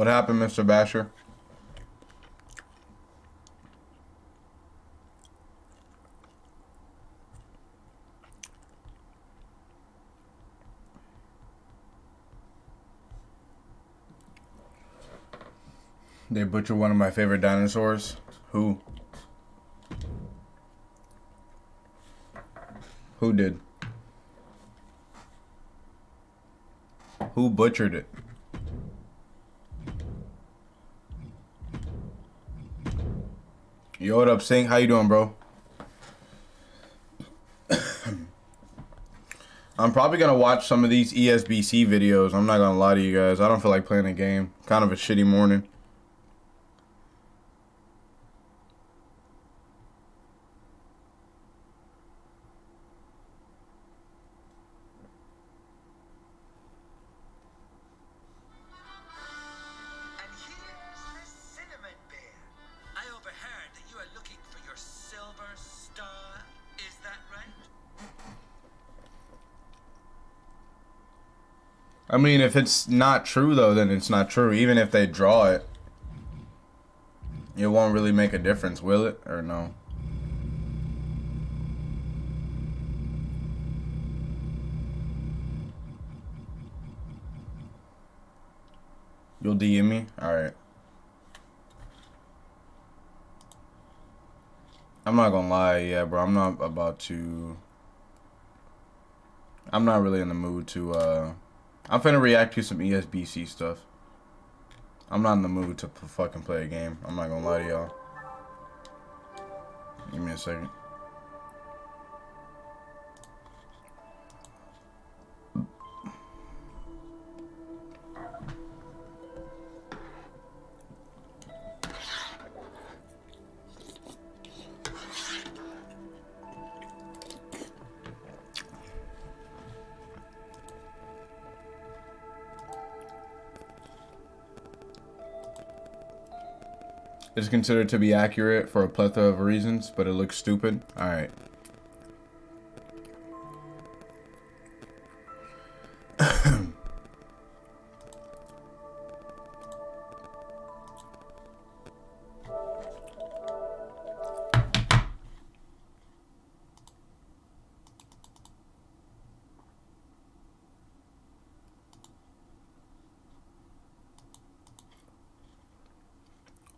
What happened, Mr. Basher? They butchered one of my favorite dinosaurs. Who? Who did? Who butchered it? Yo, what up, Sink? How you doing, bro? I'm probably gonna watch some of these ESBC videos. I'm not gonna lie to you guys. I don't feel like playing a game. Kind of a shitty morning. I mean, if it's not true, though, then it's not true. Even if they draw it, it won't really make a difference, will it? Or no? You'll DM me? Alright. I'm not gonna lie, yeah, bro. I'm not about to... I'm not really in the mood to, I'm finna react to some ESBC stuff. I'm not in the mood to fucking play a game. I'm not gonna lie to y'all. Give me a second. It's considered to be accurate for a plethora of reasons, but it looks stupid. Alright.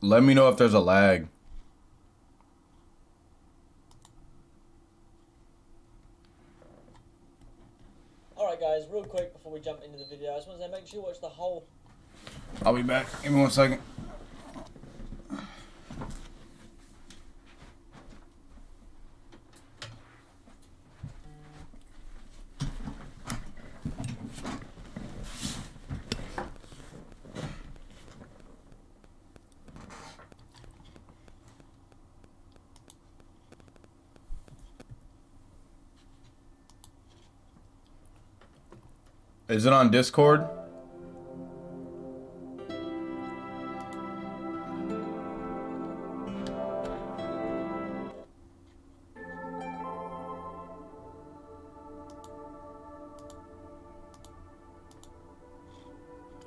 Let me know if there's a lag. Alright guys, real quick before we jump into the video, I just want to say make sure you watch the whole... I'll be back. Give me 1 second. Is it on Discord?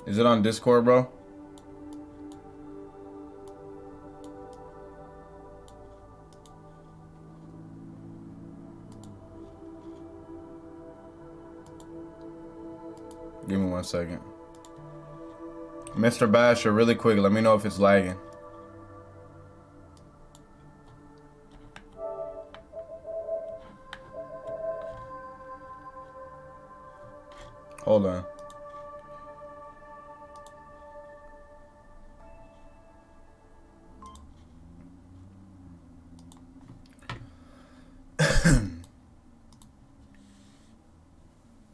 Is it on Discord, bro? Give me 1 second. Mr. Basher, really quick, let me know if it's lagging. Hold on.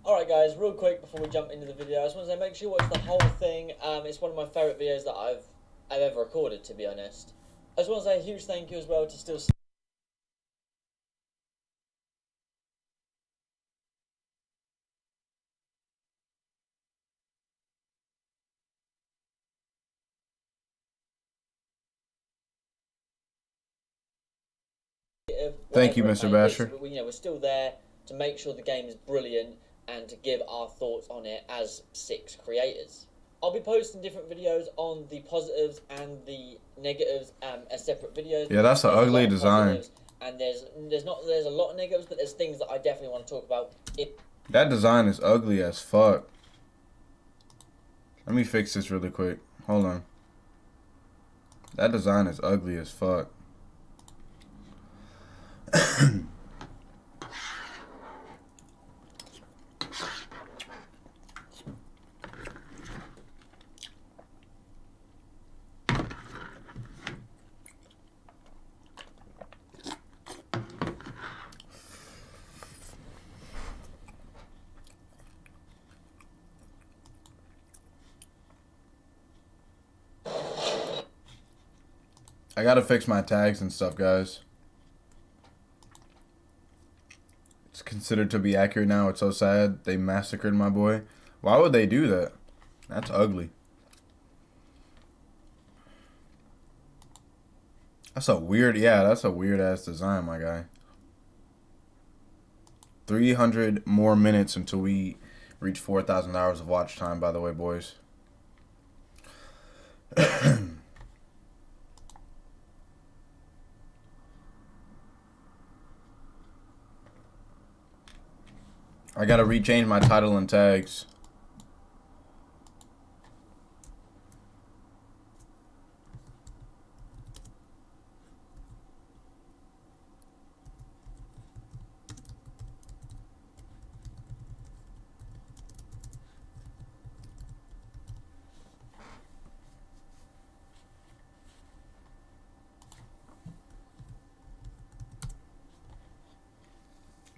Alright guys, real quick before we jump into the video, I just want to say make sure you watch the whole thing. It's one of my favourite videos that I've ever recorded, to be honest. I just want to say a huge thank you as well to Still... Thank you, Mr. Basher. We're still there to make sure the game is brilliant and to give our thoughts on it as 6 creators. I'll be posting different videos on the positives and the negatives as separate videos. Yeah, that's an ugly design. And there's a lot of negatives, but there's things that I definitely want to talk about. That design is ugly as fuck. Let me fix this really quick. Hold on. That design is ugly as fuck. I gotta fix my tags and stuff, guys. It's considered to be accurate now. It's so sad. They massacred my boy. Why would they do that? That's ugly. That's a weird, yeah, that's a weird ass design, my guy. 300 more minutes until we reach 4,000 hours of watch time, by the way, boys. I gotta rechange my title and tags.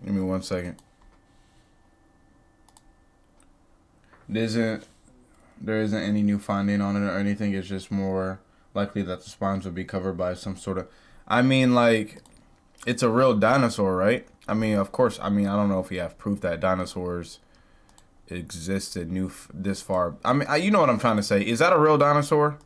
Give me 1 second. There isn't any new finding on it or anything. It's just more likely that the spines would be covered by some sort of... I mean, like, it's a real dinosaur, right? I mean, of course, I mean, I don't know if we have proof that dinosaurs existed this far. I mean, you know what I'm trying to say. Is that a real dinosaur?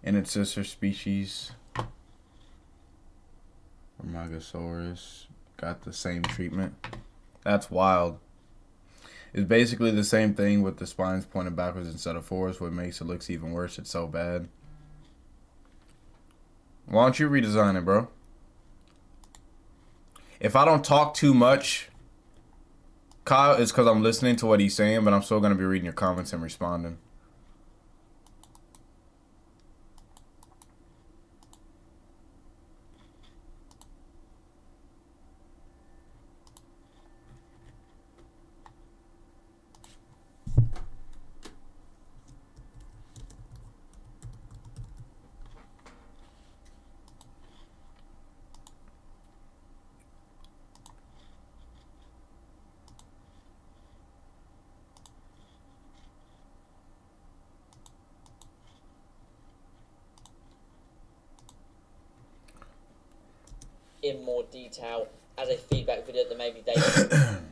And its sister species, Omagasaurus, got the same treatment. That's wild. It's basically the same thing with the spines pointed backwards instead of forwards. What makes it look even worse, it's so bad. Why don't you redesign it, bro? If I don't talk too much, Kyle, it's because I'm listening to what he's saying, but I'm still going to be reading your comments and responding. In more detail as a feedback video that maybe they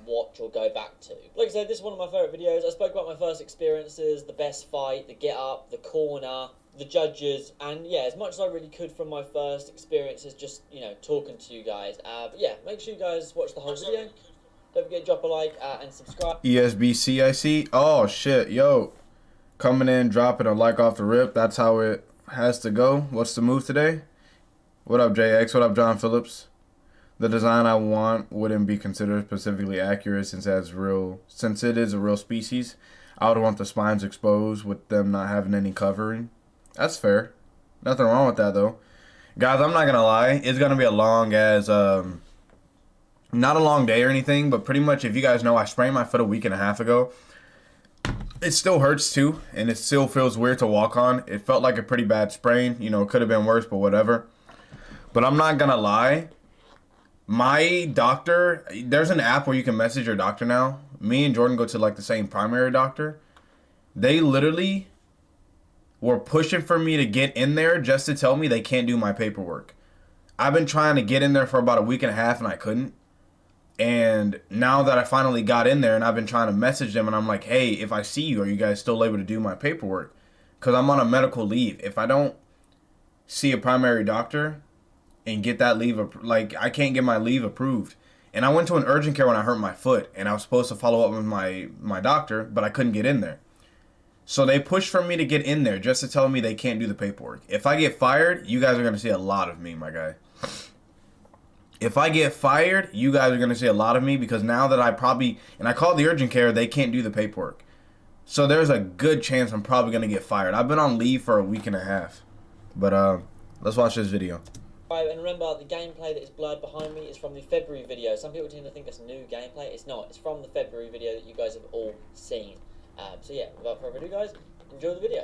watch or go back to. Like I said, this is one of my favourite videos. I spoke about my first experiences, the best fight, the get up, the corner, the judges, and yeah, as much as I really could from my first experiences, just, you know, talking to you guys. But yeah, make sure you guys watch the whole video. Don't forget to drop a like and subscribe. ESBC, I see. Oh, shit. Yo. Coming in, dropping a like off the rip. That's how it has to go. What's the move today? What up, JX? What up, John Phillips? The design I want wouldn't be considered specifically accurate since it is a real species. I would want the spines exposed with them not having any covering. That's fair. Nothing wrong with that, though. Guys, I'm not going to lie. It's going to be a long as... not a long day or anything, but pretty much if you guys know, I sprained my foot a week and a half ago. It still hurts too, and it still feels weird to walk on. It felt like a pretty bad sprain. You know, it could have been worse, but whatever. But I'm not gonna lie. My doctor, there's an app where you can message your doctor now. Me and Jordan go to like the same primary doctor. They literally were pushing for me to get in there just to tell me they can't do my paperwork. I've been trying to get in there for about a week and a half and I couldn't. And now that I finally got in there and I've been trying to message them and I'm like, hey, if I see you, are you guys still able to do my paperwork? Because I'm on a medical leave. If I don't see a primary doctor and get that leave, like I can't get my leave approved. And I went to an urgent care when I hurt my foot and I was supposed to follow up with my doctor, but I couldn't get in there. So they pushed for me to get in there just to tell me they can't do the paperwork. If I get fired, you guys are going to see a lot of me, my guy. If I get fired, you guys are going to see a lot of me because now that and I called the urgent care, they can't do the paperwork. So there's a good chance I'm probably going to get fired. I've been on leave for a week and a half. But let's watch this video. Right, and remember, the gameplay that is blurred behind me is from the February video. Some people tend to think that's new gameplay. It's not. It's from the February video that you guys have all seen. So yeah, without further ado, guys, enjoy the video.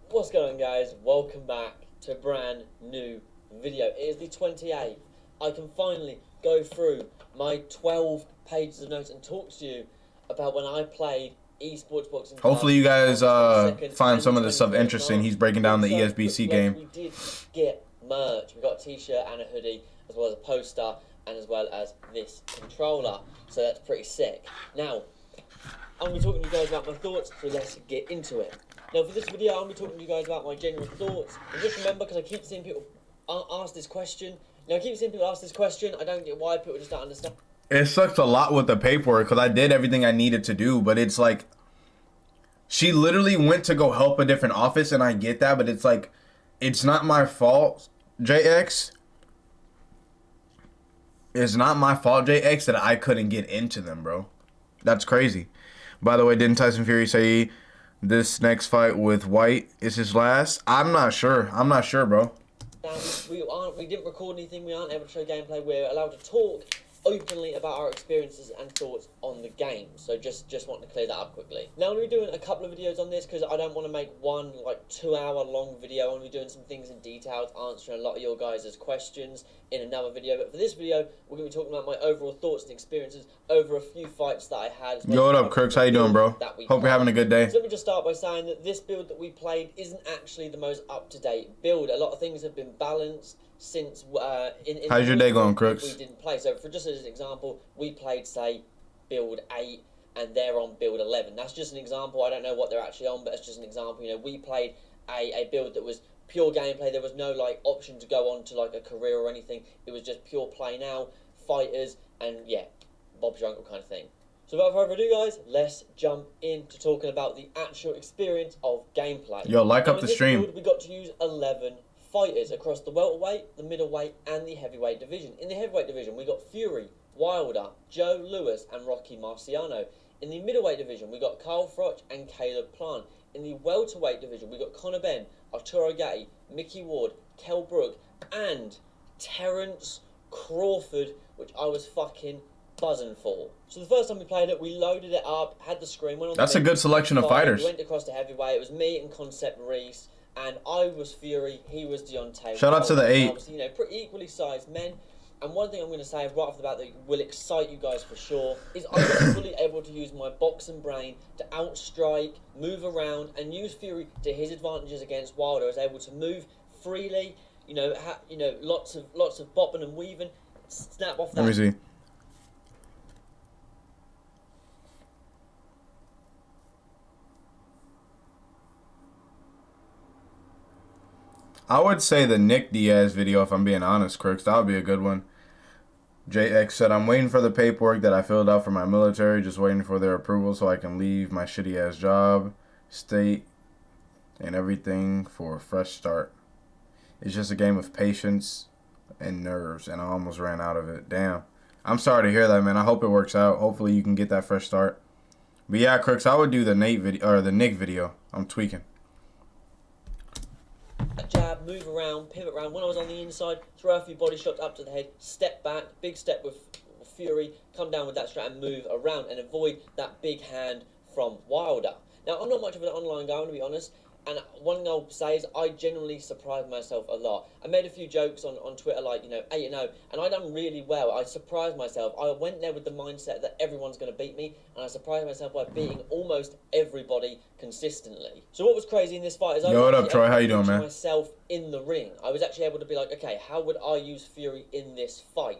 What's going on, guys? Welcome back to a brand new video. It is the 28th. I can finally go through my 12 pages of notes and talk to you about when I played eSports Boxing. Hopefully you guys find some of this stuff interesting. He's breaking down the ESBC game. We did get merch. We got a t-shirt and a hoodie, as well as a poster, and as well as this controller. So that's pretty sick. Now, I'm going to be talking to you guys about my thoughts, so let's get into it. Now, for this video, I'm going to be talking to you guys about my genuine thoughts. And just remember, because I keep seeing people ask this question. I don't get why people just don't understand. It sucks a lot with the paperwork because I did everything I needed to do, but it's like she literally went to go help a different office, and I get that, but it's like it's not my fault, JX. It's not my fault, JX, that I couldn't get into them, bro. That's crazy. By the way, didn't Tyson Fury say this next fight with White is his last? I'm not sure, bro. We didn't record anything, we aren't able to show gameplay, we're allowed to talk openly about our experiences and thoughts on the game. So just want to clear that up quickly. Now I'm going to be doing a couple of videos on this because I don't want to make one like 2-hour long video. I'm going to be doing some things in detail, answering a lot of your guys' questions in another video. But for this video, we're going to be talking about my overall thoughts and experiences over a few fights that I had. Yo, what up, Crooks? How you doing, bro? Hope you're having a good day. So let me just start by saying that this build that we played isn't actually the most up-to-date build. A lot of things have been balanced since how's your day going, Crooks? We didn't play. So for just as an example, we played, say, build 8 and they're on build 11. That's just an example. I don't know what they're actually on, but it's just an example. You know, we played a build that was pure gameplay. There was no like option to go on to like a career or anything. It was just pure play now, fighters, and yeah, Bob's your uncle kind of thing. So without further ado, guys, let's jump into talking about the actual experience of gameplay. Yo, like up the stream. Build, we got to use 11 fighters across the welterweight, the middleweight, and the heavyweight division. In the heavyweight division, we got Fury, Wilder, Joe Lewis, and Rocky Marciano. In the middleweight division, we got Carl Froch and Caleb Plant. In the welterweight division, we got Conor Benn, Arturo Gatti, Mickey Ward, Kell Brook, and Terence Crawford, which I was fucking buzzing for. So the first time we played it, we loaded it up, had the screen, went on. That's a good selection of fighters. We went across to heavyweight. It was me and Concept Reese, and I was Fury. He was Deontay. Shout out to the 8. Obviously, you know, pretty equally sized men. And one thing I'm going to say right off the bat that will excite you guys for sure is I was fully able to use my boxing brain to outstrike, move around, and use Fury to his advantages against Wilder. I was able to move freely, lots of bopping and weaving, snap off that. Let me see. I would say the Nick Diaz video, if I'm being honest, Crooks. That would be a good one. JX said, I'm waiting for the paperwork that I filled out for my military, just waiting for their approval so I can leave my shitty-ass job, state, and everything for a fresh start. It's just a game of patience and nerves, and I almost ran out of it. Damn. I'm sorry to hear that, man. I hope it works out. Hopefully you can get that fresh start. But yeah, Crooks, I would do the Nate video, or the Nick video. I'm tweaking. Jab, move around, pivot around. When I was on the inside, throw a few body shots up to the head, step back, big step with Fury, come down with that straight and move around and avoid that big hand from Wilder. Now, I'm not much of an online guy, to be honest, and one thing I'll say is I genuinely surprised myself a lot. I made a few jokes on Twitter, like, 8-0, and I done really well. I surprised myself. I went there with the mindset that everyone's going to beat me, and I surprised myself by beating almost everybody consistently. So what was crazy in this fight is Yo, what up, Troy? How you doing, man? Myself in the ring. I was actually able to be like, okay, how would I use Fury in this fight?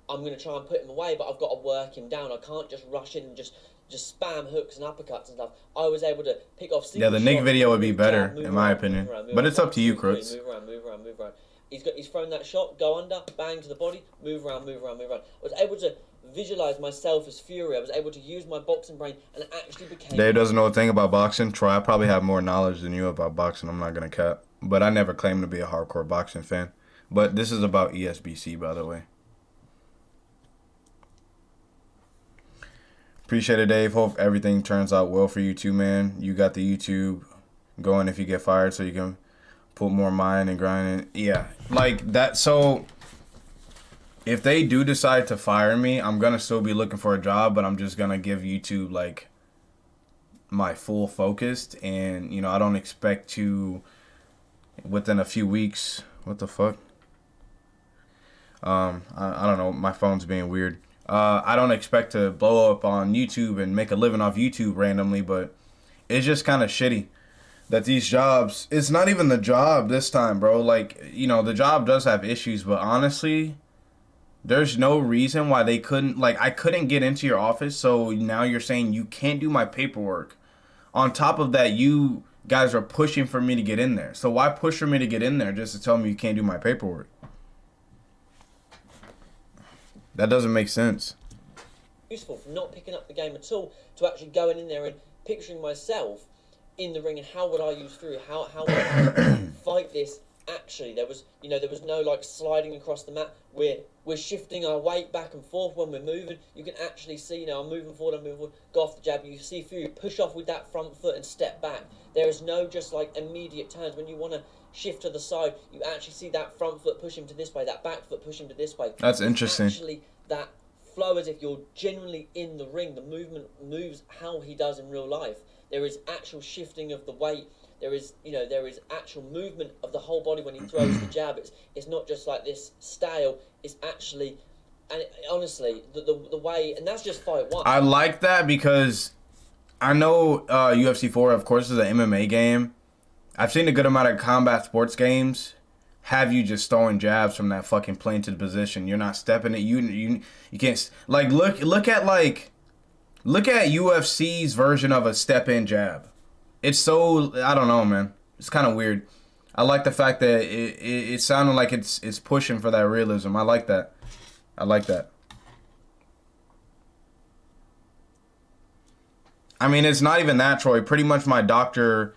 I'm going to try and put him away, but I've got to work him down. I can't just rush in and just spam hooks and uppercuts and stuff. I was able to pick off single the Nick shots, video would be better, move in my around, opinion. move around, But it's up to you, Cruz. Move around. He's thrown that shot, go under, bang to the body, move around. I was able to visualize myself as Fury. I was able to use my boxing brain and actually became... Dave doesn't know a thing about boxing. Troy, I probably have more knowledge than you about boxing. I'm not going to cap. But I never claimed to be a hardcore boxing fan. But this is about ESBC, by the way. Appreciate it, Dave. Hope everything turns out well for you too, man. You got the YouTube going if you get fired, so you can put more mind and grind in. Yeah, like that. So if they do decide to fire me, I'm going to still be looking for a job, but I'm just going to give YouTube, like, my full focus. And, I don't expect to, within a few weeks, what the fuck? I don't know. My phone's being weird. I don't expect to blow up on YouTube and make a living off YouTube randomly, but it's just kind of shitty that these jobs, it's not even the job this time, bro. Like, the job does have issues, but honestly, there's no reason why they couldn't, like, I couldn't get into your office, so now you're saying you can't do my paperwork. On top of that, you guys are pushing for me to get in there. So why push for me to get in there just to tell me you can't do my paperwork? That doesn't make sense. Useful from not picking up the game at all to actually going in there and picturing myself in the ring and how would I use Fury? How would I fight this? Actually, there was no like sliding across the mat. We're shifting our weight back and forth when we're moving. You can actually see, I'm moving forward, go off the jab. You see Fury push off with that front foot and step back. There is no just like immediate turns. When you want to shift to the side, you actually see that front foot push him to this way, that back foot push him to this way. That's interesting. Actually, that flow as if you're genuinely in the ring. The movement moves how he does in real life. There is actual shifting of the weight. There is actual movement of the whole body when he throws the jab. It's not just like this stale. It's actually, and honestly, the way, and that's just fight one. I like that because I know UFC 4, of course, is an MMA game. I've seen a good amount of combat sports games have you just throwing jabs from that fucking planted position. You're not stepping it. You can't, like, look at UFC's version of a step in jab. It's so, I don't know, man. It's kind of weird. I like the fact that it sounded like it's pushing for that realism. I like that. I mean, it's not even that, Troy. Pretty much my doctor,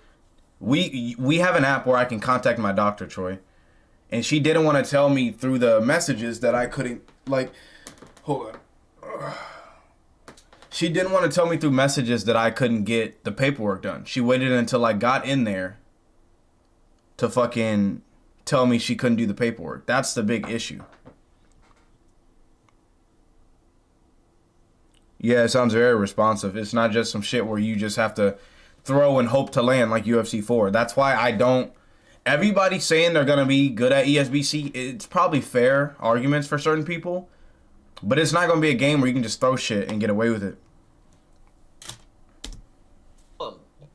we have an app where I can contact my doctor, Troy. And she didn't want to tell me through the messages that I couldn't, like, hold on. She didn't want to tell me through messages that I couldn't get the paperwork done. She waited until I got in there to fucking tell me she couldn't do the paperwork. That's the big issue. Yeah, it sounds very responsive. It's not just some shit where you just have to throw and hope to land like UFC 4. That's why I don't... Everybody's saying they're going to be good at ESBC. It's probably fair arguments for certain people. But it's not going to be a game where you can just throw shit and get away with it.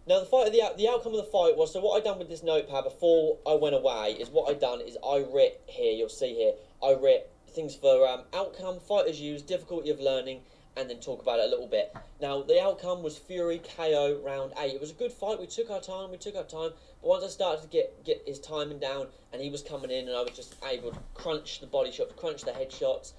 Now, the outcome of the fight was, so what I done with this notepad before I went away is what I done is I writ here, you'll see here, I writ things for outcome, fighters use, difficulty of learning, and then talk about it a little bit. Now, the outcome was Fury KO round 8. It was a good fight. We took our time. But once I started to get his timing down and he was coming in and I was just able to crunch the body shots, crunch the head shots,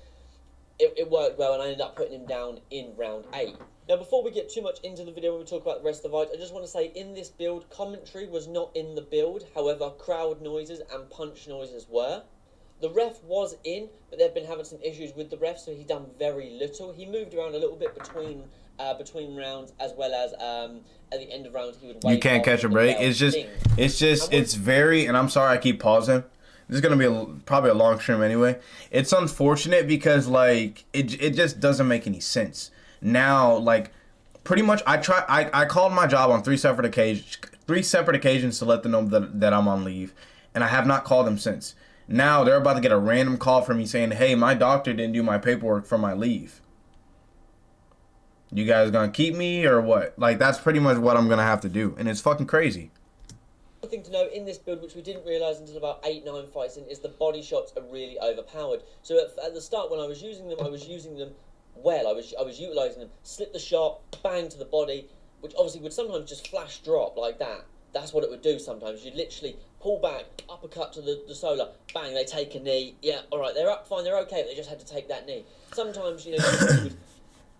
it worked well and I ended up putting him down in round 8. Now, before we get too much into the video when we talk about the rest of the fight, I just want to say in this build, commentary was not in the build. However, crowd noises and punch noises were. The ref was in, but they've been having some issues with the ref, so he done very little. He moved around a little bit between rounds, as well as at the end of rounds he would wait. You can't catch a break. It's very, and I'm sorry I keep pausing. This is gonna be probably a long stream anyway. It's unfortunate because like it just doesn't make any sense. Now, like, pretty much I called my job on three separate occasions to let them know that I'm on leave, and I have not called them since. Now they're about to get a random call from me saying, hey, my doctor didn't do my paperwork for my leave. You guys gonna keep me or what? Like, that's pretty much what I'm gonna have to do, and it's fucking crazy. One thing to know in this build, which we didn't realise until about 8-9 fights in, is the body shots are really overpowered. So at the start, when I was using them well. I was utilising them. Slip the shot, bang to the body, which obviously would sometimes just flash drop like that. That's what it would do sometimes. You'd literally pull back, uppercut to the solar, bang, they take a knee. Yeah, all right, they're up, fine, they're okay, but they just had to take that knee. Sometimes, you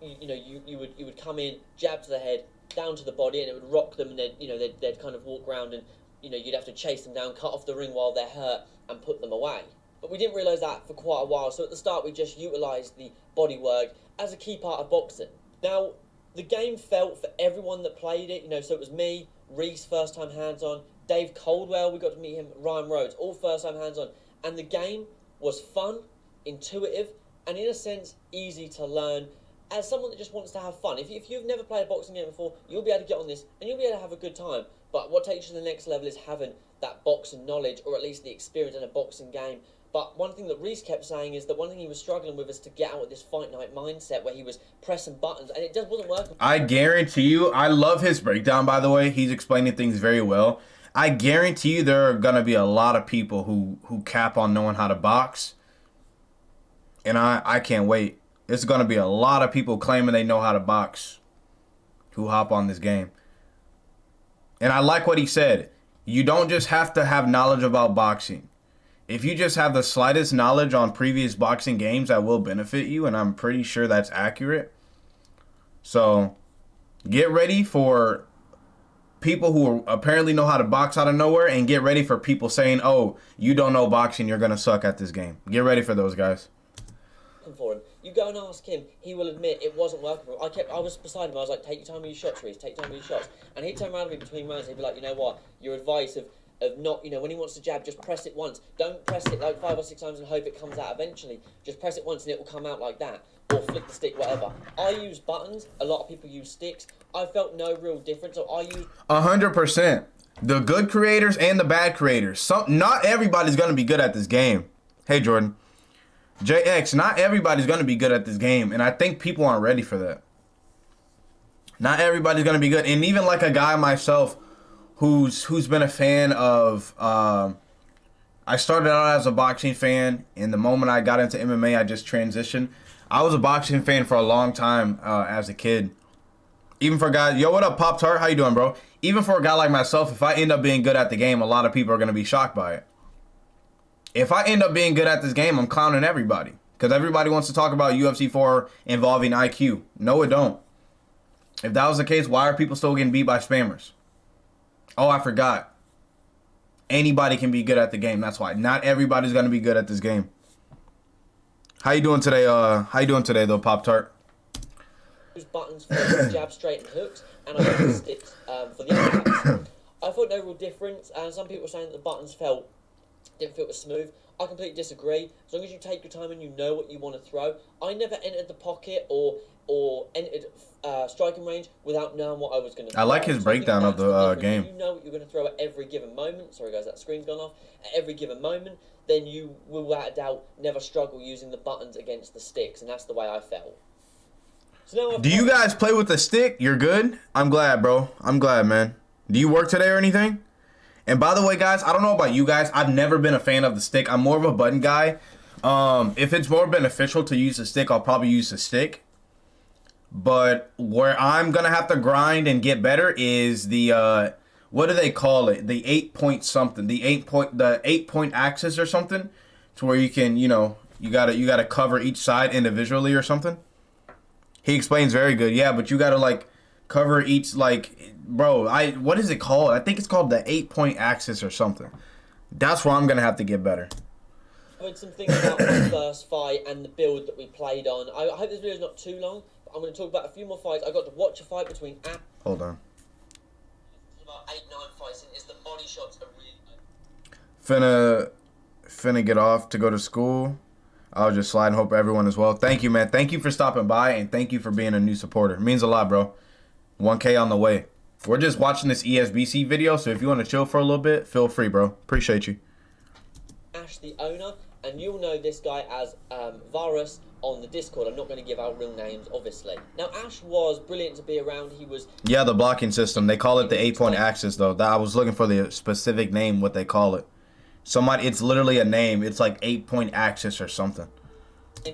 would come in, jab to the head, down to the body, and it would rock them, and they'd kind of walk around, and you'd have to chase them down, cut off the ring while they're hurt, and put them away. But we didn't realise that for quite a while, so at the start we just utilised the body work as a key part of boxing. Now, the game felt for everyone that played it, so it was me, Reese, first time hands-on, Dave Coldwell, we got to meet him, Ryan Rhodes, all first time hands-on, and the game was fun, intuitive, and in a sense, easy to learn, as someone that just wants to have fun. If you've never played a boxing game before, you'll be able to get on this, and you'll be able to have a good time. But what takes you to the next level is having that boxing knowledge, or at least the experience in a boxing game. But one thing that Reese kept saying is that one thing he was struggling with is to get out of this fight night mindset where he was pressing buttons, and it just wasn't working. I guarantee you, I love his breakdown, by the way. He's explaining things very well. I guarantee you there are going to be a lot of people who cap on knowing how to box. And I can't wait. There's going to be a lot of people claiming they know how to box who hop on this game. And I like what he said. You don't just have to have knowledge about boxing. If you just have the slightest knowledge on previous boxing games, that will benefit you, and I'm pretty sure that's accurate. So, get ready for people who apparently know how to box out of nowhere, and get ready for people saying, oh, you don't know boxing, you're going to suck at this game. Get ready for those guys. For him. You go and ask him, he will admit it wasn't working for him. I was beside him, I was like, take your time with your shots, Reese, take your time with your shots. And he'd turn around to me between rounds, he'd be like, you know what, your advice of not, when he wants to jab, just press it once. Don't press it like 5 or 6 times and hope it comes out eventually. Just press it once and it will come out like that. Or flick the stick, whatever. I use buttons, a lot of people use sticks. I felt no real difference, so I use 100%. The good creators and the bad creators. Not everybody's going to be good at this game. Hey, Jordan. JX, not everybody's going to be good at this game, and I think people aren't ready for that. Not everybody's going to be good, and even like a guy myself who's been a fan of, I started out as a boxing fan, and the moment I got into MMA, I just transitioned. I was a boxing fan for a long time as a kid. Even for a guy, yo, what up, Pop-Tart? How you doing, bro? Even for a guy like myself, if I end up being good at the game, a lot of people are going to be shocked by it. If I end up being good at this game, I'm clowning everybody. Because everybody wants to talk about UFC 4 involving IQ. No, it don't. If that was the case, why are people still getting beat by spammers? Oh, I forgot. Anybody can be good at the game. That's why. Not everybody's going to be good at this game. How you doing today? How you doing today, though, Pop-Tart? Use buttons for jab, straight, and hooks, and I use sticks for the attacks. I thought no real difference, and some people were saying that the buttons didn't feel as smooth. I completely disagree. As long as you take your time and you know what you want to throw. I never entered the pocket or entered striking range without knowing what I was going to throw. I like his breakdown of the game. If you know what you're going to throw at every given moment. Sorry guys, that screen's gone off. At every given moment, then you will without a doubt never struggle using the buttons against the sticks, and that's the way I felt. So now do you guys play with a stick? You're good? I'm glad, bro. I'm glad, man. Do you work today or anything? And by the way, guys, I don't know about you guys. I've never been a fan of the stick. I'm more of a button guy. If it's more beneficial to use the stick, I'll probably use the stick. But where I'm going to have to grind and get better is the, what do they call it? The 8-point something. The 8-point axis or something. To where you can, you gotta cover each side individually or something. He explains very good. Yeah, but you gotta, like, cover each, like, bro, what is it called? I think it's called the 8-point axis or something. That's where I'm going to have to get better. I heard some things about my first fight and the build that we played on. I hope this video is not too long, but I'm going to talk about a few more fights. I got to watch a fight between Hold on. About 8-9 fights, and is the body shots are really Finna get off to go to school. I'll just slide and hope everyone is well. Thank you, man. Thank you for stopping by, and thank you for being a new supporter. It means a lot, bro. 1K on the way. We're just watching this ESBC video, so if you want to chill for a little bit, feel free, bro. Appreciate you. Ash, the owner, and you'll know this guy as Varus on the Discord. I'm not going to give out real names, obviously. Now, Ash was brilliant to be around. He was... Yeah, the blocking system. They call it the 8-point axis, though. I was looking for the specific name, what they call it. It's literally a name. It's like 8-point axis or something.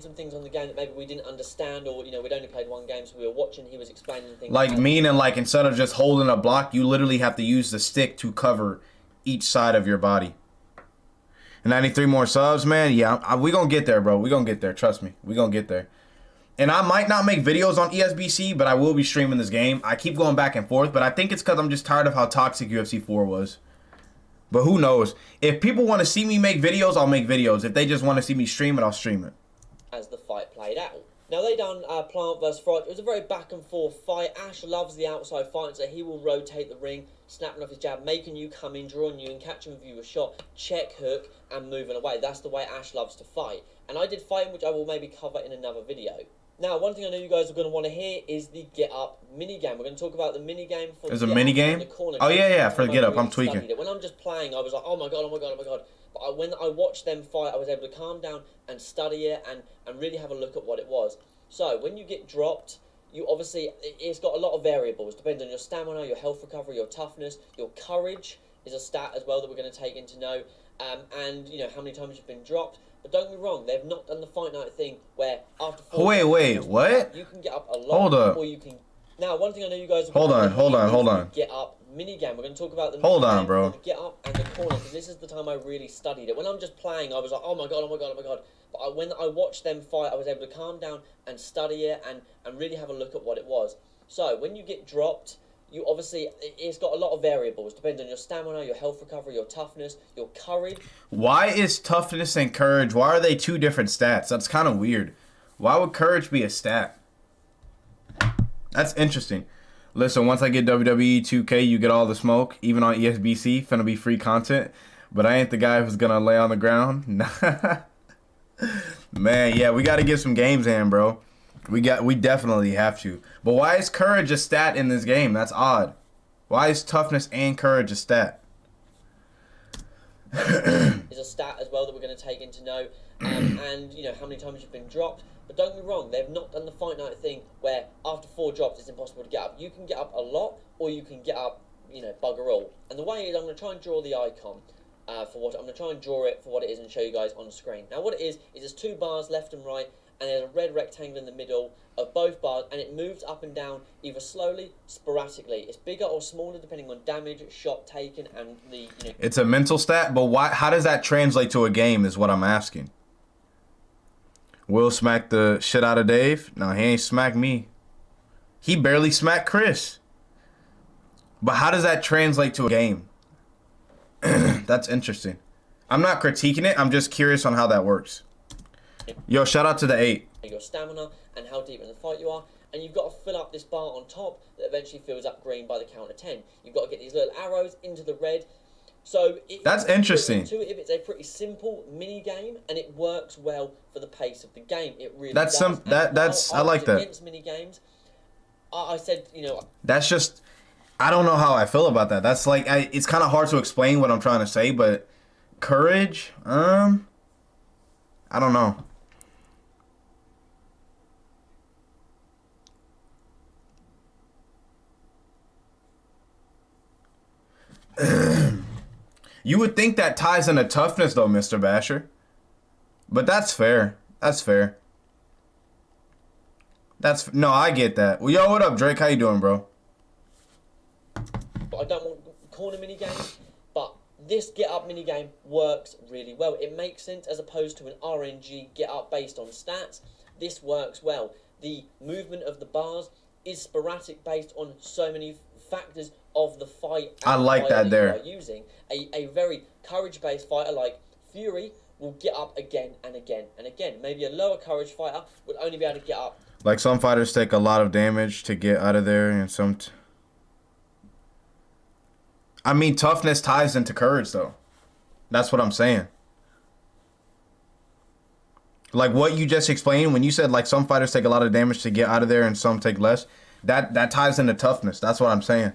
Some things on the game that maybe we didn't understand, or we'd only played one game, so we were watching. He was explaining things. Like meaning, like instead of just holding a block, you literally have to use the stick to cover each side of your body. 93 more subs, man. Yeah, we gonna get there, bro. We gonna get there. Trust me, we gonna get there. And I might not make videos on ESBC, but I will be streaming this game. I keep going back and forth, but I think it's because I'm just tired of how toxic UFC 4 was. But who knows? If people want to see me make videos, I'll make videos. If they just want to see me stream it, I'll stream it. As the fight played out. Now they done Plant vs. Fright. It was a very back and forth fight. Ash loves the outside fight, so he will rotate the ring, snapping off his jab, making you come in, drawing you and catching with you a shot, check hook, and moving away. That's the way Ash loves to fight. And I did fighting, which I will maybe cover in another video. Now, one thing I know you guys are going to want to hear is the Get Up minigame. We're going to talk about the minigame for There's a minigame? Oh, yeah, for the Get Up. I'm tweaking. When I'm just playing, I was like, oh my god, oh my god, oh my god. But when I watched them fight, I was able to calm down and study it and really have a look at what it was. So, when you get dropped, you obviously, it's got a lot of variables. Depends on your stamina, your health recovery, your toughness, your courage is a stat as well that we're going to take into know. And, how many times you've been dropped. But don't get me wrong, they've not done the fight night thing where after 4 Wait, what? You can get up a lot. Hold up. Or you can... Now, one thing I know you guys... Hold on. Get Up minigame. We're going to talk about the Hold on, bro. The Get Up and the corner, because this is the time I really studied it. When I'm just playing, I was like, oh my god, oh my god, oh my god. But when I watched them fight, I was able to calm down and study it and really have a look at what it was. So, when you get dropped, you obviously, it's got a lot of variables. Depends on your stamina, your health recovery, your toughness, your courage. Why is toughness and courage, why are they two different stats? That's kind of weird. Why would courage be a stat? That's interesting. Listen, once I get WWE 2K, you get all the smoke. Even on ESBC, finna be free content. But I ain't the guy who's gonna lay on the ground. Man, yeah, we gotta get some games in, bro. We definitely have to. But why is courage a stat in this game? That's odd. Why is toughness and courage a stat? Is a stat as well that we're going to take into know. And, how many times you've been dropped. But don't get me wrong, they've not done the fight night thing where after 4 drops it's impossible to get up. You can get up a lot, or you can get up, bugger all. And the way is, I'm going to try and draw the icon. I'm going to try and draw it for what it is and show you guys on screen. Now what it is there's 2 bars left and right, and there's a red rectangle in the middle of both bars, and it moves up and down either slowly, sporadically. It's bigger or smaller depending on damage, shot taken, and the It's a mental stat, but why? How does that translate to a game? Is what I'm asking. Will smacked the shit out of Dave. No, he ain't smacked me. He barely smacked Chris. But how does that translate to a game? That's interesting. I'm not critiquing it. I'm just curious on how that works. Yo, shout out to the 8. Your stamina and how deep in the fight you are, and you've got to fill up this bar on top that eventually fills up green by the count of 10. You've got to get these little arrows into the red. So that's interesting. If it's a pretty simple mini game and it works well for the pace of the game, it really that's does. That's I like that. Against mini games, I said That's just, I don't know how I feel about that. That's like it's kind of hard to explain what I'm trying to say, but courage, I don't know. You would think that ties into toughness, though, Mr. Basher. But that's fair. That's fair. No, I get that. Well, yo, what up, Drake? How you doing, bro? But I don't want corner minigame. But this get up minigame works really well. It makes sense as opposed to an RNG get up based on stats. This works well. The movement of the bars is sporadic based on so many factors of the fight. I like that there. Using a very courage-based fighter like Fury will get up again and again and again. Maybe a lower courage fighter would only be able to get up. Like some fighters take a lot of damage to get out of there, and some. I mean, toughness ties into courage, though. That's what I'm saying. Like what you just explained when you said like some fighters take a lot of damage to get out of there and some take less. That ties into toughness. That's what I'm saying.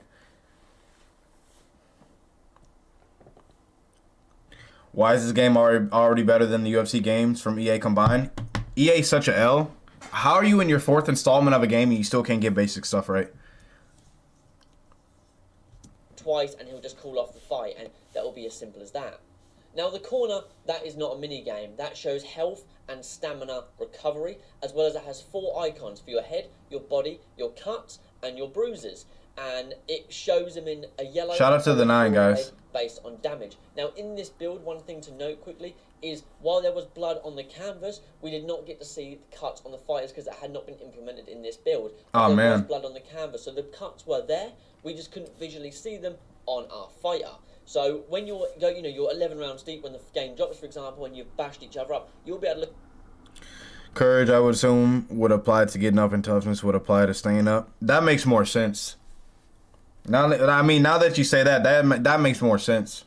Why is this game already better than the UFC games from EA combined? EA is such a L. How are you in your 4th installment of a game and you still can't get basic stuff right? Twice and he'll just call off the fight, and that will be as simple as that. Now the corner, that is not a mini game. That shows health and stamina recovery, as well as it has 4 icons for your head, your body, your cuts, and your bruises. And it shows them in a yellow. Shout out to the 9 guys. Based on damage. Now in this build, one thing to note quickly is while there was blood on the canvas, we did not get to see the cuts on the fighters because it had not been implemented in this build. Oh, there man. was blood on the canvas, so the cuts were there. We just couldn't visually see them on our fighter. So when you're 11 rounds deep, when the game drops, for example, and you've bashed each other up, you'll be able to look. Courage, I would assume, would apply to getting up, and toughness would apply to staying up. That makes more sense. Now that you say that, that makes more sense.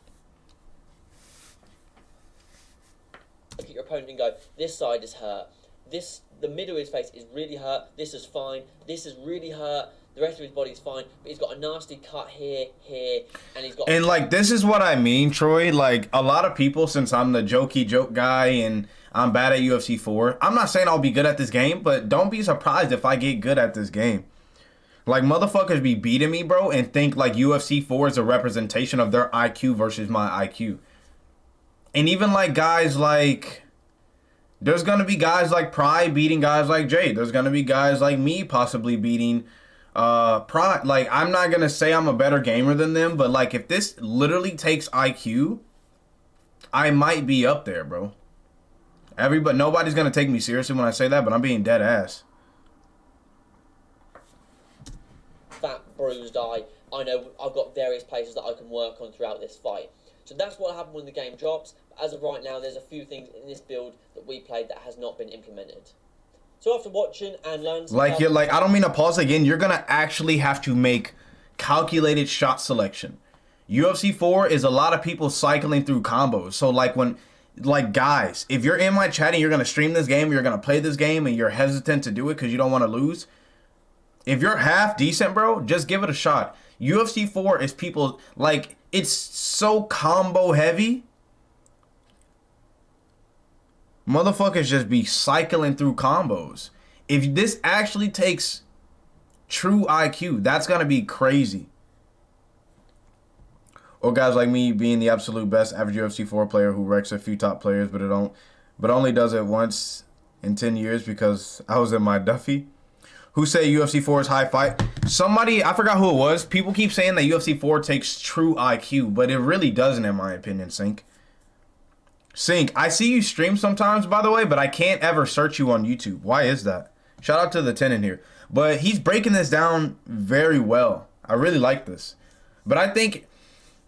Look at your opponent and go, this side is hurt. The middle of his face is really hurt. This is fine. This is really hurt. The rest of his body's fine, but he's got a nasty cut here, and he's got. And like, this is what I mean, Troy. Like, a lot of people, since I'm the jokey joke guy and I'm bad at UFC 4, I'm not saying I'll be good at this game, but don't be surprised if I get good at this game. Like, motherfuckers be beating me, bro, and think like UFC 4 is a representation of their IQ versus my IQ. And even like guys like, there's gonna be guys like Pride beating guys like Jay. There's gonna be guys like me possibly beating Pride. Like, I'm not gonna say I'm a better gamer than them, but like, if this literally takes IQ, I might be up there, bro. Nobody's gonna take me seriously when I say that, but I'm being dead ass. Fat, bruised eye. I know I've got various places that I can work on throughout this fight. So that's what happened when the game drops. But as of right now, there's a few things in this build that we played that has not been implemented. So after watching and learning, I don't mean to pause again. You're gonna actually have to make calculated shot selection. UFC 4 is a lot of people cycling through combos. So guys, if you're in my chat and you're gonna stream this game, you're gonna play this game, and you're hesitant to do it because you don't want to lose. If you're half decent, bro, just give it a shot. UFC 4 is people, like, it's so combo heavy. Motherfuckers just be cycling through combos. If this actually takes true IQ, that's going to be crazy. Or guys like me being the absolute best average UFC 4 player who wrecks a few top players, but only does it once in 10 years because I was in my Duffy. Who say UFC 4 is high fight? Somebody, I forgot who it was. People keep saying that UFC 4 takes true IQ, but it really doesn't, in my opinion, Sync. Sync, I see you stream sometimes, by the way, but I can't ever search you on YouTube. Why is that? Shout out to the 10 in here. But he's breaking this down very well. I really like this. But I think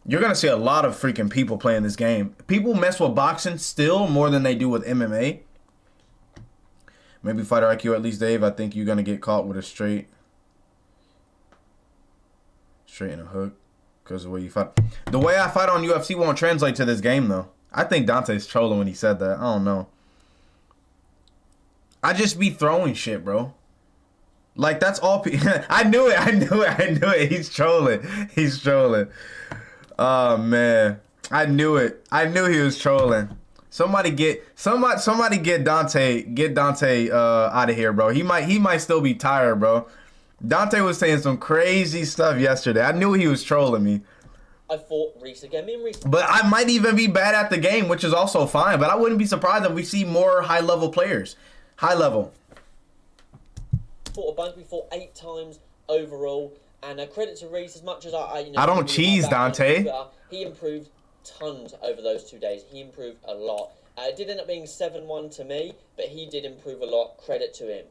you're going to see a lot of freaking people playing this game. People mess with boxing still more than they do with MMA. Maybe fighter IQ, at least, Dave. I think you're going to get caught with a straight and a hook because of the way you fight. The way I fight on UFC won't translate to this game, though. I think Dante's trolling when he said that. I don't know. I just be throwing shit, bro. Like, that's all. I knew it. He's trolling. Oh, man. I knew it. I knew he was trolling. Somebody get Dante out of here, bro. He might still be tired, bro. Dante was saying some crazy stuff yesterday. I knew he was trolling me. I fought Reese again. Me and Reese. But I might even be bad at the game, which is also fine. But I wouldn't be surprised if we see more high-level players. High level. Fought a bunch. We fought 8 times overall. And credit to Reese, as much as I don't cheese, Dante. He improved tons over those 2 days. He improved a lot. It did end up being 7-1 to me, but he did improve a lot. Credit to him.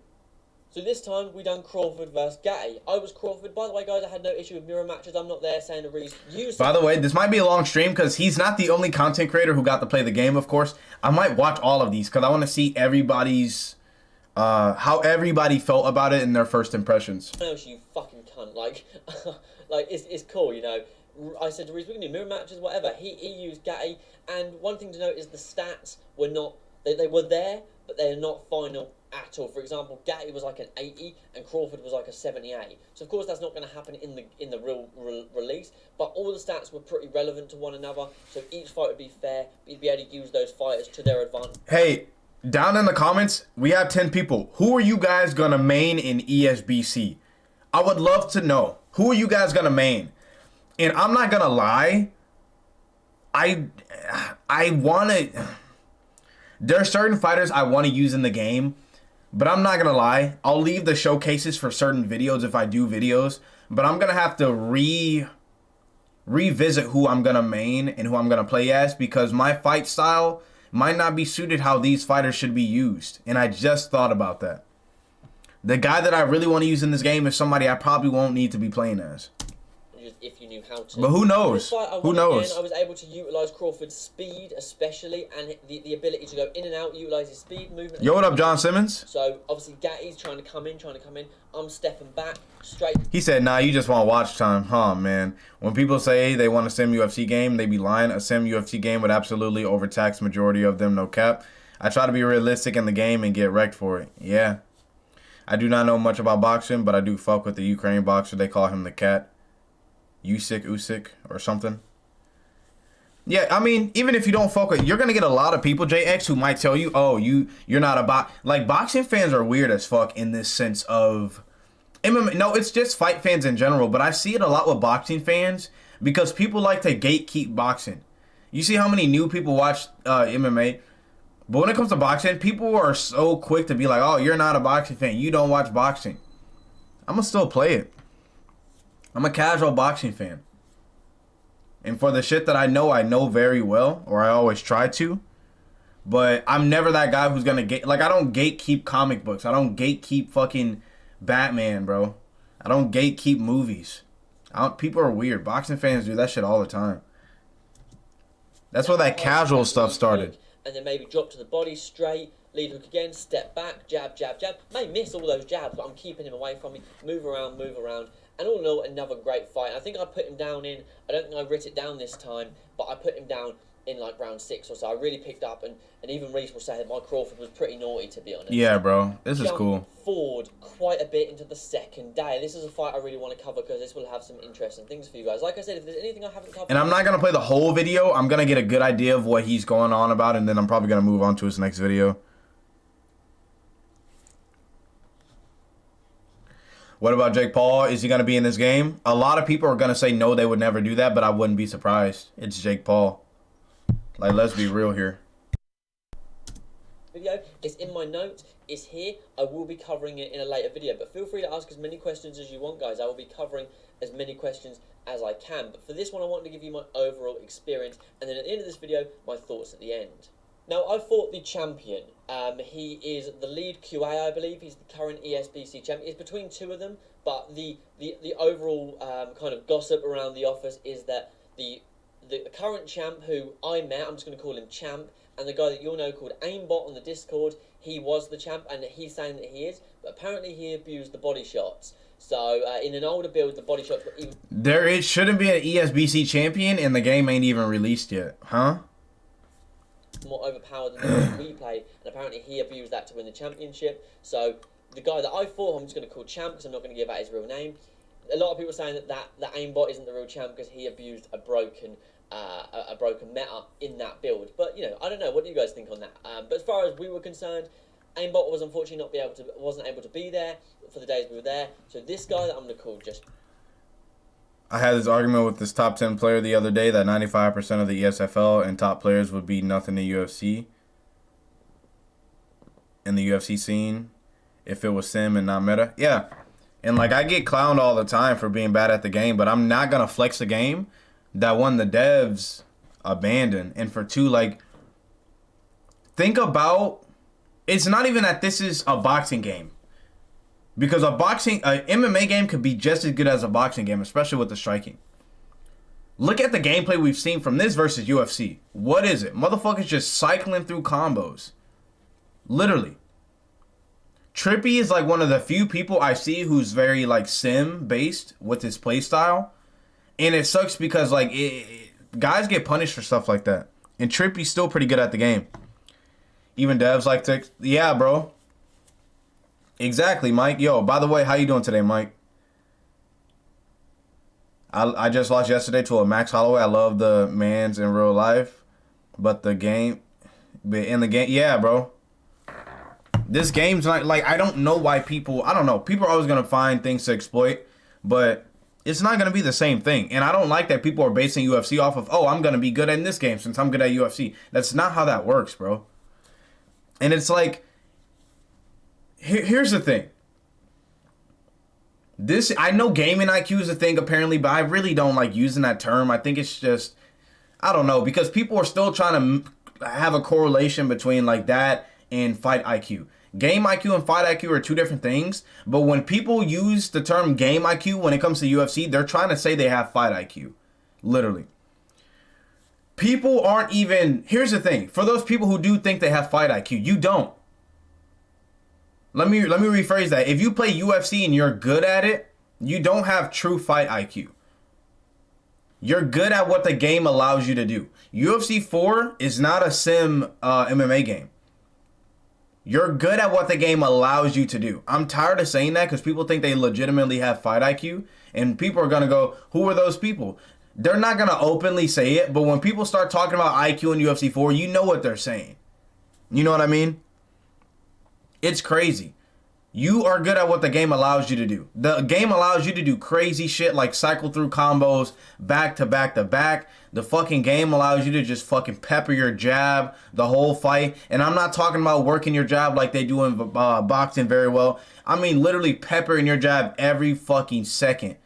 So this time, we done Crawford versus Gatty. I was Crawford. By the way, guys, I had no issue with mirror matches. I'm not there saying to Reese, By the way, this might be a long stream because he's not the only content creator who got to play the game, of course. I might watch all of these because I want to see everybody's, how everybody felt about it in their first impressions. I know you fucking cunt. Like, it's cool, you know. I said to Reese, we can do mirror matches, whatever. He used Gatty, and one thing to note is the stats were not, they were there, but they are not final at all. For example, Gatti was like an 80 and Crawford was like a 78. So of course that's not going to happen in the real release, but all the stats were pretty relevant to one another. So each fight would be fair. You'd be able to use those fighters to their advantage. Hey, down in the comments, we have 10 people. Who are you guys gonna main in ESBC? I would love to know. Who are you guys gonna main? And I'm not gonna lie, I wanna. There are certain fighters I want to use in the game, but I'm not gonna lie. I'll leave the showcases for certain videos if I do videos, but I'm gonna have to revisit who I'm gonna main and who I'm gonna play as, because my fight style might not be suited how these fighters should be used. And I just thought about that. The guy that I really want to use in this game is somebody I probably won't need to be playing as. If you knew how to. But who knows? Who knows? Again, I was able to utilise Crawford's speed, especially, and the ability to go in and out, utilise his speed, movement. Yo, what up, John Simmons? So, obviously, Gatti's trying to come in. I'm stepping back, straight. He said, nah, you just want watch time. Huh, man. When people say they want a sim UFC game, they be lying. A sim UFC game would absolutely overtax majority of them, no cap. I try to be realistic in the game and get wrecked for it. Yeah. I do not know much about boxing, but I do fuck with the Ukraine boxer. They call him the Cat. Usyk or something. Yeah, I mean, even if you don't fuck with, you're gonna get a lot of people, JX, who might tell you, oh, you're not a like, boxing fans are weird as fuck in this sense of MMA. No, it's just fight fans in general, but I see it a lot with boxing fans because people like to gatekeep boxing. You see how many new people watch MMA, but when it comes to boxing, people are so quick to be like, oh, you're not a boxing fan, you don't watch boxing. I'm gonna still play it. I'm a casual boxing fan. And for the shit that I know very well, or I always try to. But I'm never that guy who's gonna I don't gatekeep comic books. I don't gatekeep fucking Batman, bro. I don't gatekeep movies. People are weird. Boxing fans do that shit all the time. That's where that casual stuff started. And then maybe drop to the body straight, lead hook again, step back, jab, jab, jab. May miss all those jabs, but I'm keeping him away from me. Move around. And all in all, another great fight. I think I put him down in, I don't think I writ it down this time, but I put him down in like round 6 or so. I really picked up, and even Reese will say that my Crawford was pretty naughty, to be honest. Yeah, bro. This is cool. Forward quite a bit into the second day. This is a fight I really want to cover because this will have some interesting things for you guys. Like I said, if there's anything I haven't covered... And I'm not going to play the whole video. I'm going to get a good idea of what he's going on about, and then I'm probably going to move on to his next video. What about Jake Paul? Is he going to be in this game? A lot of people are going to say no, they would never do that, but I wouldn't be surprised. It's Jake Paul. Like, let's be real here. Video is in my notes, it's here. I will be covering it in a later video, but feel free to ask as many questions as you want, guys. I will be covering as many questions as I can, but for this one I wanted to give you my overall experience, and then at the end of this video, my thoughts at the end. Now, I fought the champion. He is the lead QA, I believe. He's the current ESBC champion. It's between two of them, but the overall kind of gossip around the office is that the current champ who I met, I'm just going to call him Champ, and the guy that you'll know called Aimbot on the Discord, he was the champ, and he's saying that he is, but apparently he abused the body shots. So, in an older build, the body shots were even... It shouldn't be an ESBC champion, and the game ain't even released yet, huh? More overpowered than the one we played, and apparently he abused that to win the championship. So the guy that I fought, I'm just going to call Champ because I'm not going to give out his real name. A lot of people are saying that Aimbot isn't the real champ because he abused a broken meta in that build. But you know, I don't know. What do you guys think on that? But as far as we were concerned, Aimbot was unfortunately wasn't able to be there for the days we were there. So this guy that I'm going to call just... I had this argument with this top 10 player the other day that 95% of the ESFL and top players would be nothing in UFC. In the UFC scene, if it was sim and not meta. Yeah. And like, I get clowned all the time for being bad at the game, but I'm not going to flex a game that one the devs abandoned. And for two, like, think about, it's not even that this is a boxing game. Because an MMA game could be just as good as a boxing game, especially with the striking. Look at the gameplay we've seen from this versus UFC. What is it? Motherfuckers just cycling through combos. Literally. Trippy is like one of the few people I see who's very like sim based with his play style. And it sucks because like guys get punished for stuff like that. And Trippy's still pretty good at the game. Even devs like to... Yeah, bro. Exactly, Mike. Yo, by the way, how you doing today, Mike? I just lost yesterday to a Max Holloway. I love the mans in real life, but in the game, yeah, bro. This game's not like I don't know why people. I don't know. People are always gonna find things to exploit, but it's not gonna be the same thing. And I don't like that people are basing UFC off of, oh, I'm gonna be good in this game since I'm good at UFC. That's not how that works, bro. And it's like, here's the thing. I know gaming IQ is a thing apparently, but I really don't like using that term. I think it's just, I don't know, because people are still trying to have a correlation between like that and fight IQ. Game IQ and fight IQ are two different things, but when people use the term game IQ when it comes to UFC, they're trying to say they have fight IQ. Literally. People aren't even, here's the thing, for those people who do think they have fight IQ, you don't. Let me rephrase that. If you play UFC and you're good at it, you don't have true fight IQ. You're good at what the game allows you to do. UFC 4 is not a sim MMA game. You're good at what the game allows you to do. I'm tired of saying that because people think they legitimately have fight IQ. And people are going to go, who are those people? They're not going to openly say it. But when people start talking about IQ in UFC 4, you know what they're saying. You know what I mean? It's crazy. You are good at what the game allows you to do. The game allows you to do crazy shit like cycle through combos back to back to back. The fucking game allows you to just fucking pepper your jab the whole fight. And I'm not talking about working your jab like they do in boxing very well. I mean literally peppering your jab every fucking second.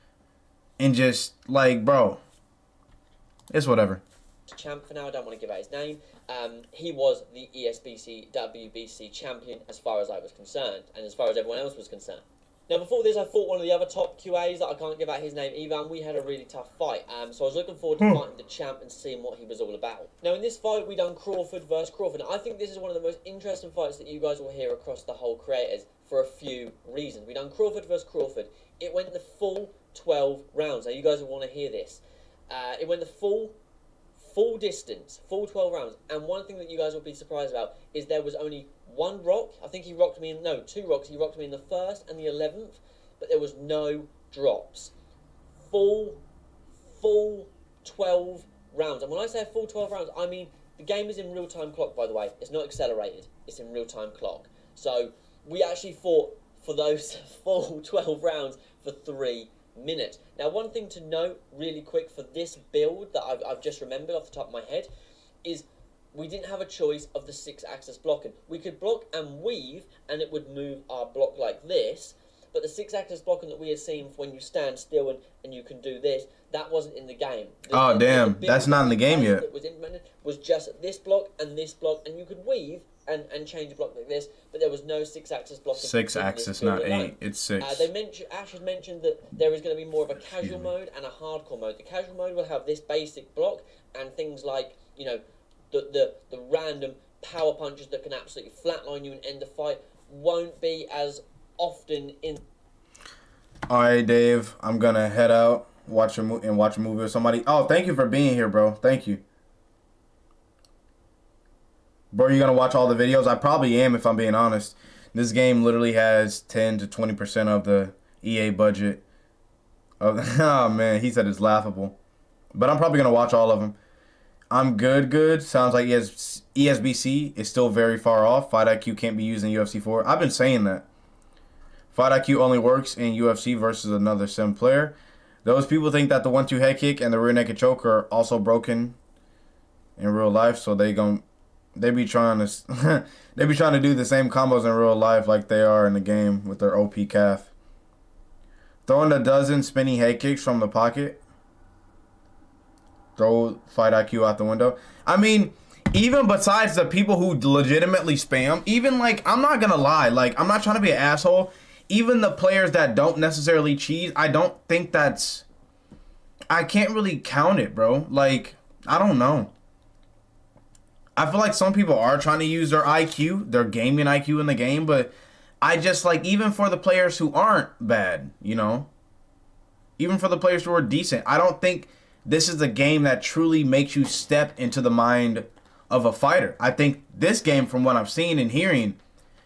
And just like, bro, it's whatever. Champ for now, I don't want to give out his name. He was the ESBC WBC champion as far as I was concerned, and as far as everyone else was concerned. Now, before this, I fought one of the other top QAs that I can't give out his name either, and we had a really tough fight. So I was looking forward to fighting the champ and seeing what he was all about. Now, in this fight, we done Crawford versus Crawford. And I think this is one of the most interesting fights that you guys will hear across the whole creators for a few reasons. We done Crawford versus Crawford. It went the full 12 rounds. Now, you guys will want to hear this. It went the full distance, full 12 rounds, and one thing that you guys will be surprised about is there was only one rock. I think he rocked me in, no, two rocks. He rocked me in the 1st and the 11th, but there was no drops. Full 12 rounds. And when I say full 12 rounds, I mean the game is in real-time clock, by the way. It's not accelerated. It's in real-time clock. So we actually fought for those full 12 rounds for 3 minutes. Now, one thing to note really quick for this build that I've just remembered off the top of my head is we didn't have a choice of the 6-axis blocking. We could block and weave and it would move our block like this, but the 6-axis blocking that we had seen when you stand still and you can do this, that wasn't in the game. Damn, that's not in the game yet. That was implemented was just this block, and you could weave and change the block like this, but there was no 6-axis blocking. 6-axis, not 8. It's 6. Ash has mentioned that there is going to be more of a casual mode and a hardcore mode. The casual mode will have this basic block and things like, you know, the random power punches that can absolutely flatline you and end the fight won't be as often in. All right, Dave, I'm gonna head out, watch a movie with somebody. Oh, thank you for being here, bro. Thank you. Bro, you gonna watch all the videos? I probably am, if I'm being honest. This game literally has 10 to 20% of the EA budget. Oh man, he said it's laughable. But I'm probably gonna watch all of them. I'm good. Sounds like ESBC is still very far off. Fight IQ can't be used in UFC 4. I've been saying that. Fight IQ only works in UFC versus another sim player. Those people think that the 1-2 head kick and the rear naked choke are also broken in real life, so they be trying to do the same combos in real life like they are in the game with their OP calf. Throwing a dozen spinning head kicks from the pocket. Throw fight IQ out the window. I mean, even besides the people who legitimately spam, even like, I'm not gonna lie, like, I'm not trying to be an asshole. Even the players that don't necessarily cheat, I don't think I can't really count it, bro. Like, I don't know. I feel like some people are trying to use their IQ, their gaming IQ in the game, but I just, like, even for the players who aren't bad, you know, even for the players who are decent, I don't think this is a game that truly makes you step into the mind of a fighter. I think this game, from what I've seen and hearing,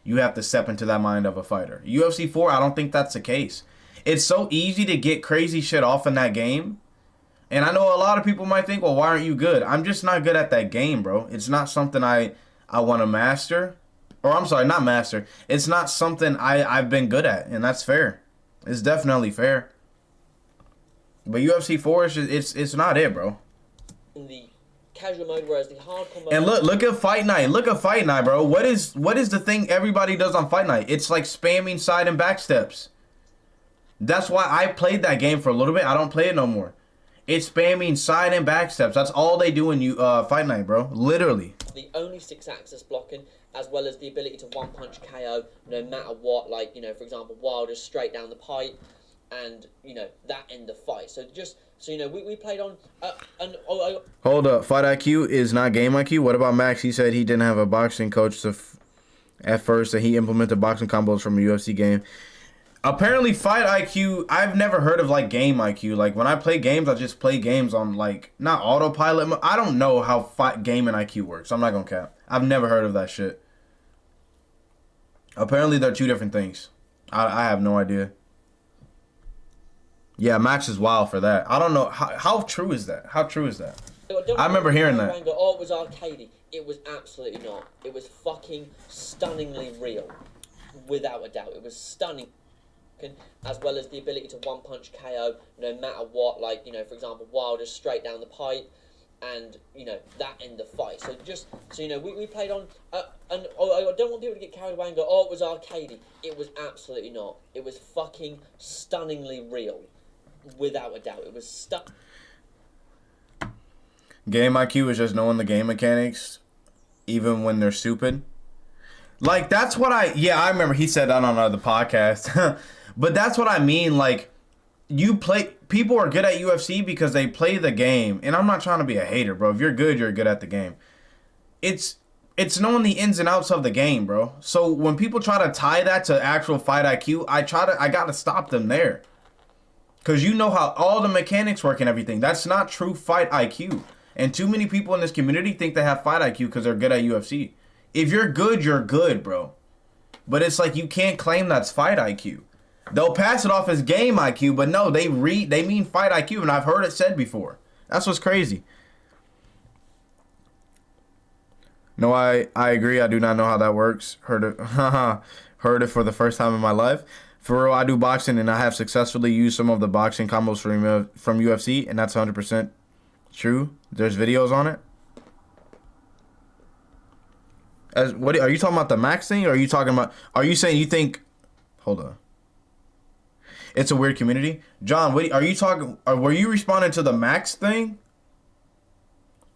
you have to step into that mind of a fighter. UFC 4, I don't think that's the case. It's so easy to get crazy shit off in that game. And I know a lot of people might think, well, why aren't you good? I'm just not good at that game, bro. It's not something I want to master. Or I'm sorry, not master. It's not something I've been good at, and that's fair. It's definitely fair. But UFC 4, it's not it, bro. In the casual mode, whereas the hardcore mode... And look at Fight Night. Look at Fight Night, bro. What is the thing everybody does on Fight Night? It's like spamming side and back steps. That's why I played that game for a little bit. I don't play it no more. It's spamming side and back steps. That's all they do in Fight Night, bro. Literally. The only 6-axis blocking, as well as the ability to one-punch KO no matter what. Like, you know, for example, Wilder's straight down the pipe, and, you know, that end the fight. So just, so, you know, we played on... Hold up. Fight IQ is not game IQ? What about Max? He said he didn't have a boxing coach at first, and he implemented boxing combos from a UFC game. Apparently, Fight IQ, I've never heard of, like, game IQ. Like, when I play games, I just play games on, like, not autopilot. I don't know how gaming IQ works. I'm not going to cap. I've never heard of that shit. Apparently, they're two different things. I have no idea. Yeah, Max is wild for that. I don't know. How true is that? How true is that? I remember hearing that. Oh, it was arcadey. It was absolutely not. It was fucking stunningly real. Without a doubt. It was stunning. As well as the ability to one-punch KO no matter what. Like, you know, for example, Wilder's straight down the pipe, and, you know, that end the fight. So just, so, you know, we played on, I don't want people to get carried away and go, oh, it was arcadey. It was absolutely not. It was fucking stunningly real. Without a doubt. It was Game IQ is just knowing the game mechanics, even when they're stupid. Like, that's what I remember he said that on the podcast. But that's what I mean, like, people are good at UFC because they play the game. And I'm not trying to be a hater, bro. If you're good at the game. It's knowing the ins and outs of the game, bro. So when people try to tie that to actual fight IQ, I gotta stop them there. Because you know how all the mechanics work and everything. That's not true fight IQ. And too many people in this community think they have fight IQ because they're good at UFC. If you're good, bro. But it's like you can't claim that's fight IQ. They'll pass it off as game IQ, but no, they mean fight IQ, and I've heard it said before. That's what's crazy. No, I agree. I do not know how that works. Heard it for the first time in my life. For real, I do boxing, and I have successfully used some of the boxing combos from UFC, and that's 100% true. There's videos on it. What are you talking about, the Max thing, or are you talking about? Are you saying you think? Hold on. It's a weird community, John. What are you talking? Were you responding to the Max thing?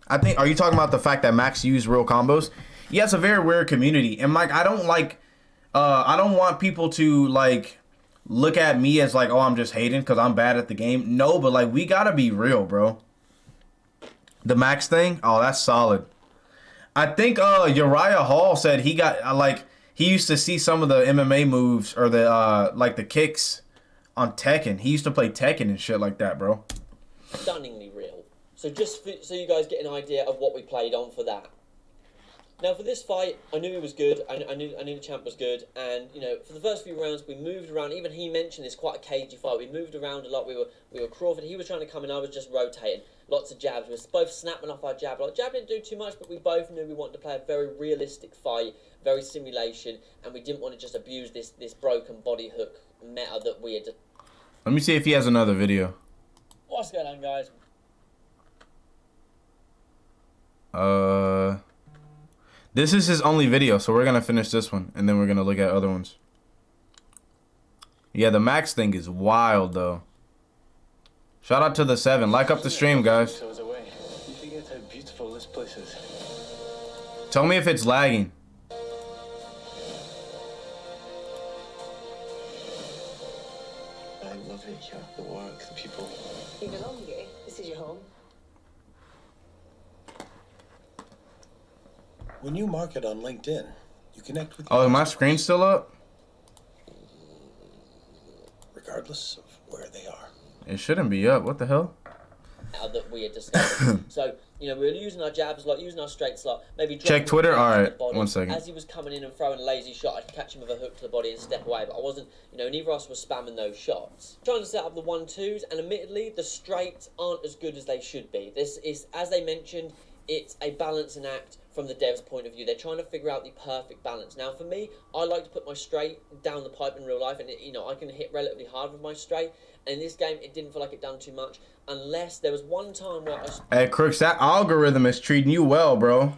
I think. Are you talking about the fact that Max used real combos? Yeah, it's a very weird community, and like I don't want people to like look at me as like, oh, I'm just hating because I'm bad at the game. No, but like we gotta be real, bro. The Max thing, oh, that's solid. I think Uriah Hall said he got he used to see some of the MMA moves or the like the kicks on Tekken. He used to play Tekken and shit like that, bro. Stunningly real. So just so you guys get an idea of what we played on for that. Now for this fight, I knew he was good. I knew the champ was good, and you know, for the first few rounds, we moved around. Even he mentioned it's quite a cagey fight. We moved around a lot. We were Crawford. He was trying to come in. I was just rotating. Lots of jabs. We were both snapping off our jab. Like, jab didn't do too much, but we both knew we wanted to play a very realistic fight, very simulation, and we didn't want to just abuse this broken body hook meta that we had. Let me see if he has another video. What's going on, guys? This is his only video, so we're gonna finish this one, and then we're gonna look at other ones. Yeah, the Max thing is wild, though. Shout out to the 7. Like up the stream, guys. Tell me if it's lagging. I love it here, the work, the people. You belong here. This is your home. When you market on LinkedIn, you connect with. Oh, is my screen still up? Regardless of where they are. It shouldn't be up. What the hell? That we had discussed. So, You know, we were using our jabs a lot, using our straights a lot. Maybe Check dropping Twitter. the All to right, the body. 1 second. As he was coming in and throwing a lazy shot, I'd catch him with a hook to the body and step away. But I wasn't, you know, neither of us was spamming those shots. Trying to set up the 1-2s, and admittedly, the straights aren't as good as they should be. This is, as they mentioned, it's a balancing act from the devs' point of view. They're trying to figure out the perfect balance. Now, for me, I like to put my straight down the pipe in real life, and you know, I can hit relatively hard with my straight. And in this game, it didn't feel like it done too much, unless there was one time where Hey, Crooks, that algorithm is treating you well, bro.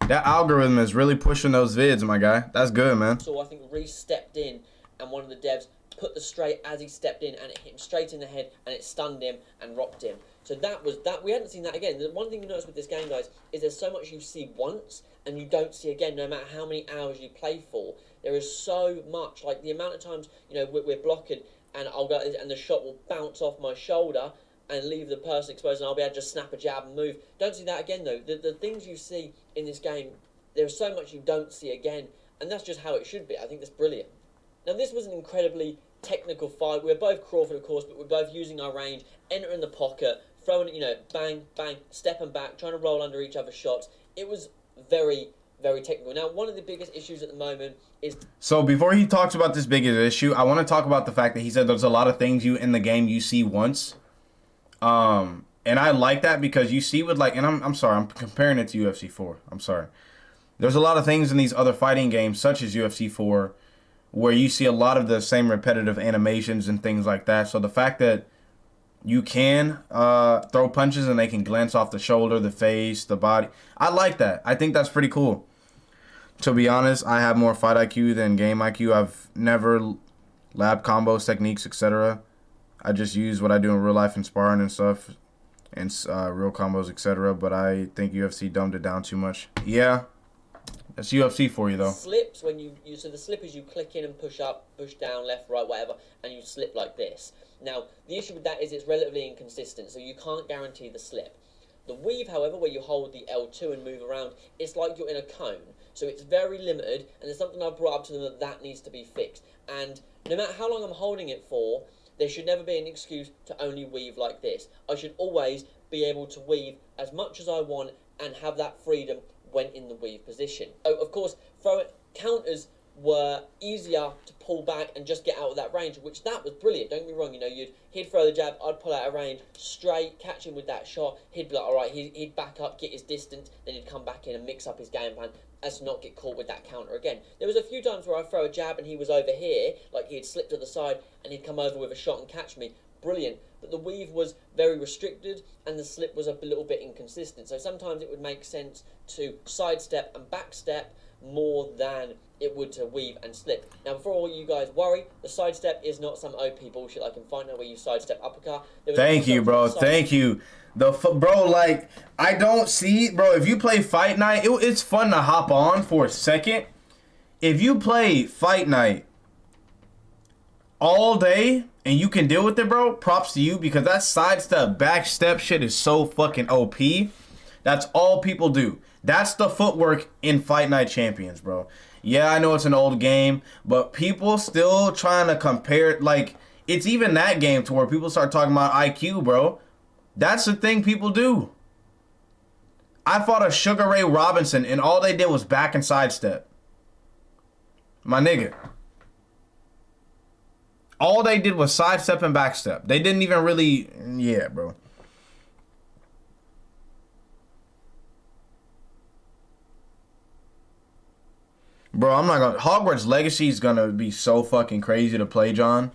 That algorithm is really pushing those vids, my guy. That's good, man. So I think Reese stepped in, and one of the devs put the straight as he stepped in, and it hit him straight in the head, and it stunned him and rocked him. So that was that. We hadn't seen that again. The one thing you notice with this game, guys, is there's so much you see once and you don't see again, no matter how many hours you play for. There is so much, like the amount of times, you know, we're blocking, and I'll go, and the shot will bounce off my shoulder and leave the person exposed, and I'll be able to just snap a jab and move. Don't see that again, though. The things you see in this game, there's so much you don't see again, and that's just how it should be. I think that's brilliant. Now, this was an incredibly technical fight. We were both Crawford, of course, but we're both using our range, entering the pocket, throwing it, you know, bang, bang, stepping back, trying to roll under each other's shots. It was very, very technical. Now, one of the biggest issues at the moment is... So before he talks about this biggest issue, I want to talk about the fact that he said there's a lot of things you in the game you see once. And I like that because you see with like, and I'm sorry, I'm comparing it to UFC 4. I'm sorry. There's a lot of things in these other fighting games, such as UFC 4, where you see a lot of the same repetitive animations and things like that. So the fact that you can throw punches and they can glance off the shoulder, the face, the body, I like that. I think that's pretty cool. To be honest, I have more fight IQ than game IQ. I've never lab combos, techniques, etc. I just use what I do in real life and sparring and stuff, and real combos, etc. But I think UFC dumbed it down too much. Yeah, that's UFC for you, though. Slips when you so the slip is you click in and push up, push down, left, right, whatever, and you slip like this. Now, the issue with that is it's relatively inconsistent, so you can't guarantee the slip. The weave, however, where you hold the L2 and move around, it's like you're in a cone. So it's very limited, and there's something I brought up to them that needs to be fixed. And no matter how long I'm holding it for, there should never be an excuse to only weave like this. I should always be able to weave as much as I want and have that freedom when in the weave position. Oh, of course, counters were easier to pull back and just get out of that range, which that was brilliant. Don't get me wrong, you know, he'd throw the jab, I'd pull out of range, straight, catch him with that shot, he'd be like, alright, he'd back up, get his distance, then he'd come back in and mix up his game plan as to not get caught with that counter again. There was a few times where I'd throw a jab and he was over here, like he had slipped to the side, and he'd come over with a shot and catch me. Brilliant. But the weave was very restricted and the slip was a little bit inconsistent. So sometimes it would make sense to sidestep and backstep more than it would to weave and slip. Now, before all you guys worry, the sidestep is not some OP bullshit like in Fight Night where you sidestep uppercut. Thank you, bro. Thank you. Bro, like, I don't see, bro, if you play Fight Night, it's fun to hop on for a second. If you play Fight Night all day and you can deal with it, bro, props to you, because that sidestep, backstep shit is so fucking OP. That's all people do. That's the footwork in Fight Night Champions, bro. Yeah, I know it's an old game, but people still trying to compare it. Like, it's even that game to where people start talking about IQ, bro. That's the thing people do. I fought a Sugar Ray Robinson, and all they did was back and sidestep. My nigga. All they did was sidestep and backstep. They didn't even really... Yeah, bro. Bro, I'm not gonna... Hogwarts Legacy is gonna be so fucking crazy to play, John.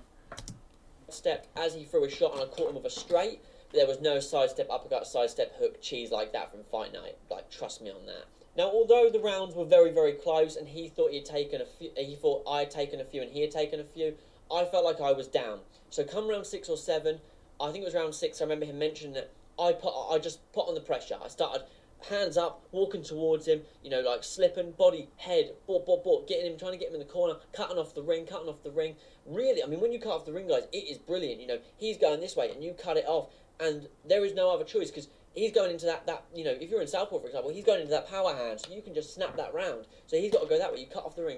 Stepped as he threw a shot and I caught him with a straight. There was no sidestep, uppercut, sidestep, hook, cheese like that from Fight Night. Like, trust me on that. Now, although the rounds were very, very close and he thought he'd taken a few, he thought I had taken a few and he had taken a few, I felt like I was down. So come round 6 or 7, I think it was round 6, I remember him mentioning that I just put on the pressure. I started hands up, walking towards him, you know, like slipping, body, head, getting him, trying to get him in the corner, cutting off the ring. Really, I mean, when you cut off the ring, guys, it is brilliant. You know, he's going this way and you cut it off, and there is no other choice because he's going into that, you know, if you're in Southpaw, for example, he's going into that power hand, so you can just snap that round. So he's got to go that way. You cut off the ring,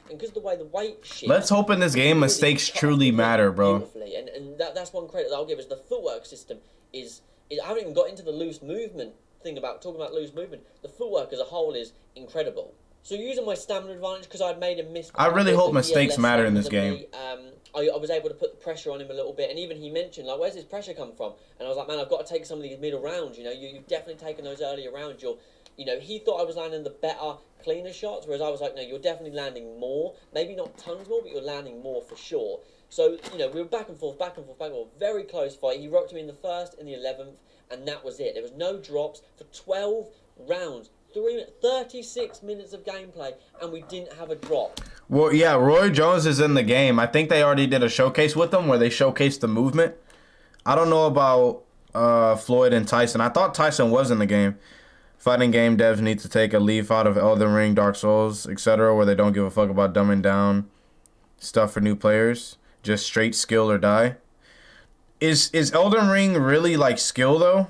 and because of the way the weight shifts... Let's hope in this game mistakes truly matter, bro. And that's one credit that I'll give is the footwork system is I haven't even got into the loose movement thing about talking about loose movement. The footwork as a whole is incredible. So using my stamina advantage, because I'd made him miss. I really hope he had mistakes less matter in stamina this than game. me, I was able to put the pressure on him a little bit, and even he mentioned, like, where's this pressure come from? And I was like, man, I've got to take some of these middle rounds, you know, you've definitely taken those earlier rounds, you know, he thought I was landing the better, cleaner shots, whereas I was like, no, you're definitely landing more, maybe not tons more, but you're landing more for sure. So, you know, we were back and forth, very close fight. He rocked me in the first, in the 11th, and that was it. There was no drops for 12 rounds. 36 minutes of gameplay, and we didn't have a drop. Well, yeah, Roy Jones is in the game. I think they already did a showcase with him where they showcased the movement. I don't know about Floyd and Tyson. I thought Tyson was in the game. Fighting game devs need to take a leaf out of Elden Ring, Dark Souls, etc., where they don't give a fuck about dumbing down stuff for new players. Just straight skill or die. Is Elden Ring really like skill though?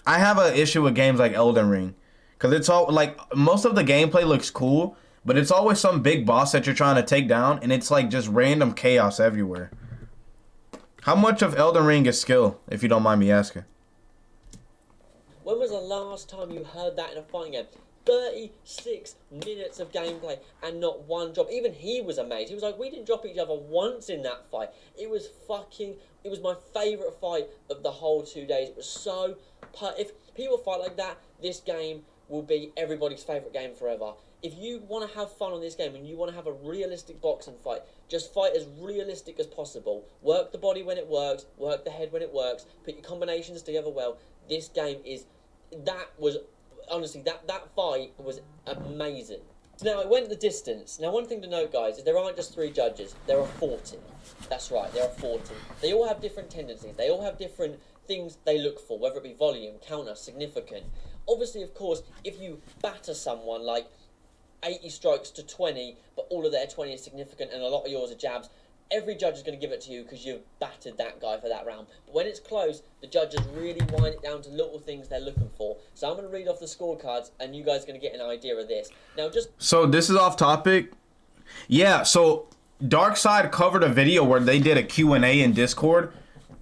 I have an issue with games like Elden Ring. Because it's all, like, most of the gameplay looks cool, but it's always some big boss that you're trying to take down, and it's, like, just random chaos everywhere. How much of Elden Ring is skill, if you don't mind me asking? When was the last time you heard that in a fighting game? 36 minutes of gameplay and not one drop. Even he was amazed. He was like, we didn't drop each other once in that fight. It was my favourite fight of the whole 2 days. It was so... If people fight like that, this game will be everybody's favourite game forever. If you want to have fun on this game and you want to have a realistic boxing fight, just fight as realistic as possible. Work the body when it works, work the head when it works, put your combinations together well. This game is... Honestly, that fight was amazing. Now, it went the distance. Now, one thing to note, guys, is there aren't just 3 judges. There are 40. That's right, there are 40. They all have different tendencies. They all have different things they look for, whether it be volume, counter, significant. Obviously, of course, if you batter someone like 80 strikes to 20, but all of their 20 is significant and a lot of yours are jabs, every judge is going to give it to you because you've battered that guy for that round. But when it's close, the judges really wind it down to little things they're looking for. So I'm going to read off the scorecards, and you guys are going to get an idea of this. Now, So this is off topic. Yeah, so Darkside covered a video where they did a Q&A in Discord.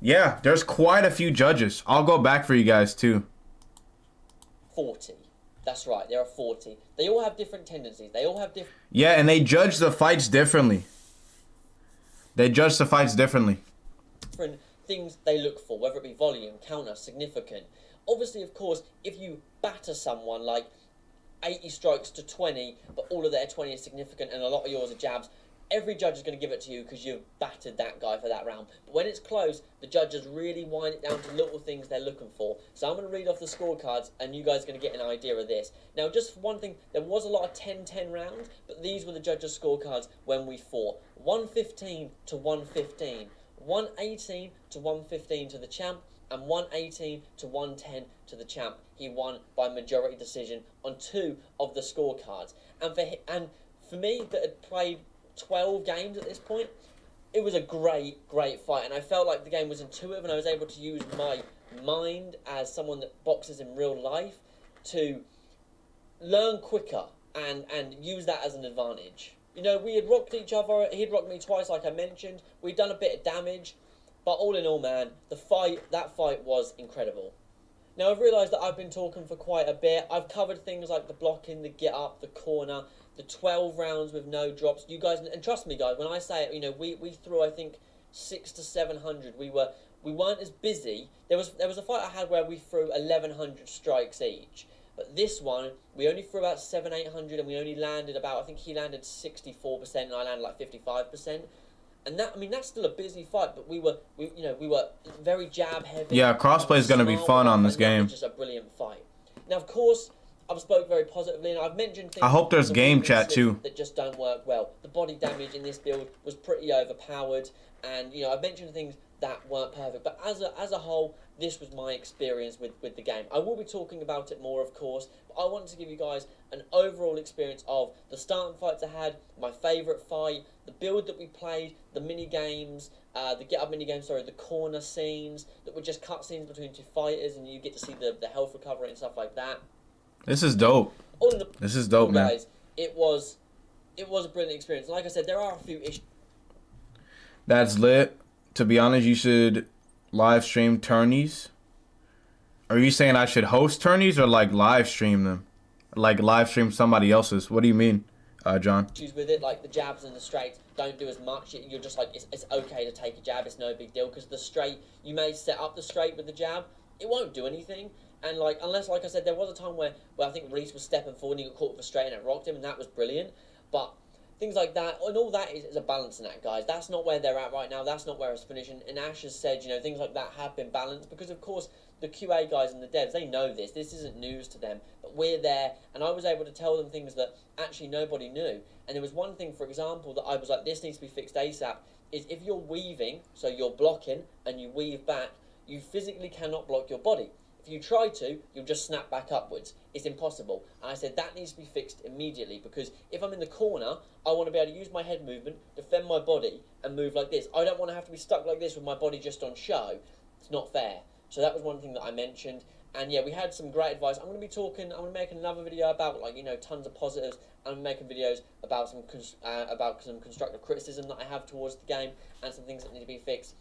Yeah, there's quite a few judges. I'll go back for you guys, too. 40. That's right, there are 40. They all have different tendencies. They all have different... Yeah, and they judge the fights differently. Different things they look for, whether it be volume, counter, significant. Obviously, of course, if you batter someone like 80 strikes to 20, but all of their 20 is significant and a lot of yours are jabs, every judge is going to give it to you because you've battered that guy for that round. But when it's close, the judges really wind it down to little things they're looking for. So I'm going to read off the scorecards, and you guys are going to get an idea of this. Now, just one thing, there was a lot of 10-10 rounds, but these were the judges' scorecards when we fought. 115 to 115, 118 to 115 to the champ, and 118 to 110 to the champ. He won by majority decision on 2 of the scorecards. And for me, that had played 12 games at this point, it was a great fight, and I felt like the game was intuitive, and I was able to use my mind as someone that boxes in real life to learn quicker and use that as an advantage. You know, we had rocked each other, he'd rocked me twice like I mentioned, we'd done a bit of damage, but all in all, man, that fight was incredible. Now, I've realised that I've been talking for quite a bit. I've covered things like the blocking, the get up, the corner, the 12 rounds with no drops. You guys, and trust me, guys, when I say it, you know, we threw, I think, 600 to 700. We weren't as busy. There was a fight I had where we threw 1,100 strikes each. But this one, we only threw about 700-800, and we only landed about, I think he landed 64%, and I landed like 55%. And that, I mean, that's still a busy fight, but we were very jab heavy. Yeah, crossplay is going to be fun on this game. It was just a brilliant fight. Now, of course, I've spoke very positively, and I've mentioned things. I hope there's game chat too. That just don't work well. The body damage in this build was pretty overpowered, and you know, I've mentioned things that weren't perfect. But as a whole, this was my experience with the game. I will be talking about it more, of course, but I wanted to give you guys an overall experience of the starting fights I had, my favourite fight, the build that we played, the mini games, the get up mini games, the corner scenes that were just cutscenes between 2 fighters, and you get to see the health recovery and stuff like that. This is dope. This is dope, man. Guys, it was a brilliant experience. Like I said, there are a few issues. That's lit. To be honest, you should live stream tourneys. Are you saying I should host tourneys or like live stream them? Like live stream somebody else's? What do you mean, John? Issues with it, like the jabs and the straights don't do as much. You're just like, it's okay to take a jab, it's no big deal, because the straight, you may set up the straight with the jab, it won't do anything. And like, unless, like I said, there was a time where I think Reese was stepping forward and he got caught with a straight and it rocked him, and that was brilliant. But things like that, and all that is a balancing act, guys. That's not where they're at right now. That's not where it's finishing. And Ash has said, you know, things like that have been balanced because, of course, the QA guys and the devs, they know this. This isn't news to them. But we're there, and I was able to tell them things that actually nobody knew. And there was one thing, for example, that I was like, this needs to be fixed ASAP, is if you're weaving, so you're blocking, and you weave back, you physically cannot block your body. If you try to, you'll just snap back upwards. It's impossible. And I said that needs to be fixed immediately, because if I'm in the corner, I want to be able to use my head movement, defend my body, and move like this. I don't want to have to be stuck like this with my body just on show. It's not fair. So that was one thing that I mentioned. And yeah, we had some great advice. I'm going to make another video about, like, you know, tons of positives. I'm making videos about some constructive criticism that I have towards the game and some things that need to be fixed.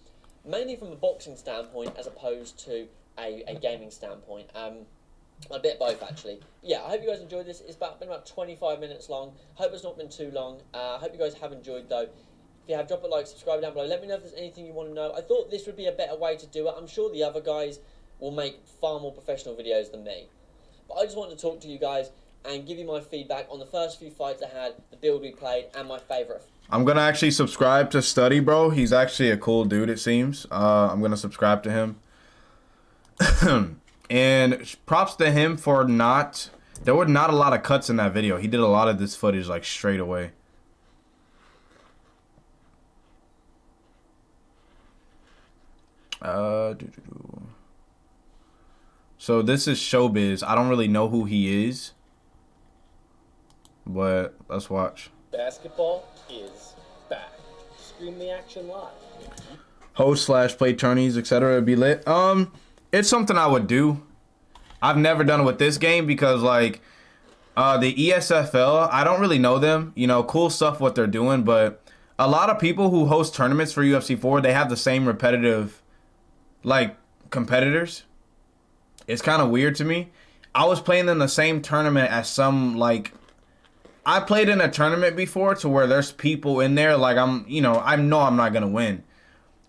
Mainly from a boxing standpoint as opposed to a gaming standpoint. A bit of both, actually. Yeah, I hope you guys enjoyed this. It's been about 25 minutes long. Hope it's not been too long. I hope you guys have enjoyed, though. If you have, drop a like, subscribe down below. Let me know if there's anything you want to know. I thought this would be a better way to do it. I'm sure the other guys will make far more professional videos than me. But I just wanted to talk to you guys and give you my feedback on the first few fights I had, the build we played, and my favourite. I'm going to actually subscribe to Study, bro. He's actually a cool dude, it seems. I'm going to subscribe to him. And props to him for not... There were not a lot of cuts in that video. He did a lot of this footage, like, straight away. So this is Showbiz. I don't really know who he is, but let's watch. Basketball is back. Stream the action live. Host / play tourneys, etc. Be lit. It's something I would do. I've never done it with this game because, like, the ESFL, I don't really know them. You know, cool stuff what they're doing, but a lot of people who host tournaments for UFC 4, they have the same repetitive, like, competitors. It's kind of weird to me. I was playing in the same tournament as some, like, I played in a tournament before to where there's people in there, like, I know I'm not going to win.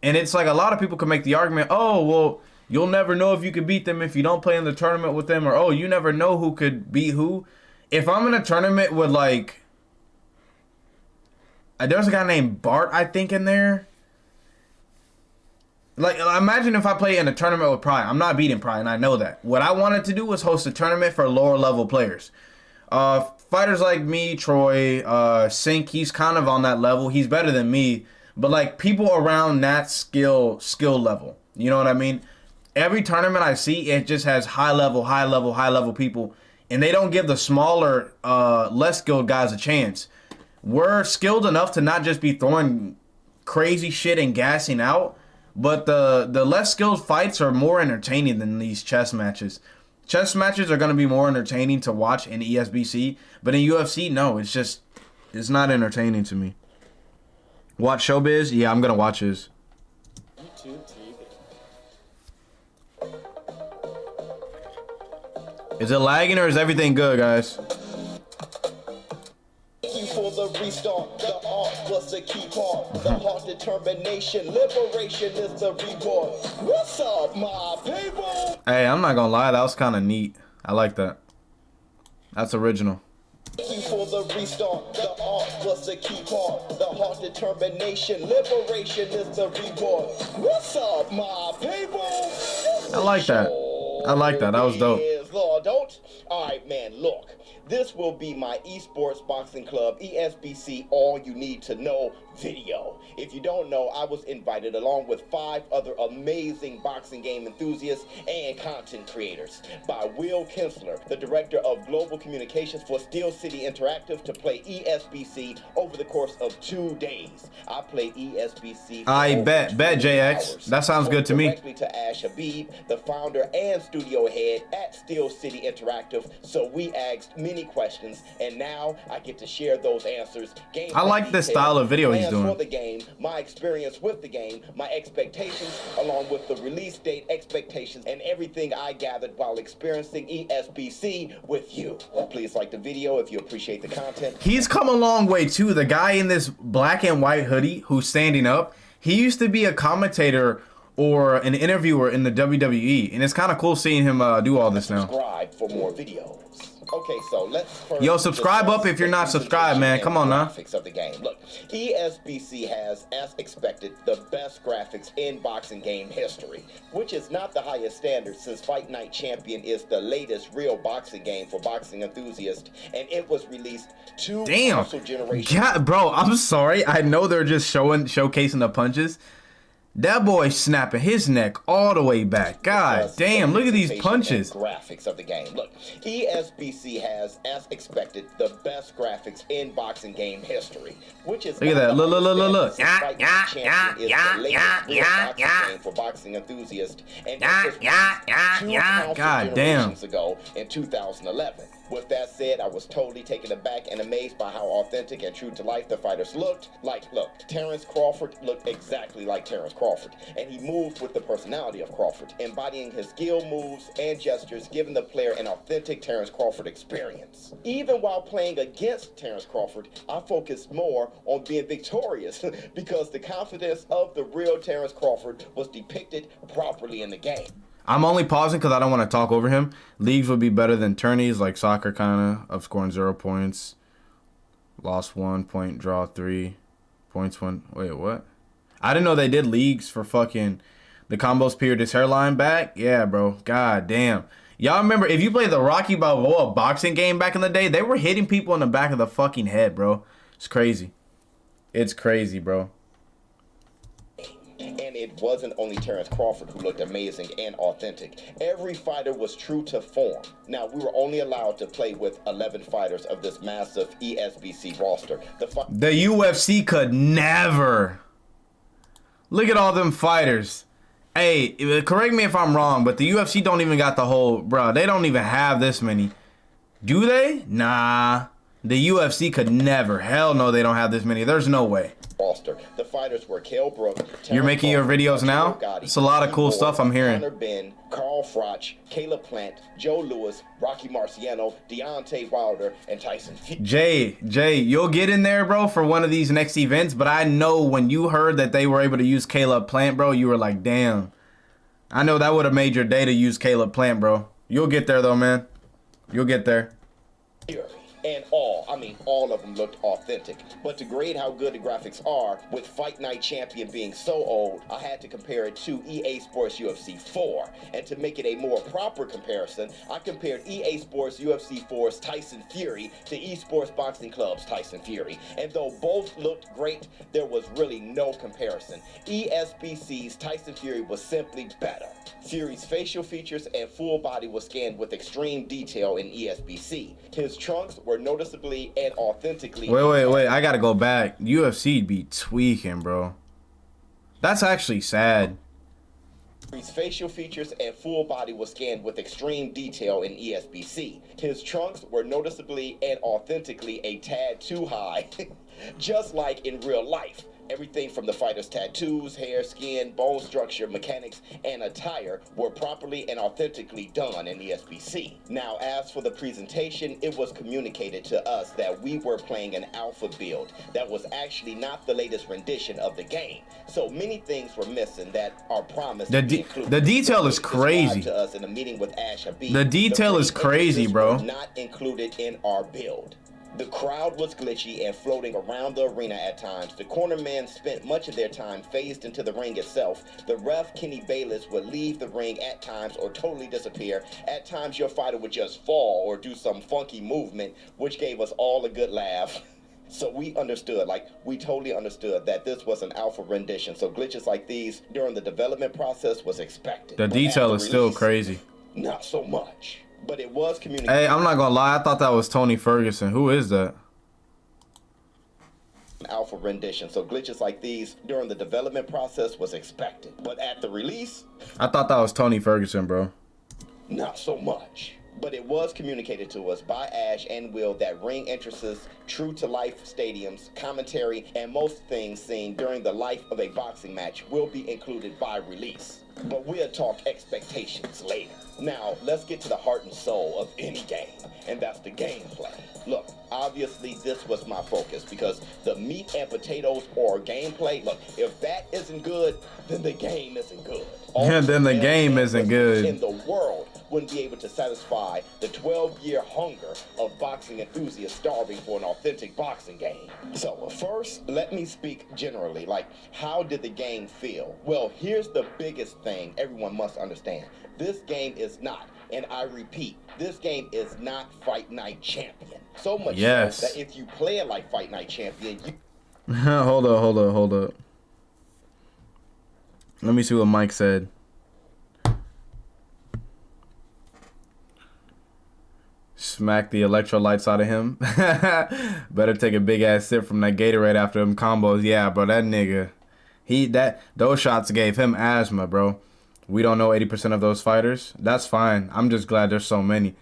And it's like a lot of people can make the argument, oh, well, you'll never know if you could beat them if you don't play in the tournament with them, or, oh, you never know who could beat who. If I'm in a tournament with, like, there's a guy named Bart, I think, in there. Like, imagine if I play in a tournament with Pry. I'm not beating Pry, and I know that. What I wanted to do was host a tournament for lower level players. Fighters like me, Troy, Sink, he's kind of on that level. He's better than me. But, like, people around that skill level. You know what I mean? Every tournament I see, it just has high level people. And they don't give the smaller, less skilled guys a chance. We're skilled enough to not just be throwing crazy shit and gassing out. But the less skilled fights are more entertaining than these chess matches. Chess matches are going to be more entertaining to watch in ESBC. But in UFC, no. It's not entertaining to me. Watch Showbiz? Yeah, I'm going to watch his. YouTube TV. Is it lagging or is everything good, guys? Thank you for the restart. The art was the key part. The heart determination. Liberation is the reward. What's up, my people? Hey, I'm not going to lie. That was kind of neat. I like that. That's original. Thank you for the restart. The art was the key part. The heart determination. Liberation is the reward. What's up, my people? I like that. I like that. That was dope. Lord, don't. All right, man, look. This will be my esports boxing club, ESBC, all you need to know video. If you don't know, I was invited along with 5 other amazing boxing game enthusiasts and content creators by Will Kinsler, the director of global communications for Steel City Interactive, to play ESBC over the course of 2 days. I played ESBC for I over bet 2 JX. hours. That sounds good to me. Directly to Ash Habib, the founder and studio head at Steel City Interactive. So we asked many many questions, and now I get to share those answers. I like the style of video he's doing. For the game, my experience with the game, my expectations, along with the release date expectations, and everything I gathered while experiencing ESBC with you. Please like the video if you appreciate the content. He's come a long way too. The guy in this black and white hoodie who's standing up, he used to be a commentator or an interviewer in the WWE, and it's kind of cool seeing him do all this now. Subscribe for more videos. Okay, so let's Yo, subscribe up if you're not subscribed, man. Come on now. Graphics of the game. Look, ESBC has, as expected, the best graphics in boxing game history, which is not the highest standard since Fight Night Champion is the latest real boxing game for boxing enthusiasts, and it was released 2 console generations. Yeah, bro, I'm sorry. I know they're just showcasing the punches. That boy snapping his neck all the way back. God damn, look at these punches. Graphics of the game. Look, ESBC has, as expected, the best graphics in boxing game history, which is look at that. Look. For boxing enthusiasts, and God damn. Ago in 2011. With that said, I was totally taken aback and amazed by how authentic and true to life the fighters looked. Look, Terrence Crawford looked exactly like Terrence Crawford, and he moved with the personality of Crawford, embodying his skill moves and gestures, giving the player an authentic Terrence Crawford experience. Even while playing against Terrence Crawford, I focused more on being victorious because the confidence of the real Terrence Crawford was depicted properly in the game. I'm only pausing because I don't want to talk over him. Leagues would be better than tourneys, like soccer kind of scoring 0 points. Lost 1 point, draw 3 points. Wait, what? I didn't know they did leagues for fucking the combos period his hairline back. Yeah, bro. God damn. Y'all remember, if you played the Rocky Balboa boxing game back in the day, they were hitting people in the back of the fucking head, bro. It's crazy. It's crazy, bro. And it wasn't only Terrence Crawford who looked amazing and authentic. Every fighter was true to form. Now, we were only allowed to play with 11 fighters of this massive ESBC roster. The UFC could never. Look at all them fighters. Hey, correct me if I'm wrong, but the UFC don't even got the whole... Bro, they don't even have this many. Do they? Nah. The UFC could never. Hell no, they don't have this many. There's no way. Roster. The fighters were Kell Brook. You're making your videos now? It's a lot of cool stuff I'm hearing. Connor Ben, Carl Froch, Caleb Plant, Joe Lewis, Rocky Marciano, Deontay Wilder, and Tyson Fury. Jay, you'll get in there, bro, for one of these next events, but I know when you heard that they were able to use Caleb Plant, bro, you were like, damn. I know that would have made your day to use Caleb Plant, bro. You'll get there, though, man. You'll get there. And all of them looked authentic. But to grade how good the graphics are, with Fight Night Champion being so old, I had to compare it to EA Sports UFC 4. And to make it a more proper comparison, I compared EA Sports UFC 4's Tyson Fury to eSports Boxing Club's Tyson Fury. And though both looked great, there was really no comparison. ESBC's Tyson Fury was simply better. Fury's facial features and full body was scanned with extreme detail in ESBC. His trunks were noticeably and authentically... Wait. I gotta go back. UFC be tweaking, bro. That's actually sad. His facial features and full body was scanned with extreme detail in ESBC. His trunks were noticeably and authentically a tad too high, just like in real life. Everything from the fighter's tattoos, hair, skin, bone structure, mechanics, and attire were properly and authentically done in the ESBC. Now, as for the presentation, it was communicated to us that we were playing an alpha build that was actually not the latest rendition of the game. So many things were missing that are promised to be included. The detail is crazy. To us in a meeting with Ash Habib, the detail is crazy, bro. Not included in our build. The crowd was glitchy and floating around the arena at times. The cornermen spent much of their time phased into the ring itself. The ref, Kenny Bayless, would leave the ring at times or totally disappear. At times, your fighter would just fall or do some funky movement, which gave us all a good laugh. So we understood, we totally understood that this was an alpha rendition. So glitches like these during the development process was expected. The detail is still crazy. Not so much. But it was communicated. Hey, I'm not gonna lie. I thought that was Tony Ferguson. Who is that? Alpha rendition. So glitches like these during the development process was expected. But at the release, I thought that was Tony Ferguson, bro. Not so much. But it was communicated to us by Ash and Will that ring entrances, true-to-life stadiums, commentary, and most things seen during the life of a boxing match will be included by release. But we'll talk expectations later. Now, let's get to the heart and soul of any game, and that's the gameplay. Look, obviously this was my focus because the meat and potatoes or gameplay, look, if that isn't good, then the game isn't good. Yeah, then the game isn't good. In the world wouldn't be able to satisfy the 12-year hunger of boxing enthusiasts starving for an authentic boxing game. So first, let me speak generally, like how did the game feel? Well, here's the biggest thing everyone must understand. This game is not, and I repeat, this game is not Fight Night Champion. So much so that if you play it like Fight Night Champion, you... Hold up. Let me see what Mike said. Smack the electrolytes out of him. Better take a big ass sip from that Gatorade after them combos. Yeah, bro, that nigga. Those shots gave him asthma, bro. We don't know 80% of those fighters. That's fine. I'm just glad there's so many.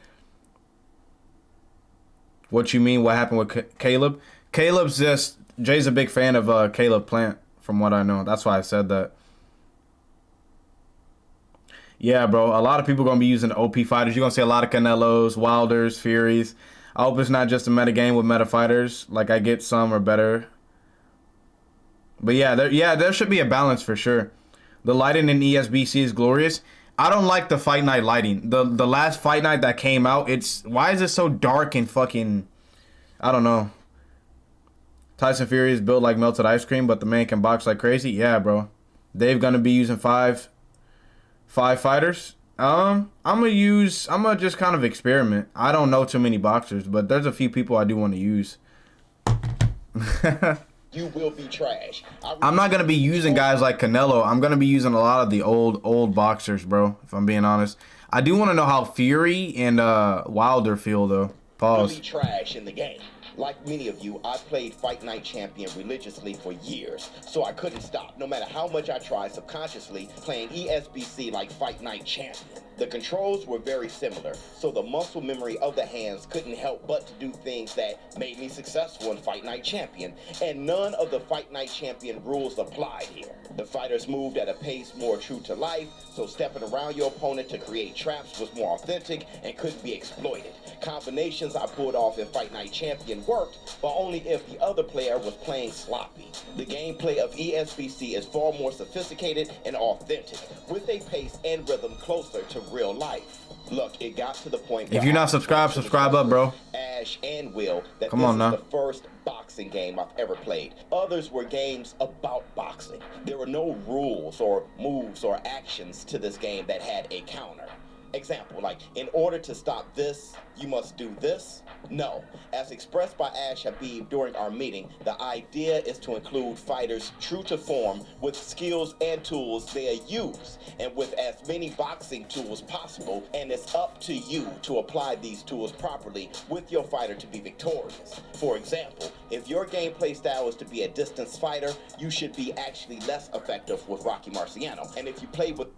What you mean? What happened with Caleb? Jay's a big fan of Caleb Plant, from what I know. That's why I said that. Yeah, bro. A lot of people gonna be using OP fighters. You're gonna see a lot of Canelos, Wilders, Furies. I hope it's not just a meta game with meta fighters. Like, I get some are better. But yeah, there should be a balance for sure. The lighting in ESBC is glorious. I don't like the Fight Night lighting. The last Fight Night that came out, why is it so dark and fucking, I don't know. Tyson Fury is built like melted ice cream, but the man can box like crazy. Yeah, bro. They've gonna be using five fighters. I'm gonna just kind of experiment. I don't know too many boxers, but there's a few people I do want to use. You will be trash. I'm not gonna be using guys like Canelo. I'm gonna be using a lot of the old boxers, bro. If I'm being honest, I do want to know how Fury and Wilder feel though. Pause. Really trash in the game. Like many of you, I played Fight Night Champion religiously for years, so I couldn't stop, no matter how much I tried subconsciously, playing ESBC like Fight Night Champion. The controls were very similar, so the muscle memory of the hands couldn't help but to do things that made me successful in Fight Night Champion, and none of the Fight Night Champion rules applied here. The fighters moved at a pace more true to life, so stepping around your opponent to create traps was more authentic and couldn't be exploited. Combinations I pulled off in Fight Night Champion worked, but only if the other player was playing sloppy. The gameplay of ESBC is far more sophisticated and authentic, with a pace and rhythm closer to real life. Look, it got to the point where if you're not subscribed, subscribe up, bro. Ash and Will, that Come this on is now. the first boxing game I've ever played. Others were games about boxing. There were no rules or moves or actions to this game that had a counter. Example, like, in order to stop this, you must do this. No. As expressed by Ash Habib during our meeting, the idea is to include fighters true to form with skills and tools they use, and with as many boxing tools possible, and it's up to you to apply these tools properly with your fighter to be victorious. For example, if your gameplay style is to be a distance fighter, you should be actually less effective with Rocky Marciano. And if you play with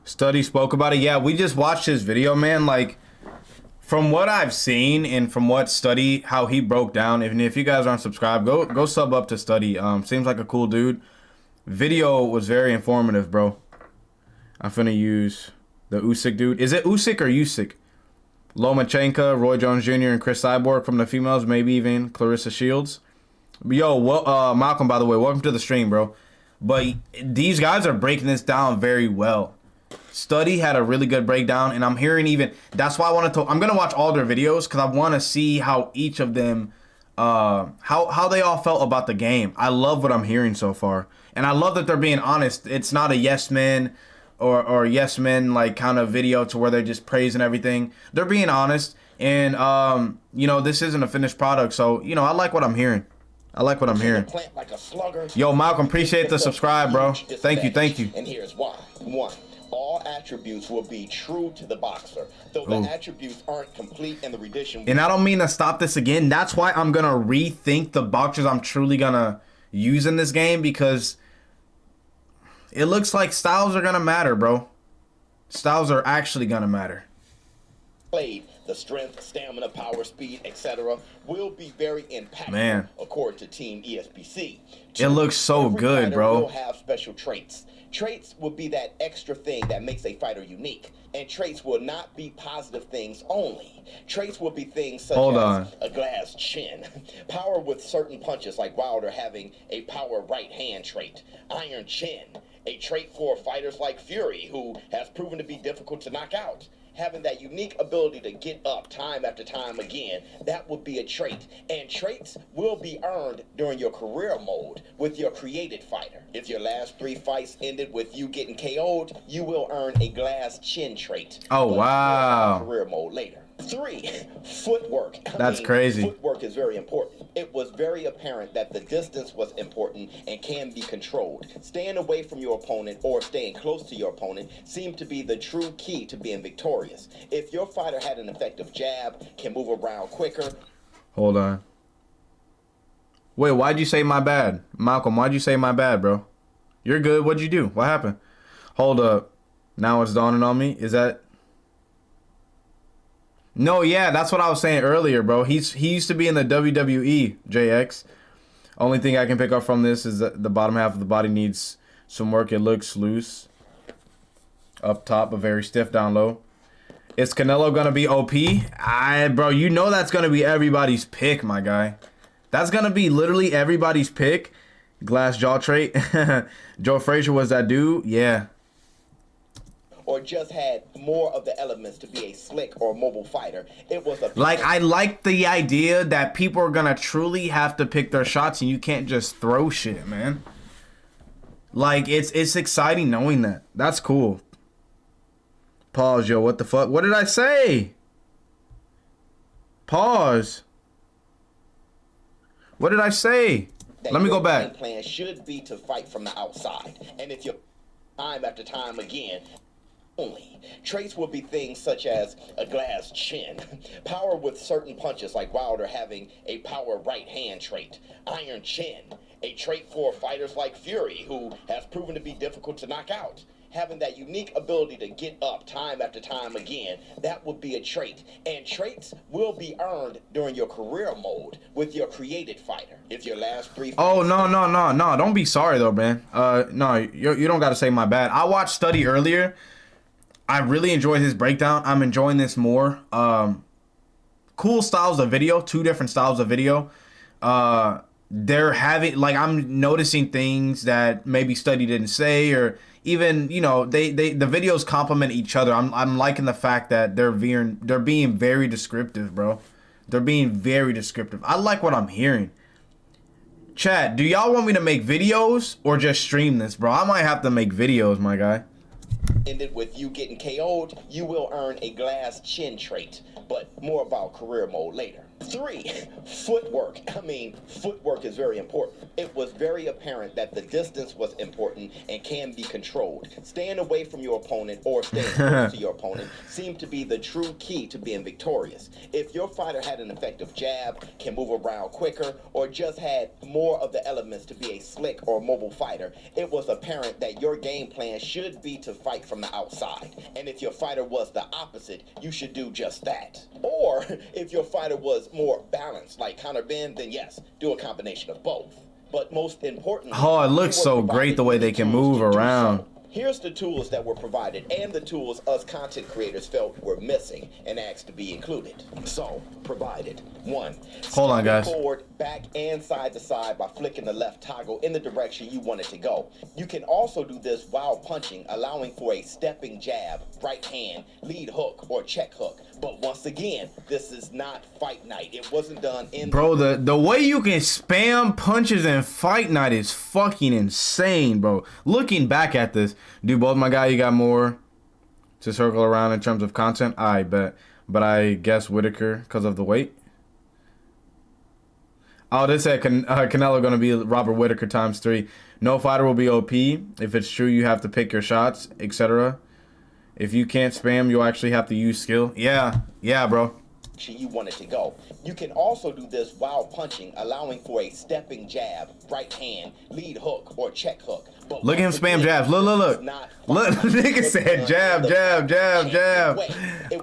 Study spoke about it. Yeah, we just watched his video, man. Like, from what I've seen and from what Study, how he broke down, even if you guys aren't subscribed, go sub up to Study. Seems like a cool dude. Video was very informative, bro. I'm finna use the Usyk dude. Is it Usyk or Usyk? Lomachenko, Roy Jones Jr., and Chris Cyborg from the females, maybe even Clarissa Shields. Yo, Malcolm, by the way, welcome to the stream, bro. But these guys are breaking this down very well. Study had a really good breakdown, and I'm hearing even, that's why I wanted to, I'm going to watch all their videos because I want to see how each of them, how they all felt about the game. I love what I'm hearing so far, and I love that they're being honest. It's not a yes men or yes men like kind of video to where they're just praising everything. They're being honest, and you know, this isn't a finished product, so you know, I like what I'm hearing. I like what I'm hearing. Yo, Malcolm, appreciate the subscribe, bro. Thank you. And here's why. 1. All attributes will be true to the boxer, though the attributes aren't complete in the rendition. And I don't mean to stop this again. That's why I'm going to rethink the boxers I'm truly going to use in this game, because it looks like styles are going to matter, bro. Styles are actually going to matter. Played the strength, stamina, power, speed, etc., will be very impactful, Man. according to Team ESBC. It looks so Every good, fighter bro. will have special traits. Traits will be that extra thing that makes a fighter unique. And traits will not be positive things only. Traits will be things such as a glass chin, power with certain punches like Wilder having a power right hand trait, iron chin, a trait for fighters like Fury who has proven to be difficult to knock out. Having that unique ability to get up time after time again, that would be a trait. And traits will be earned during your career mode with your created fighter. If your last 3 fights ended with you getting KO'd, you will earn a glass chin trait. Oh, But wow. career mode later. 3, footwork. That's crazy. Footwork is very important. It was very apparent that the distance was important and can be controlled. Staying away from your opponent or staying close to your opponent seemed to be the true key to being victorious. If your fighter had an effective jab, can move around quicker. Hold on. Wait, why'd you say my bad? Malcolm, why'd you say my bad, bro? You're good. What'd you do? What happened? Hold up. Now it's dawning on me. Is that... No, yeah, that's what I was saying earlier, bro. He used to be in the WWE, JX. Only thing I can pick up from this is that the bottom half of the body needs some work. It looks loose up top, but very stiff down low. Is Canelo gonna be OP? Bro, you know that's gonna be everybody's pick, my guy. That's gonna be literally everybody's pick. Glass jaw trait. Joe Frazier was that dude. Yeah. Or just had more of the elements to be a slick or mobile fighter. It was a Like, I like the idea that people are gonna truly have to pick their shots and you can't just throw shit, man. Like, it's exciting knowing that. That's cool. Pause, yo. What the fuck? What did I say? Pause. What did I say? Let me go back. Game plan should be to fight from the outside. And if you're time after time again, only. Traits will be things such as a glass chin, power with certain punches like Wilder having a power right hand trait, iron chin, a trait for fighters like Fury who has proven to be difficult to knock out. Having that unique ability to get up time after time again, that would be a trait. And traits will be earned during your career mode with your created fighter. If your last 3 Oh, no. Don't be sorry, though, man. No, you don't got to say my bad. I watched Study earlier. I really enjoyed his breakdown. I'm enjoying this more. Cool styles of video. 2 different styles of video. They're having, like, I'm noticing things that maybe Study didn't say, or even, you know, the videos complement each other. I'm liking the fact that they're being very descriptive, bro. They're being very descriptive. I like what I'm hearing. Chat, do y'all want me to make videos or just stream this, bro? I might have to make videos, my guy. ended with you getting KO'd, you will earn a glass chin trait, but more about career mode later. 3, footwork. Footwork is very important. It was very apparent that the distance was important and can be controlled. Staying away from your opponent or staying close to your opponent seemed to be the true key to being victorious. If your fighter had an effective jab, can move around quicker, or just had more of the elements to be a slick or mobile fighter, it was apparent that your game plan should be to fight from the outside. And if your fighter was the opposite, you should do just that. Or if your fighter was more balanced, like Conor Ben, then yes, do a combination of both. But most importantly, oh, it looks so great the way they can move around. Here's the tools that were provided and the tools us content creators felt were missing and asked to be included. So, provided. 1. Hold on, guys. Forward, back, and side to side by flicking the left toggle in the direction you want it to go. You can also do this while punching, allowing for a stepping jab, right hand, lead hook, or check hook. But once again, this is not Fight Night. It wasn't done in... Bro, the way you can spam punches in Fight Night is fucking insane, bro. Looking back at this, dude, both my guy, you got more to circle around in terms of content? I bet. But I guess Whitaker because of the weight. Oh, this said Canelo going to be Robert Whitaker ×3. No fighter will be OP. If it's true, you have to pick your shots, etc. If you can't spam, you'll actually have to use skill. Yeah, bro. you want it to go. You can also do this while punching, allowing for a stepping jab, right hand, lead hook, or check hook. But Look at him spam jabs. Look. Look, nigga said jab.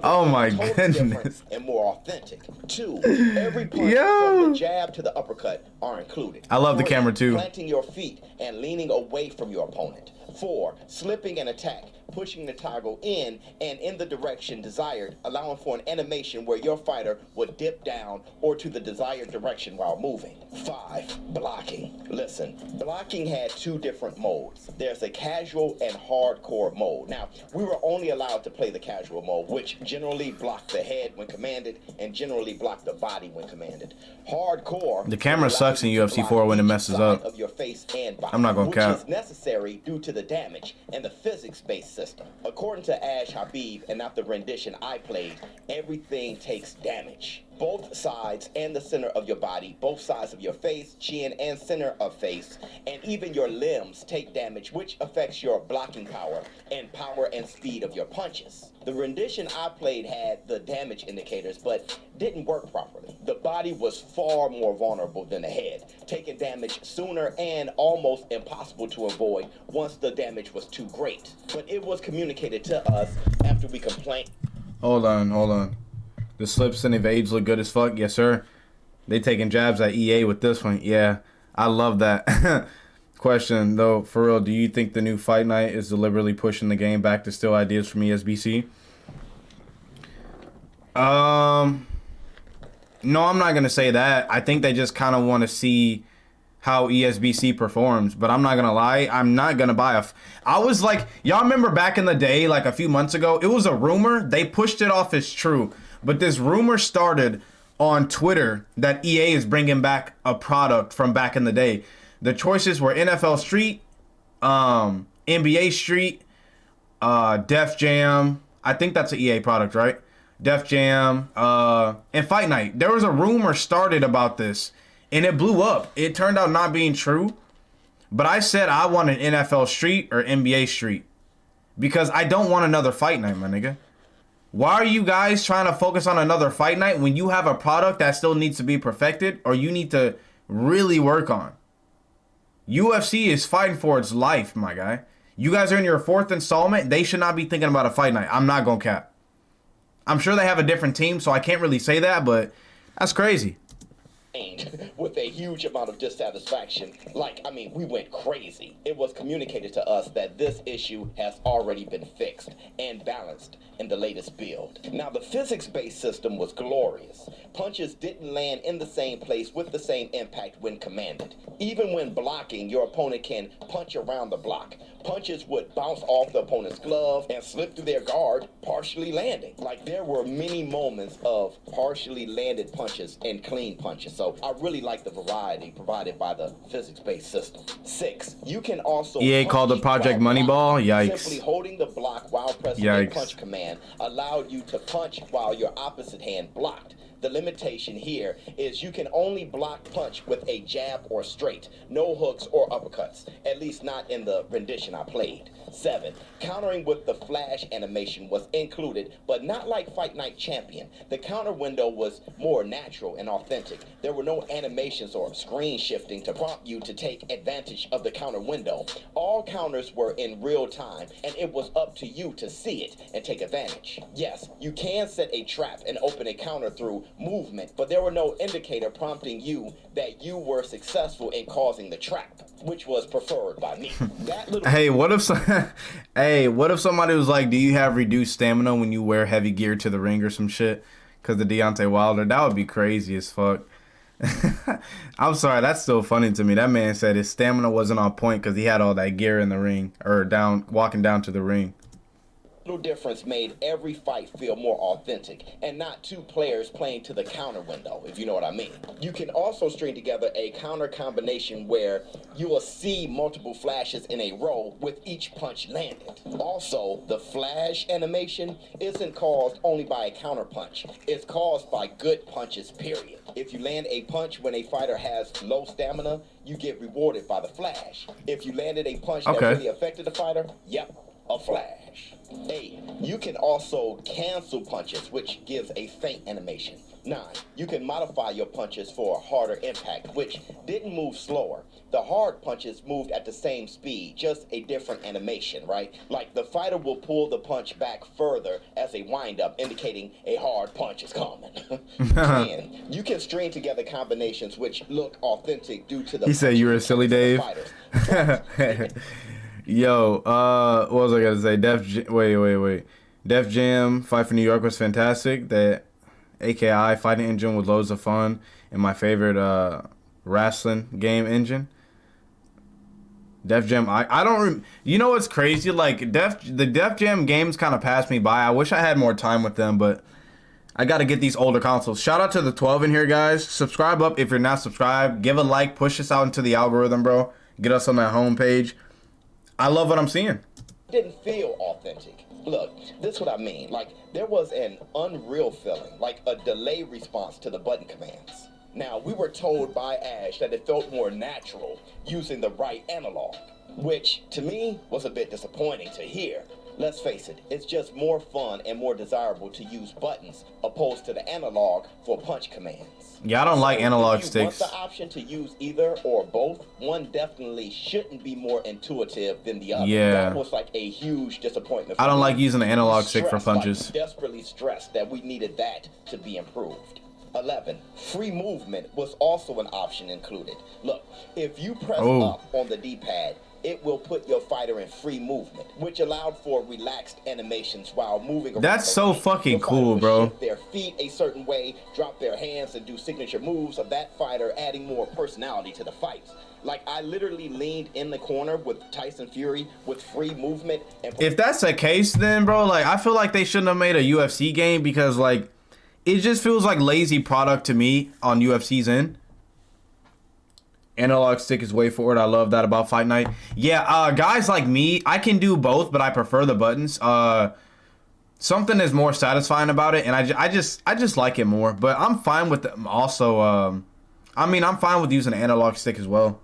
Oh my goodness. And more authentic. 2, every punch from the jab to the uppercut are included. I love the camera too. Planting your feet and leaning away from your opponent. 4, slipping an attack, pushing the toggle in and in the direction desired, allowing for an animation where your fighter would dip down or to the desired direction while moving. 5, blocking. Listen, blocking had 2 different modes. There's a casual and hardcore mode. Now, we were only allowed to play the casual mode, which generally blocked the head when commanded and generally blocked the body when commanded. Hardcore. The camera sucks in UFC 4 when it messes up. Of your face and body, I'm not gonna cap. which is necessary due to the damage and the physics-based system. According to Ash Habib, and not the rendition I played, everything takes damage. Both sides and the center of your body, both sides of your face, chin, and center of face, and even your limbs take damage, which affects your blocking power and speed of your punches. The rendition I played had the damage indicators, but didn't work properly. The body was far more vulnerable than the head, taking damage sooner and almost impossible to avoid once the damage was too great. But it was communicated to us after we complained. Hold on. The slips and evades look good as fuck. Yes, sir. They taking jabs at EA with this one. Yeah, I love that. Question, though, for real, do you think the new Fight Night is deliberately pushing the game back to steal ideas from ESBC? No, I'm not going to say that. I think they just kind of want to see how ESBC performs, but I'm not gonna lie, I'm not gonna buy I was like, y'all remember back in the day, like a few months ago, it was a rumor, they pushed it off as true, but this rumor started on Twitter that EA is bringing back a product from back in the day. The choices were NFL Street, NBA Street, Def Jam, I think that's an EA product, right? Def Jam, and Fight Night. There was a rumor started about this, and it blew up. It turned out not being true. But I said I want an NFL Street or NBA Street. Because I don't want another Fight Night, my nigga. Why are you guys trying to focus on another Fight Night when you have a product that still needs to be perfected or you need to really work on? UFC is fighting for its life, my guy. You guys are in your 4th installment. They should not be thinking about a Fight Night. I'm not going to cap. I'm sure they have a different team, so I can't really say that, but that's crazy. With a huge amount of dissatisfaction. We went crazy. It was communicated to us that this issue has already been fixed and balanced in the latest build. Now, the physics-based system was glorious. Punches didn't land in the same place with the same impact when commanded. Even when blocking, your opponent can punch around the block. Punches would bounce off the opponent's glove and slip through their guard, partially landing. There were many moments of partially landed punches and clean punches. So I really like the variety provided by the physics-based system. 6, you can also EA called it Project Moneyball. Yikes. Simply holding the block while pressing a punch command allowed you to punch while your opposite hand blocked. The limitation here is you can only block punch with a jab or straight, no hooks or uppercuts, at least not in the rendition I played. 7, countering with the flash animation was included, but not like Fight Night Champion. The counter window was more natural and authentic. There were no animations or screen shifting to prompt you to take advantage of the counter window. All counters were in real time, and it was up to you to see it and take advantage. Yes, you can set a trap and open a counter through movement, but there were no indicator prompting you that you were successful in causing the trap, which was preferred by me. Hey, what if somebody was like, do you have reduced stamina when you wear heavy gear to the ring or some shit? Because of Deontay Wilder, that would be crazy as fuck. I'm sorry, that's still funny to me. That man said his stamina wasn't on point because he had all that gear in the ring, or walking down to the ring. Little difference made every fight feel more authentic and not 2 players playing to the counter window, if you know what I mean. You can also string together a counter combination where you will see multiple flashes in a row with each punch landed. Also, the flash animation isn't caused only by a counter punch. It's caused by good punches, period. If you land a punch when a fighter has low stamina, you get rewarded by the flash. If you landed a punch that really affected the fighter, a flash. 8. You can also cancel punches, which gives a feint animation. 9. You can modify your punches for a harder impact, which didn't move slower. The hard punches moved at the same speed, just a different animation, right? Like the fighter will pull the punch back further as a wind-up, indicating a hard punch is coming. 10. You can string together combinations which look authentic due to the... He said you were a silly Dave. Yo, what was I gonna say? Wait. Def Jam Fight for New York was fantastic. That AKI fighting engine was loads of fun, and my favorite wrestling game engine. Def Jam, I don't you know what's crazy? Like the Def Jam games kind of passed me by. I wish I had more time with them, but I got to get these older consoles. Shout out to the 12 in here, guys. Subscribe up if you're not subscribed. Give a like, push us out into the algorithm, bro. Get us on that homepage. I love what I'm seeing. Didn't feel authentic. Look, this is what I mean. Like, there was an unreal feeling, like a delay response to the button commands. Now, we were told by Ash that it felt more natural using the right analog, which, to me, was a bit disappointing to hear. Let's face it, it's just more fun and more desirable to use buttons opposed to the analog for punch commands. Yeah, I don't like analog if you sticks. want the option to use either or both, one definitely shouldn't be more intuitive than the other. Yeah. That was like a huge disappointment. I don't me. like using the analog stick for Stressed, punches. Like, desperately stressed that we needed that to be improved. 11. Free movement was also an option included. Look, if you press up on the D-pad, it will put your fighter in free movement, which allowed for relaxed animations while moving around. That's so fucking Your fighter cool, would bro. shift their feet a certain way, drop their hands, and do signature moves of that fighter, adding more personality to the fight. Like, I literally leaned in the corner with Tyson Fury with free movement. And If that's the case, then, bro, like, I feel like they shouldn't have made a UFC game because, like, it just feels like lazy product to me on UFC's end. Analog stick is way forward. I love that about Fight Night. Yeah, guys like me, I can do both, but I prefer the buttons. Something is more satisfying about it, and I just like it more. But I'm fine with them also. I mean, I'm fine with using an analog stick as well.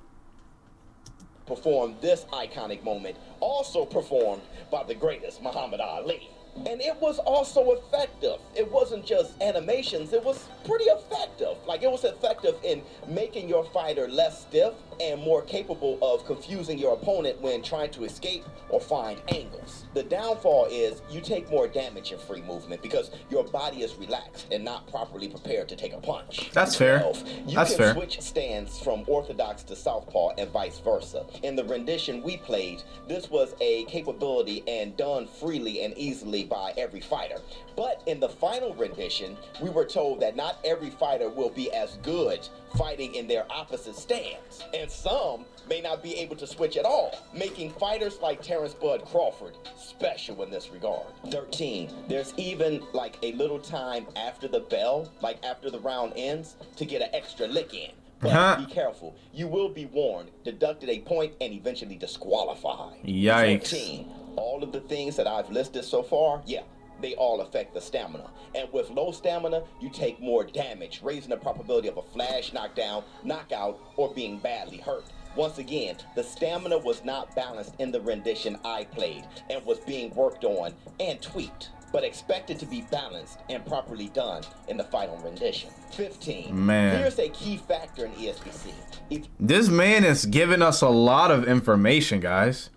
Performed this iconic moment, also performed by the greatest Muhammad Ali. And it was also effective. It wasn't just animations, it was pretty effective. Like, it was effective in making your fighter less stiff and more capable of confusing your opponent when trying to escape or find angles. The downfall is you take more damage in free movement because your body is relaxed and not properly prepared to take a punch. That's fair. You That's can fair. switch stance from orthodox to southpaw and vice versa. In the rendition we played, this was a capability and done freely and easily by every fighter. But in the final rendition, we were told that not every fighter will be as good fighting in their opposite stance, and some may not be able to switch at all, making fighters like Terrence Bud Crawford special in this regard. 13. There's even like a little time after the bell, like after the round ends, to get an extra lick in. But be careful. You will be warned, deducted a point, and eventually disqualified. Yikes. 14. All of the things that I've listed so far, yeah, they all affect the stamina. And with low stamina, you take more damage, raising the probability of a flash knockdown, knockout, or being badly hurt. Once again, the stamina was not balanced in the rendition I played and was being worked on and tweaked, but expected to be balanced and properly done in the final rendition. 15. Man. Here's a key factor in ESBC. This man is giving us a lot of information, guys.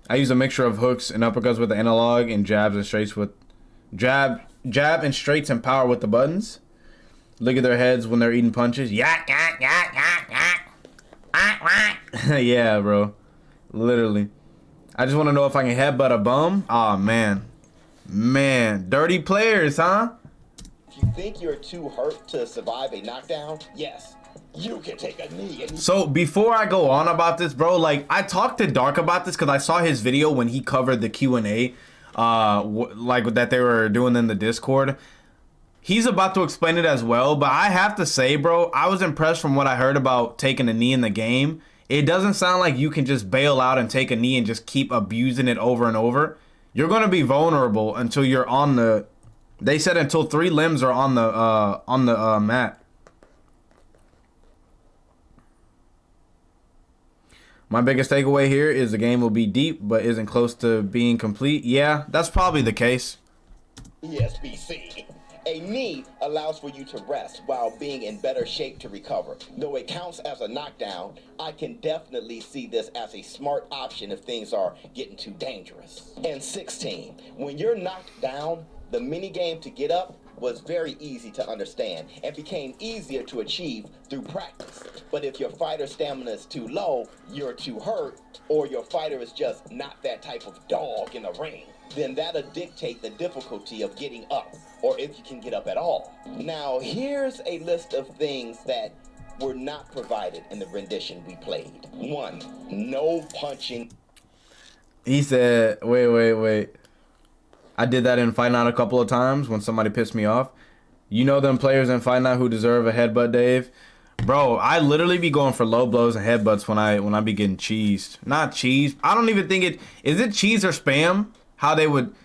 I use a mixture of hooks and uppercuts with the analog and jabs and straights with jab and straights and power with the buttons. Look at their heads when they're eating punches. Yak, yak, yak, yak, yak. Yeah, bro. Literally. I just want to know if I can headbutt a bum. Aw, man. Man. Dirty players, huh? If you think you're too hurt to survive a knockdown, yes, you can take a knee. So before I go on about this, bro, like I talked to Dark about this because I saw his video when he covered the Q&A, like that they were doing in the Discord. He's about to explain it as well, but I have to say, bro, I was impressed from what I heard about taking a knee in the game. It doesn't sound like you can just bail out and take a knee and just keep abusing it over and over. You're going to be vulnerable until you're on the... They said until 3 limbs are on the mat. My biggest takeaway here is the game will be deep, but isn't close to being complete. Yeah, that's probably the case. ESBC. A knee allows for you to rest while being in better shape to recover. Though it counts as a knockdown, I can definitely see this as a smart option if things are getting too dangerous. And 16. When you're knocked down, the minigame to get up was very easy to understand and became easier to achieve through practice. But if your fighter stamina is too low, you're too hurt, or your fighter is just not that type of dog in the ring, then that'll dictate the difficulty of getting up, or if you can get up at all. Now, here's a list of things that were not provided in the rendition we played. 1. No punching. He said, wait. I did that in Fight Night a couple of times when somebody pissed me off. You know them players in Fight Night who deserve a headbutt, Dave? Bro, I literally be going for low blows and headbutts when I be getting cheesed. Not cheesed. I don't even think is it cheese or spam? How they would...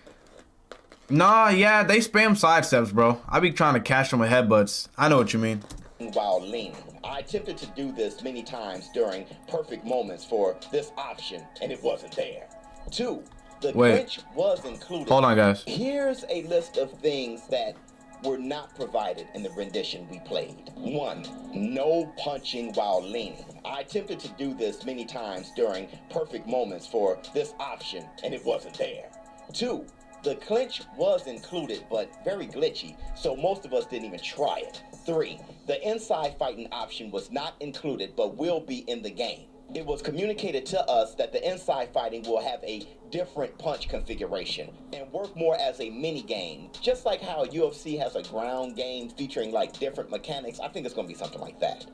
Nah, yeah, they spam sidesteps, bro. I be trying to catch them with headbutts. I know what you mean. While leaning. I attempted to do this many times during perfect moments for this option, and it wasn't there. 2. The clinch was included. Hold on, guys. Here's a list of things that were not provided in the rendition we played. 1. No punching while leaning. I attempted to do this many times during perfect moments for this option, and it wasn't there. 2. The clinch was included, but very glitchy, so most of us didn't even try it. 3. The inside fighting option was not included, but will be in the game. It was communicated to us that the inside fighting will have a different punch configuration and work more as a mini game. Just like how UFC has a ground game featuring like different mechanics, I think it's going to be something like that.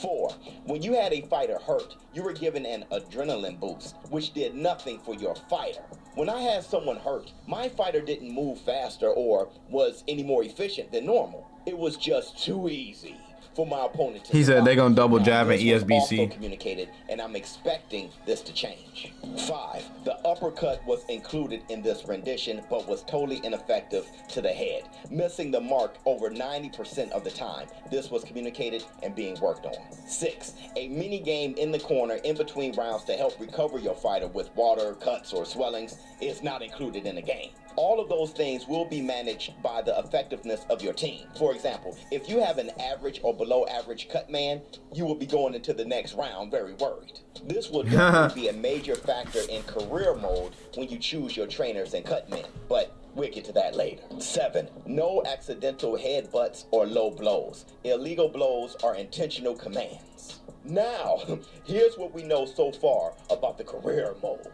4. When you had a fighter hurt, you were given an adrenaline boost, which did nothing for your fighter. When I had someone hurt, my fighter didn't move faster or was any more efficient than normal. It was just too easy for my opponent to... He said they're gonna double jab at This was ESBC. also communicated, and I'm expecting this to change. 5. The uppercut was included in this rendition, but was totally ineffective to the head, missing the mark over 90% of the time. This was communicated and being worked on. 6. A mini game in the corner in between rounds to help recover your fighter with water, cuts, or swellings is not included in the game. All of those things will be managed by the effectiveness of your team. For example, if you have an average or below average cut man, you will be going into the next round very worried. This will definitely be a major factor in career mode when you choose your trainers and cut men, but we'll get to that later. 7. No accidental headbutts or low blows. Illegal blows are intentional commands. Now, here's what we know so far about the career mode.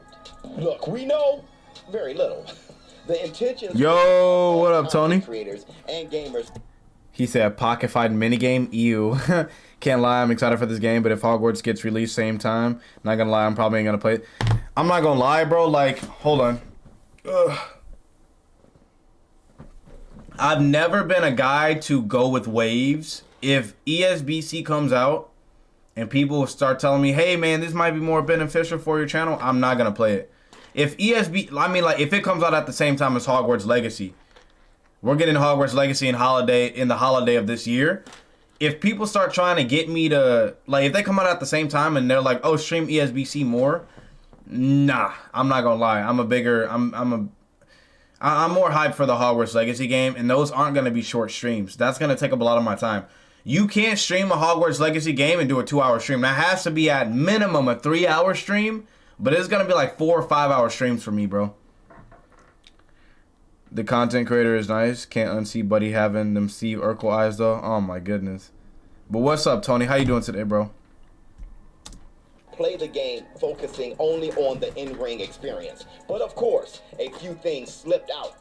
Look, we know very little. The intentions... Yo, what up, Tony? ...creators and gamers... He said pocket fight minigame. Ew. Can't lie, I'm excited for this game, but if Hogwarts gets released same time, not gonna lie, I'm probably ain't gonna play it. I'm not gonna lie, bro. Like, hold on. Ugh. I've never been a guy to go with waves. If ESBC comes out and people start telling me, hey man, this might be more beneficial for your channel, I'm not gonna play it. If if it comes out at the same time as Hogwarts Legacy, we're getting Hogwarts Legacy in the holiday of this year. If people start trying to get me to, like, if they come out at the same time and they're like, oh, stream ESBC more, nah, I'm not gonna lie. I'm more hyped for the Hogwarts Legacy game, and those aren't gonna be short streams. That's gonna take up a lot of my time. You can't stream a Hogwarts Legacy game and do a 2-hour stream. That has to be at minimum a 3-hour stream. But it's going to be like 4 or 5 hour streams for me, bro. The content creator is nice. Can't unsee Buddy having them Steve Urkel eyes, though. Oh, my goodness. But what's up, Tony? How you doing today, bro? Play the game focusing only on the in-ring experience. But, of course, a few things slipped out.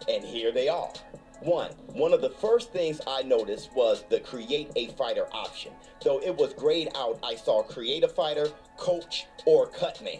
And here they are. 1. One of the first things I noticed was the create a fighter option. Though it was grayed out, I saw create a fighter, coach, or cut man,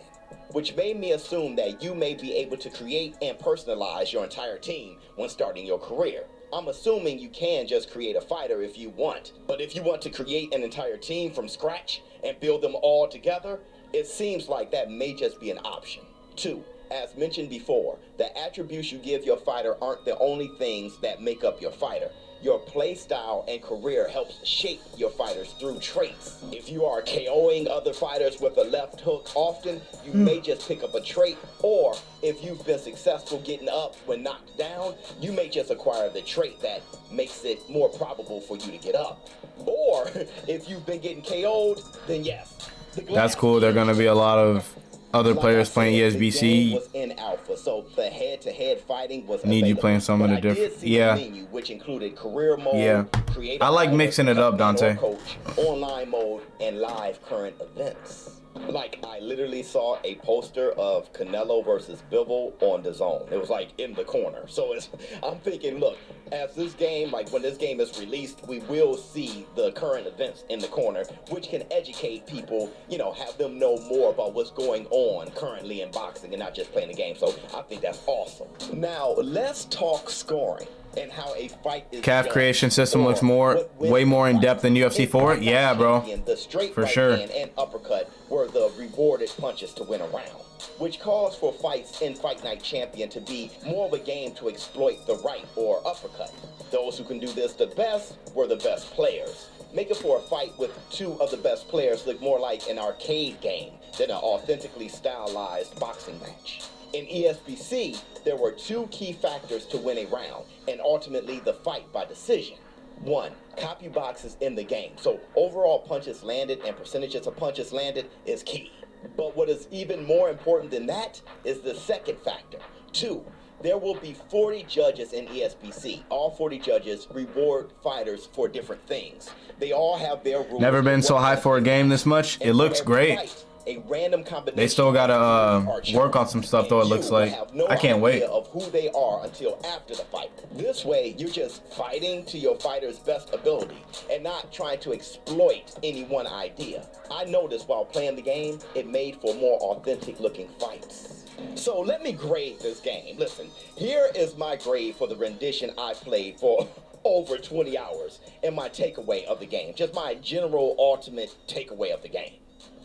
which made me assume that you may be able to create and personalize your entire team when starting your career. I'm assuming you can just create a fighter if you want, but if you want to create an entire team from scratch and build them all together, it seems like that may just be an option. 2. As mentioned before, the attributes you give your fighter aren't the only things that make up your fighter. Your play style and career helps shape your fighters through traits. If you are KOing other fighters with a left hook often, you may just pick up a trait, or if you've been successful getting up when knocked down, you may just acquire the trait that makes it more probable for you to get up. Or if you've been getting KO'd, then yes. That's cool. There are going to be a lot of other players playing ESBC. Was in alpha, so the head-to-head fighting was Need you available. playing some of the But I did different. see Yeah. the menu, which included career mode, Yeah. creative I like mode, mixing it up, man or Dante. coach, online mode, and live current events. Like, I literally saw a poster of Canelo versus Bivol on the zone. It was like in the corner. So I'm thinking, look, as this game, like when this game is released, we will see the current events in the corner, which can educate people, you know, have them know more about what's going on currently in boxing and not just playing the game. So I think that's awesome. Now, let's talk scoring and how a fight is Calf done, creation system or looks more, what wins way more the in fight. depth than UFC 4. In Yeah, bro. champion, the straight For right sure. hand and uppercut were the rewarded punches to win a round, which calls for fights in Fight Night Champion to be more of a game to exploit the right or uppercut. Those who can do this the best were the best players. Make it for a fight with two of the best players look more like an arcade game than an authentically stylized boxing match. In ESBC, there were two key factors to win a round, and ultimately the fight by decision. One, copy boxes in the game, so overall punches landed and percentages of punches landed is key. But what is even more important than that is the second factor. Two, there will be 40 judges in ESBC. All 40 judges reward fighters for different things. They all have their rules. Never been so high for a game this much. It looks great. A random combination. They still gotta are work on some stuff though. It and looks you will like. have no I can't wait. idea of who they are until after the fight. This way, you're just fighting to your fighter's best ability and not trying to exploit any one idea. I noticed while playing the game, it made for more authentic looking fights. So let me grade this game. Listen, here is my grade for the rendition I played for over 20 hours and my takeaway of the game. Just my general ultimate takeaway of the game.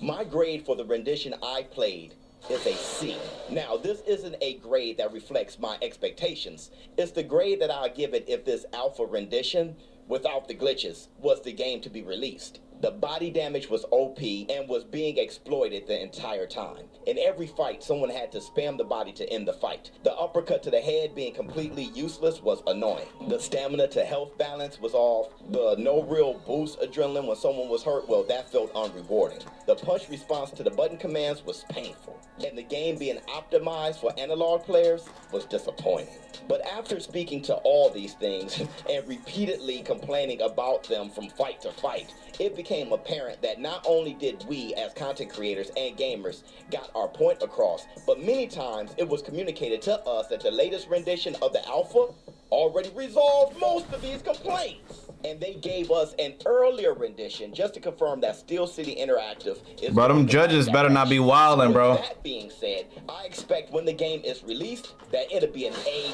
My grade for the rendition I played is a C. Now, this isn't a grade that reflects my expectations. It's the grade that I'll give it if this alpha rendition, without the glitches, was the game to be released. The body damage was OP and was being exploited the entire time. In every fight, someone had to spam the body to end the fight. The uppercut to the head being completely useless was annoying. The stamina to health balance was off. The no real boost adrenaline when someone was hurt, well, that felt unrewarding. The punch response to the button commands was painful. And the game being optimized for analog players was disappointing. But after speaking to all these things and repeatedly complaining about them from fight to fight, it became apparent that not only did we as content creators and gamers got our point across, but many times it was communicated to us that the latest rendition of the alpha already resolved most of these complaints. And they gave us an earlier rendition just to confirm that Steel City Interactive is... Bro, them judges better not be wildin', bro. With that being said, I expect when the game is released that it'll be an A+,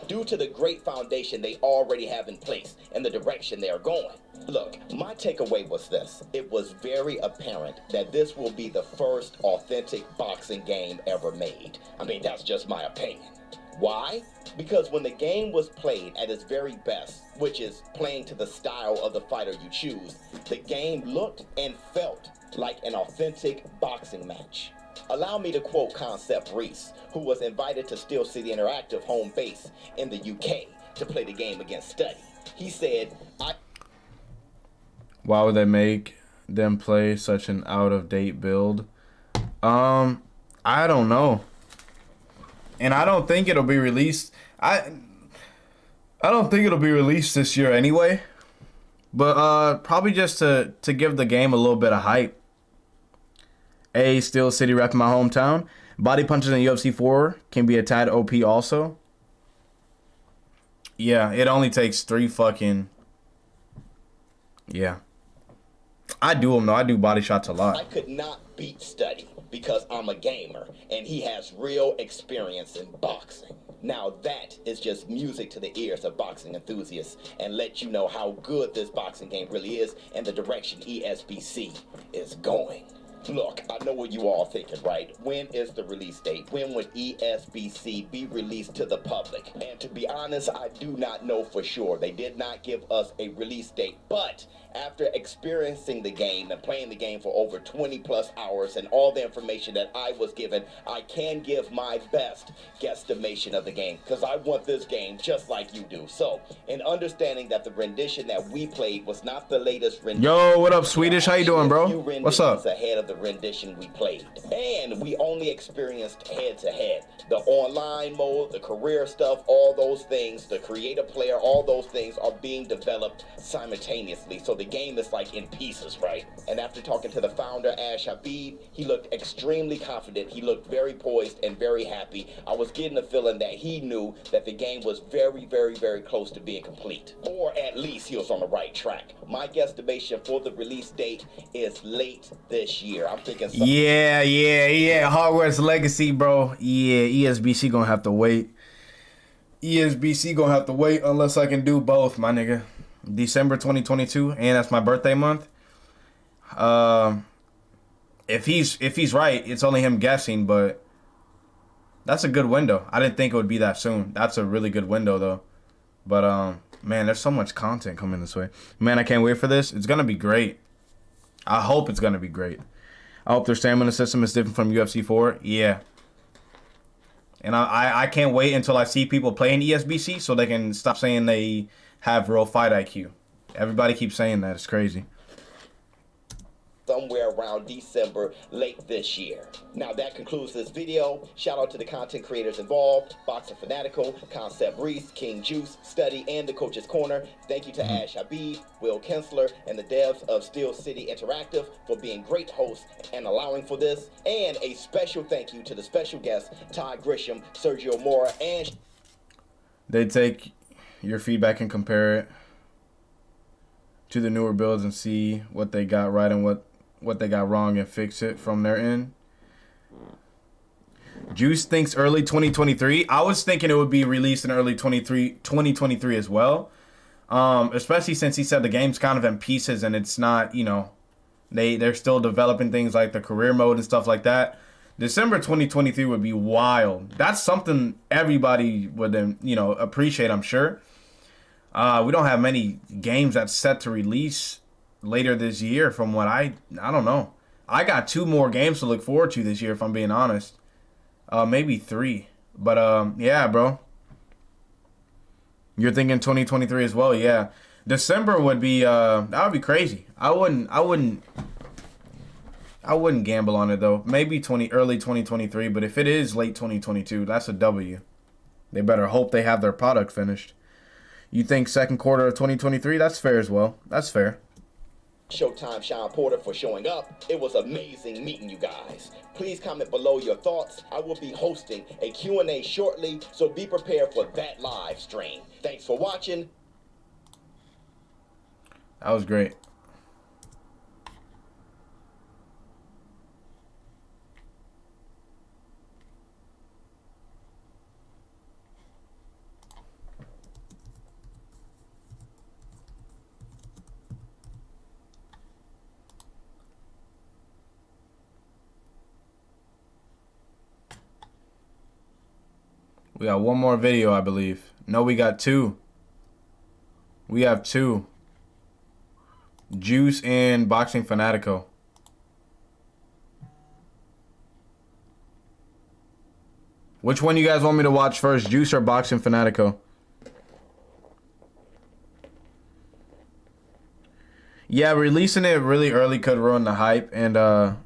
due to the great foundation they already have in place and the direction they are going. Look, my takeaway was this. It was very apparent that this will be the first authentic boxing game ever made. I mean, that's just my opinion. Why? Because when the game was played at its very best, which is playing to the style of the fighter you choose, the game looked and felt like an authentic boxing match. Allow me to quote Concept Reese, who was invited to Steel City Interactive home base in the UK to play the game against Study. He said, Why would they make them play such an out-of-date build? I don't know. And I don't think it'll be released. I don't think it'll be released this year anyway. But probably just to give the game a little bit of hype. Steel City repping my hometown. Body punches in UFC 4 can be a tad OP also. Yeah, it only takes 3 fucking... Yeah. I do them though. I do body shots a lot. I could not beat Study because I'm a gamer and he has real experience in boxing. Now that is just music to the ears of boxing enthusiasts and let you know how good this boxing game really is and the direction ESBC is going. Look, I I know what you all thinking, right? When is the release date? When would ESBC be released to the public? And to be honest, I do not know for sure. They did not give us a release date, but after experiencing the game and playing the game for over 20 plus hours and all the information that I was given, I can give my best guesstimation of the game because I want this game just like you do. So, in understanding that the rendition that we played was not the latest rendition. Yo, what up, Swedish? How you doing, bro? What's up? Ahead of the rendition we played, and we only experienced head-to-head. The online mode, the career stuff, all those things, the creative player, all those things are being developed simultaneously. So the game is like in pieces, right? And after talking to the founder, Ash Habib, he looked extremely confident. He looked very poised and very happy. I was getting the feeling that he knew that the game was very, very, very close to being complete. Or at least he was on the right track. My guesstimation for the release date is late this year. I'm thinking something. Yeah. Hogwarts Legacy, bro. Yeah, ESBC gonna have to wait. ESBC gonna have to wait unless I can do both, my nigga. December 2022, and that's my birthday month. If he's right, it's only him guessing, but that's a good window. I didn't think it would be that soon. That's a really good window though. But man, there's so much content coming this way. Man, I can't wait for this. It's gonna be great. I hope it's gonna be great. I hope their stamina system is different from UFC 4. Yeah. And I can't wait until I see people playing ESBC so they can stop saying they have real fight IQ. Everybody keeps saying that. It's crazy. Somewhere around December late this year. Now that concludes this video. Shout out to the content creators involved, Boxer Fanatical, Concept Reese, King Juice, Study, and the Coach's Corner. Thank you to Ash Habib, Will Kensler, and the devs of Steel City Interactive for being great hosts and allowing for this. And a special thank you to the special guests, Todd Grisham, Sergio Mora, and... They take your feedback and compare it to the newer builds and see what they got right and what they got wrong and fix it from their end. Juice thinks early 2023. I was thinking it would be released in early 2023 as well. Especially since he said the game's kind of in pieces and it's not, you know, they're still developing things like the career mode and stuff like that. December 2023 would be wild. That's something everybody would, you know, appreciate, I'm sure. We don't have many games that's set to release later this year from what I don't know. I got 2 more games to look forward to this year if I'm being honest. Maybe 3. But yeah, bro. You're thinking 2023 as well, yeah. December would be that would be crazy. I wouldn't gamble on it though. Maybe early 2023, but if it is late 2022, that's a W. They better hope they have their product finished. You think second quarter of 2023? That's fair as well. That's fair. Showtime Sean Porter for showing up. It was amazing meeting you guys. Please comment below your thoughts. I will be hosting a Q&A shortly, so be prepared for that live stream. Thanks for watching. That was great. We got one more video, I believe. No, we got 2. We have 2. Juice and Boxing Fanatico. Which one you guys want me to watch first, Juice or Boxing Fanatico? Yeah, releasing it really early could ruin the hype. And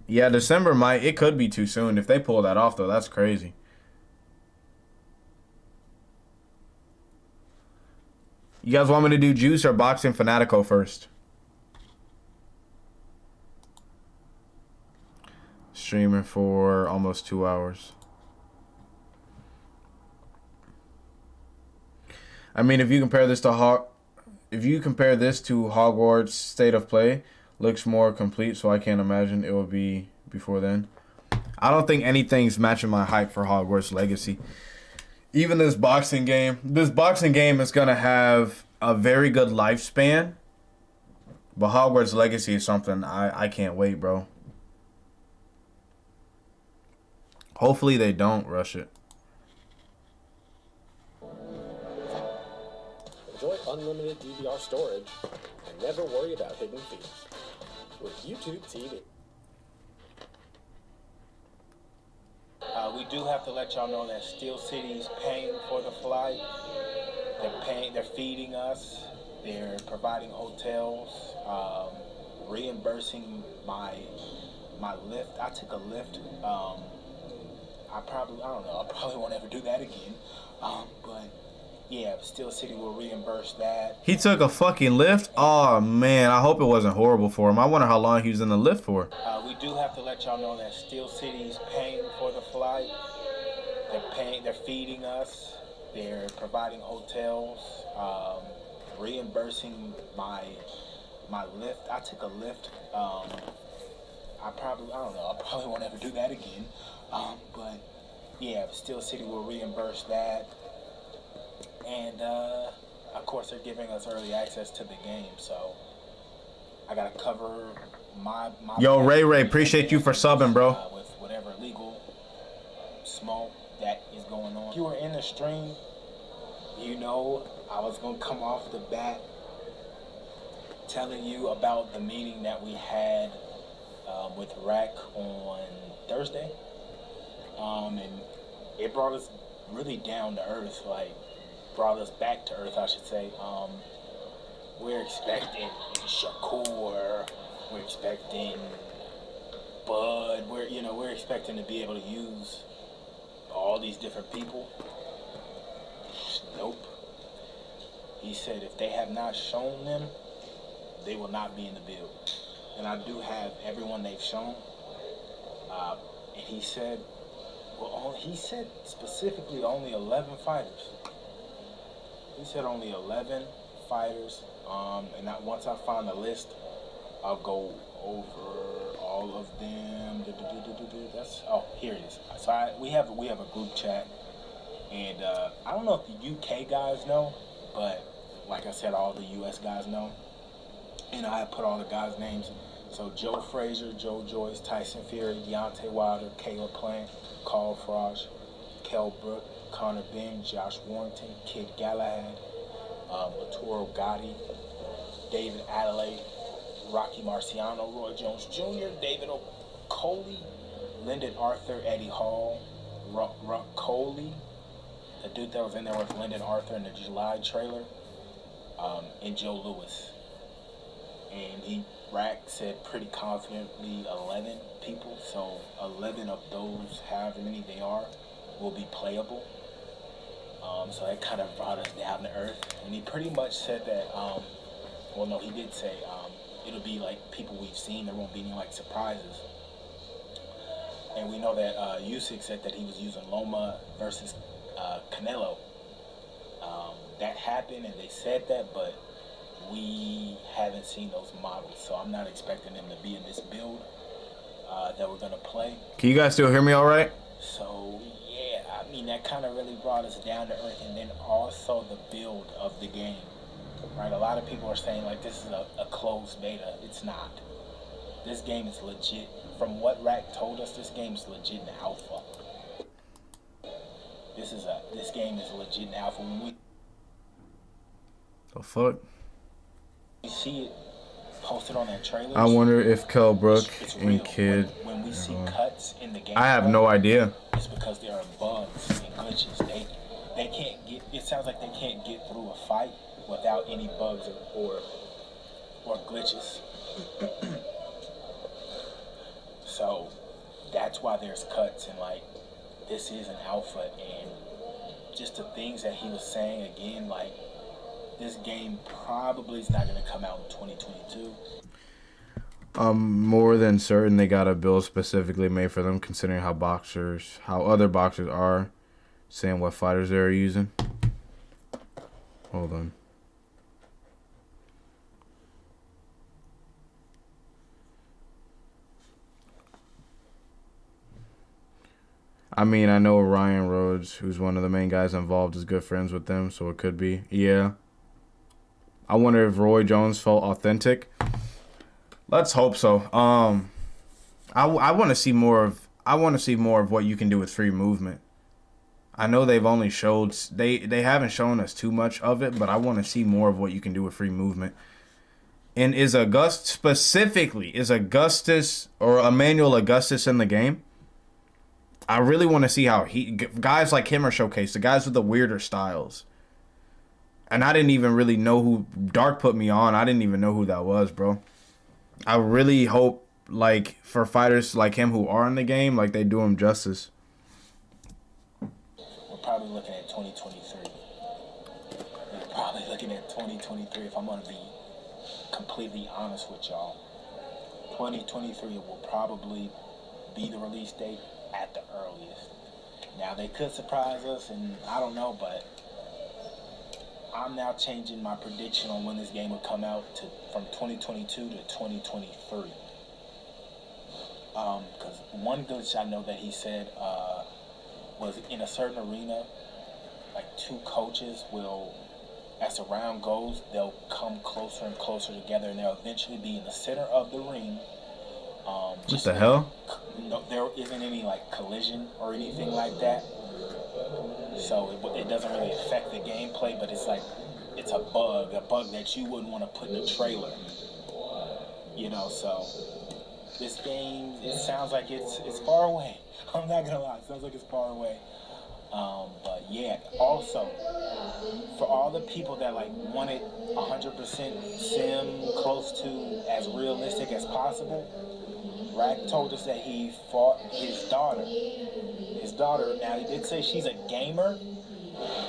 yeah, December it could be too soon. If they pull that off though, that's crazy. You guys want me to do Juice or Boxing Fanatico first? Streaming for almost 2 hours. I mean, if you compare this to Hogwarts State of Play, looks more complete, so I can't imagine it will be before then. I don't think anything's matching my hype for Hogwarts Legacy. Even this boxing game is going to have a very good lifespan. But Hogwarts Legacy is something I can't wait, bro. Hopefully they don't rush it. Enjoy unlimited DVR storage and never worry about hidden fees with YouTube TV. We do have to let y'all know that Steel City's paying for the flight. They're feeding us. They're providing hotels, reimbursing my lift. I took a lift. I don't know. I probably won't ever do that again. But yeah, Steel City will reimburse that. He took a fucking lift? Oh, man. I hope it wasn't horrible for him. I wonder how long he was in the lift for. We do have to let y'all know that Steel City's paying for the flight. They're feeding us. They're providing hotels, reimbursing my lift. I took a lift. I don't know. I probably won't ever do that again. But yeah, Steel City will reimburse that. And of course, they're giving us early access to the game, so I gotta cover my Yo, Ray, appreciate you for subbing, bro. With whatever legal smoke that is going on. If you were in the stream, you know I was gonna come off the bat telling you about the meeting that we had with Rack on Thursday, and it brought us really down to earth, brought us back to earth, I should say. We're expecting Shakur, we're expecting Bud, we're expecting to be able to use all these different people. Nope. He said if they have not shown them, they will not be in the build. And I do have everyone they've shown. And he said, he said specifically only 11 fighters. He said only 11 fighters. And once I find the list, I'll go over all of them. Here it is. So we have a group chat, and I don't know if the UK guys know, but like I said, all the US guys know. And I put all the guys' names. So Joe Frazier, Joe Joyce, Tyson Fury, Deontay Wilder, Caleb Plant, Carl Frosch, Kell Brook, Connor Ben, Josh Warrington, Kid Galahad, Arturo Gotti, David Adelaide, Rocky Marciano, Roy Jones Jr., David O'Coley, Lyndon Arthur, Eddie Hall, Ruck Coley, the dude that was in there with Lyndon Arthur in the July trailer, and Joe Lewis. And Rack said pretty confidently 11 people, so 11 of those, however many they are, will be playable. So that kind of brought us down to earth. And he pretty much said that, he did say it'll be like people we've seen. There won't be any surprises. And we know that Usyk said that he was using Loma versus Canelo. That happened, and they said that, but we haven't seen those models, so I'm not expecting them to be in this build that we're gonna play. Can you guys still hear me all right? So yeah, I mean that kind of really brought us down to earth, and then also the build of the game. Right, a lot of people are saying this is a closed beta. It's not. This game is legit. From what Rack told us, this game is legit in alpha. This game is legit in alpha. When The fuck? we see it posted on that trailer, I wonder if Kell Brook it's and real. Kid. When we see cuts in the game, I have no idea. It's because there are bugs and glitches. They can't get. It sounds like they can't get through a fight without any bugs or glitches. So that's why there's cuts, and this is an alpha, and just the things that he was saying again, this game probably is not going to come out in 2022. I'm more than certain they got a build specifically made for them, considering how other boxers are saying what fighters they're using. Hold on. I mean, I know Ryan Rhodes, who's one of the main guys involved, is good friends with them, so it could be. Yeah. I wonder if Roy Jones felt authentic. Let's hope so. I want to see more of... I want to see more of what you can do with free movement. I know they've only showed they haven't shown us too much of it, but I want to see more of what you can do with free movement. And is Augustus or Emmanuel Augustus in the game? I really want to see how guys like him are showcased, the guys with the weirder styles. And I didn't even really know who Dark put me on. I didn't even know who that was, bro. I really hope, like, for fighters like him who are in the game, like, they do him justice. We're probably looking at 2023. We're probably looking at 2023 if I'm going to be completely honest with y'all. 2023 will probably be the release date at the earliest. Now, they could surprise us, and I don't know, but I'm now changing my prediction on when this game would come out from 2022 to 2023. Because one glitch I know that he said was in a certain arena, like two coaches will, as the round goes, they'll come closer and closer together, and they'll eventually be in the center of the ring. What the hell? No, there isn't any like collision or anything like that. So it doesn't really affect the gameplay, but it's like, it's a bug that you wouldn't want to put in a trailer. You know, so this game, it sounds like it's far away. I'm not gonna lie, it sounds like it's far away. But yeah, also, for all the people that like wanted 100% sim close to as realistic as possible, Rack told us that he fought his daughter. His daughter, now he did say she's a gamer,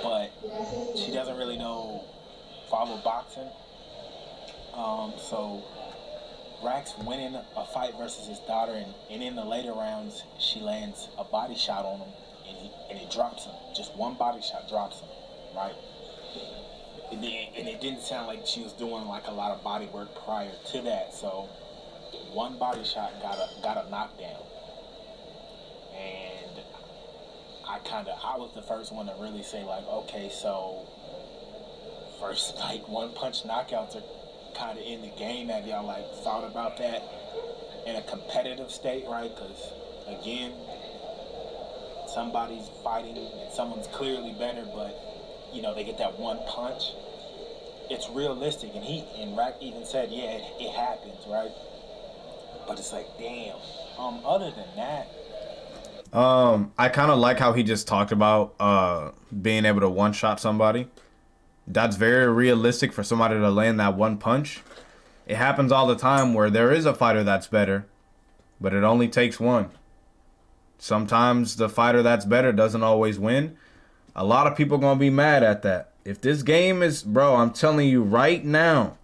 but she doesn't really follow boxing. So Rack's winning a fight versus his daughter, and in the later rounds, she lands a body shot on him, and it drops him. Just one body shot drops him, right? And it didn't sound like she was doing like a lot of body work prior to that, so one body shot got a knockdown. And I was the first one to really say, like, okay, so first, like, one punch knockouts are kind of in the game. Have y'all, like, thought about that in a competitive state, right? Because, again, somebody's fighting and someone's clearly better, but, you know, they get that one punch. It's realistic, and Rack even said, yeah, it happens, right? But it's like, damn. Other than that, I kind of like how he just talked about being able to one-shot somebody. That's very realistic for somebody to land that one punch. It happens all the time where there is a fighter that's better, but it only takes one. Sometimes the fighter that's better doesn't always win. A lot of people gonna be mad at that. If this game is, bro, I'm telling you right now,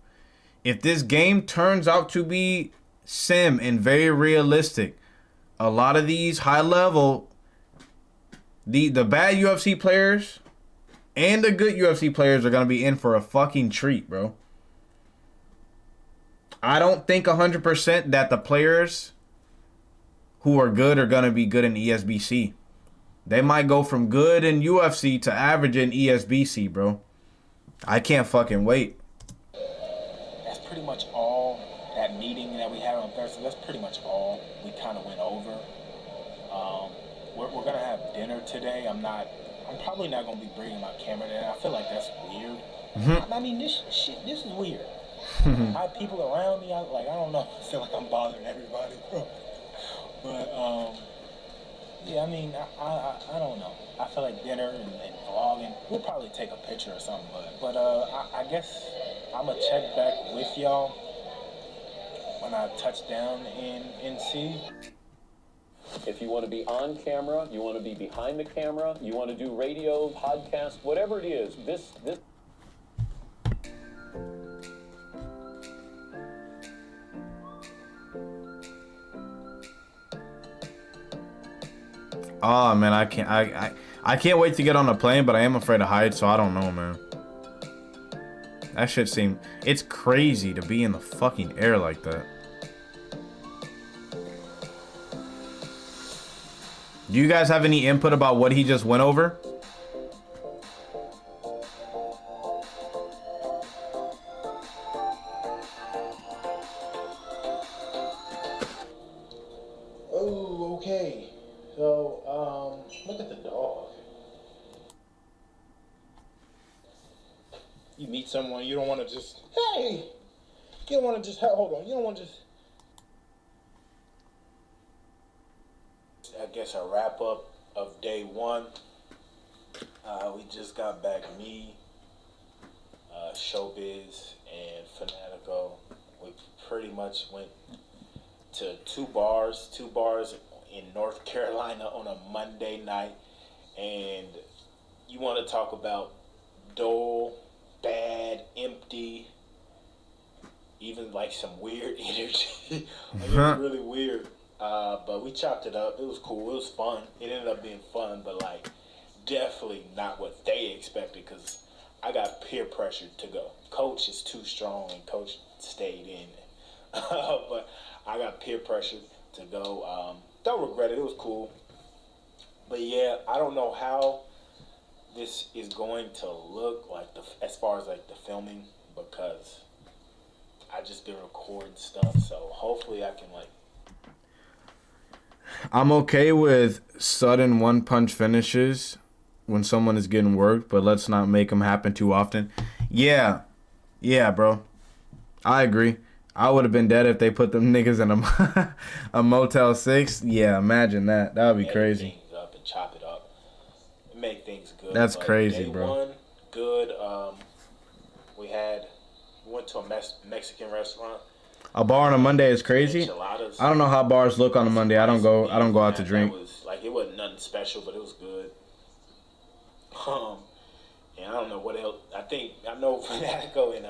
if this game turns out to be sim and very realistic, a lot of these high level, the bad UFC players and the good UFC players are going to be in for a fucking treat, bro. I don't think 100% that the players who are good are going to be good in ESBC. They might go from good in UFC to average in ESBC, bro. I can't fucking wait. that's pretty much all. That meeting that we had on Thursday, that's pretty much all we kind of went over. We're going to have dinner today. I'm probably not going to be bringing my camera in. I feel like that's weird. I mean, this is weird. I have people around me, I don't know. I feel like I'm bothering everybody, bro. But, yeah, I mean, I don't know. I feel like dinner and vlogging, we'll probably take a picture or something. But I guess I'm going to check back with y'all when I touch down in NC. If you want to be on camera, you want to be behind the camera, you want to do radio, podcast, whatever it is, this. Oh man, I can't wait to get on a plane, but I am afraid of heights, so I don't know, man. That shit it's crazy to be in the fucking air like that. Do you guys have any input about what he just went over? Oh, okay. So, look at the dog. You meet someone, you don't want to just, hey! You don't want to just, hold on, you don't want to just... I guess a wrap up of day one. We just got back, me, Showbiz, and Fanatico. We pretty much went to two bars in North Carolina on a Monday night. And you want to talk about dull, bad, empty, even like some weird energy. Like, it was really weird. But we chopped it up. It was cool. It was fun. It ended up being fun, but like definitely not what they expected, because I got peer pressured to go. Coach is too strong, and Coach stayed in. But I got peer pressured to go. Don't regret it. It was cool. But yeah, I don't know how this is going to look like as far as like the filming, because I just been recording stuff. So hopefully I can like. I'm okay with sudden one-punch finishes when someone is getting worked, but let's not make them happen too often. Yeah, bro. I agree. I would have been dead if they put them niggas in a Motel 6. Yeah, imagine that. That would be crazy. Things up and chop it up. Make things good. That's but crazy, day bro. One, good. We went to a Mexican restaurant. A bar on a Monday is crazy. Enchiladas. I don't know how bars look on a Monday. I don't go out to drink. It wasn't nothing special, but it was good. And I don't know what else. I know Fanatico and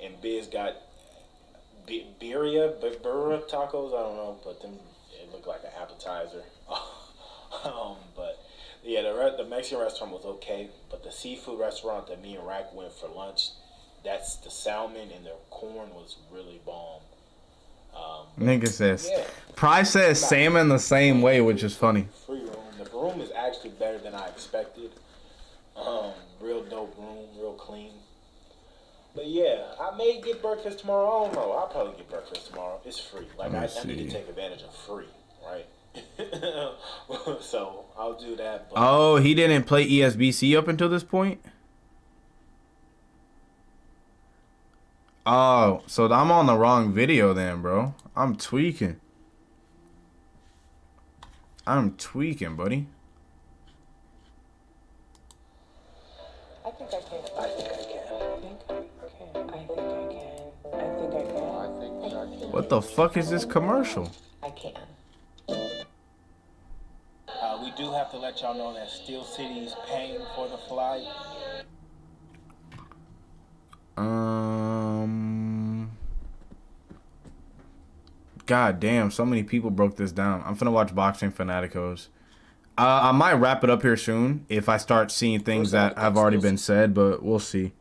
and Biz got birria tacos. I don't know, but it looked like an appetizer. But yeah, the Mexican restaurant was okay, but the seafood restaurant that me and Rack went for lunch, that's the salmon and the corn was really bomb. Nigga says, Price says salmon the same way, which is funny. Free room. The room is actually better than I expected. Real dope room, real clean. But yeah, I may get breakfast tomorrow. I don't know. I'll probably get breakfast tomorrow. It's free. Like I need to take advantage of free, right? So I'll do that. But Oh, he didn't play ESBC up until this point? Oh, so I'm on the wrong video then, bro. I'm tweaking, buddy. I think I can. I think I can. I think I can. I think I can. I think I can. What the fuck is this commercial? I can. we do have to let y'all know that Steel City's paying for the flight. God damn, so many people broke this down. I'm finna watch Boxing Fanaticos. I might wrap it up here soon if I start seeing things that have already been said, but we'll see.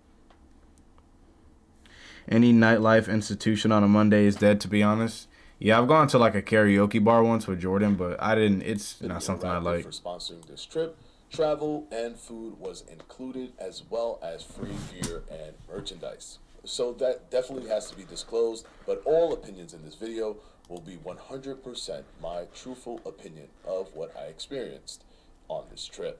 Any nightlife institution on a Monday is dead, to be honest. Yeah, I've gone to like a karaoke bar once with Jordan, but I didn't. It's not something I like. For sponsoring this trip, travel and food was included, as well as free beer and merchandise. So that definitely has to be disclosed, but all opinions in this video will be 100% my truthful opinion of what I experienced on this trip.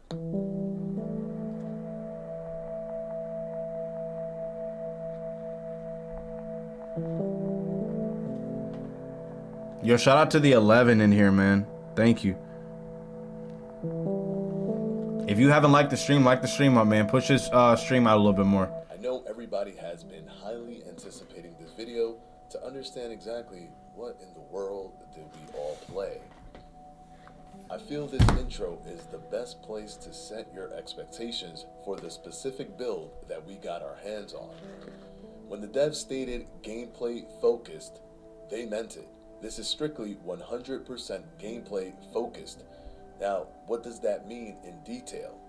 Yo, shout out to the 11 in here, man. Thank you. If you haven't liked the stream, like the stream up, man. Push this stream out a little bit more. I know everybody has been highly anticipating this video to understand exactly what in the world did we all play. I feel this intro is the best place to set your expectations for the specific build that we got our hands on. When the devs stated gameplay focused, they meant it. This is strictly 100% gameplay focused. Now, what does that mean in detail?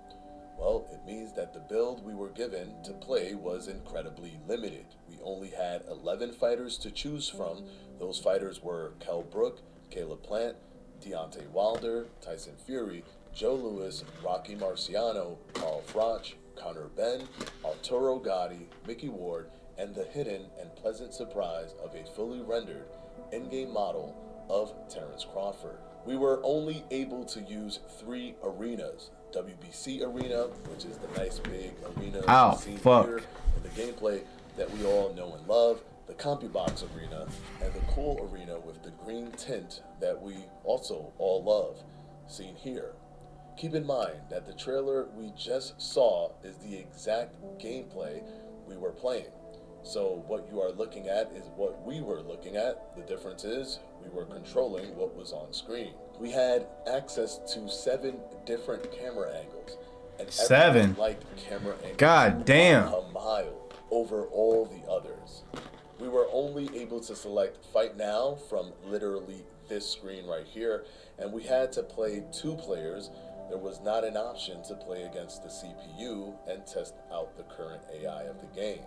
Well, it means that the build we were given to play was incredibly limited. We only had 11 fighters to choose from. Those fighters were Kell Brook, Caleb Plant, Deontay Wilder, Tyson Fury, Joe Louis, Rocky Marciano, Carl Froch, Conor Benn, Arturo Gatti, Mickey Ward, and the hidden and pleasant surprise of a fully rendered in-game model of Terrence Crawford. We were only able to use 3 arenas. WBC Arena, which is the nice big arena seen here in the gameplay that we all know and love, the CompuBox Arena, and the cool arena with the green tint that we also all love, seen here. Keep in mind that the trailer we just saw is the exact gameplay we were playing. So what you are looking at is what we were looking at. The difference is we were controlling what was on screen. We had access to 7 different camera angles. And 7? Liked camera angles. God damn. A mile over all the others. We were only able to select Fight Now from literally this screen right here, and we had to play 2 players. There was not an option to play against the CPU and test out the current AI of the game.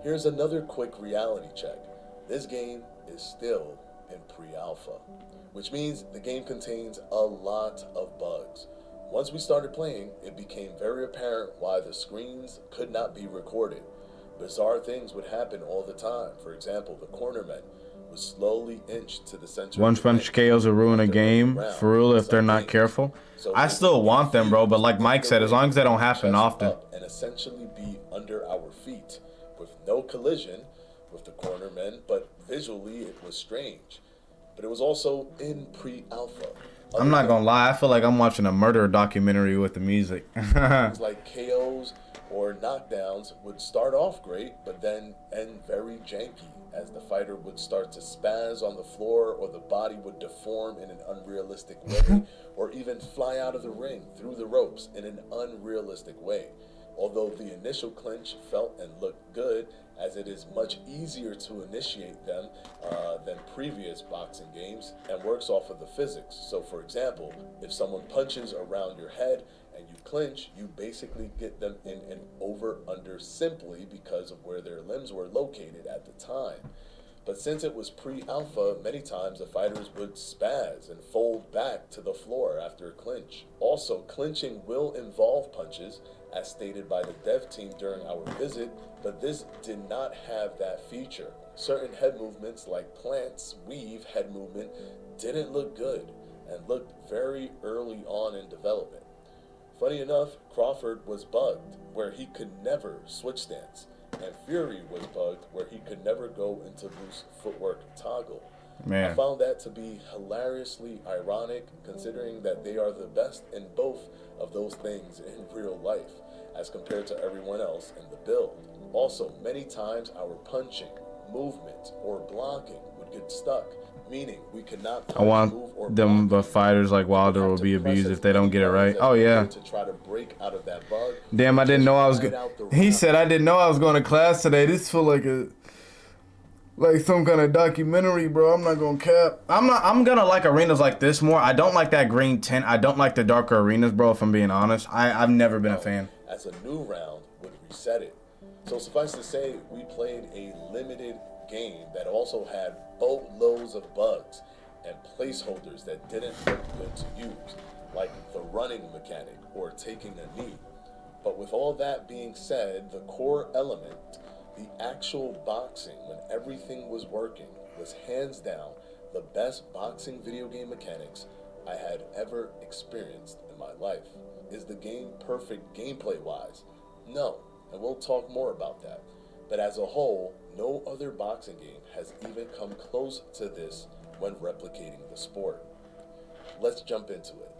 Here's another quick reality check. This game is still in pre-alpha, which means the game contains a lot of bugs. Once we started playing, it became very apparent why the screens could not be recorded. Bizarre things would happen all the time. For example, the cornermen would slowly inch to the center. One punch KOs will ruin a game, for real, if they're not careful. I still want them, bro, but like Mike said, as long as they don't happen often. And essentially be under our feet with no collision with the cornermen, but visually it was strange. But it was also in pre-alpha. I'm not gonna lie, I feel like I'm watching a murder documentary with the music. Things like KOs or knockdowns would start off great, but then end very janky, as the fighter would start to spaz on the floor, or the body would deform in an unrealistic way, or even fly out of the ring through the ropes in an unrealistic way. Although the initial clinch felt and looked good, as it is much easier to initiate them than previous boxing games, and works off of the physics. So for example, if someone punches around your head and you clinch, you basically get them in an over-under simply because of where their limbs were located at the time. But since it was pre-alpha, many times the fighters would spaz and fold back to the floor after a clinch. Also, clinching will involve punches, as stated by the dev team during our visit, but this did not have that feature. Certain head movements like Plant's weave head movement didn't look good and looked very early on in development. Funny enough, Crawford was bugged where he could never switch stance, and Fury was bugged where he could never go into loose footwork toggle. Man. I found that to be hilariously ironic, considering that they are the best in both of those things in real life, as compared to everyone else in the build. Also, many times our punching, movement, or blocking would get stuck, meaning we could not punch, I want move, or them, block. but fighters like Wilder will be abused if they don't get it right. Oh yeah. To try to break out of that bug. Damn, I didn't know I was Right going. out the He round. said I didn't know I was going to class today. This feel like some kind of documentary, bro. I'm not gonna cap. I'm gonna like arenas like this more. I don't like that green tint. I don't like the darker arenas, bro, if I'm being honest. I've never been a fan. As a new round would reset it. So suffice to say, we played a limited game that also had boatloads of bugs and placeholders that didn't look good to use, like the running mechanic or taking a knee. But with all that being said, the core element, the actual boxing, when everything was working, was hands down the best boxing video game mechanics I had ever experienced in my life. Is the game perfect gameplay-wise? No, and we'll talk more about that. But as a whole, no other boxing game has even come close to this when replicating the sport. Let's jump into it.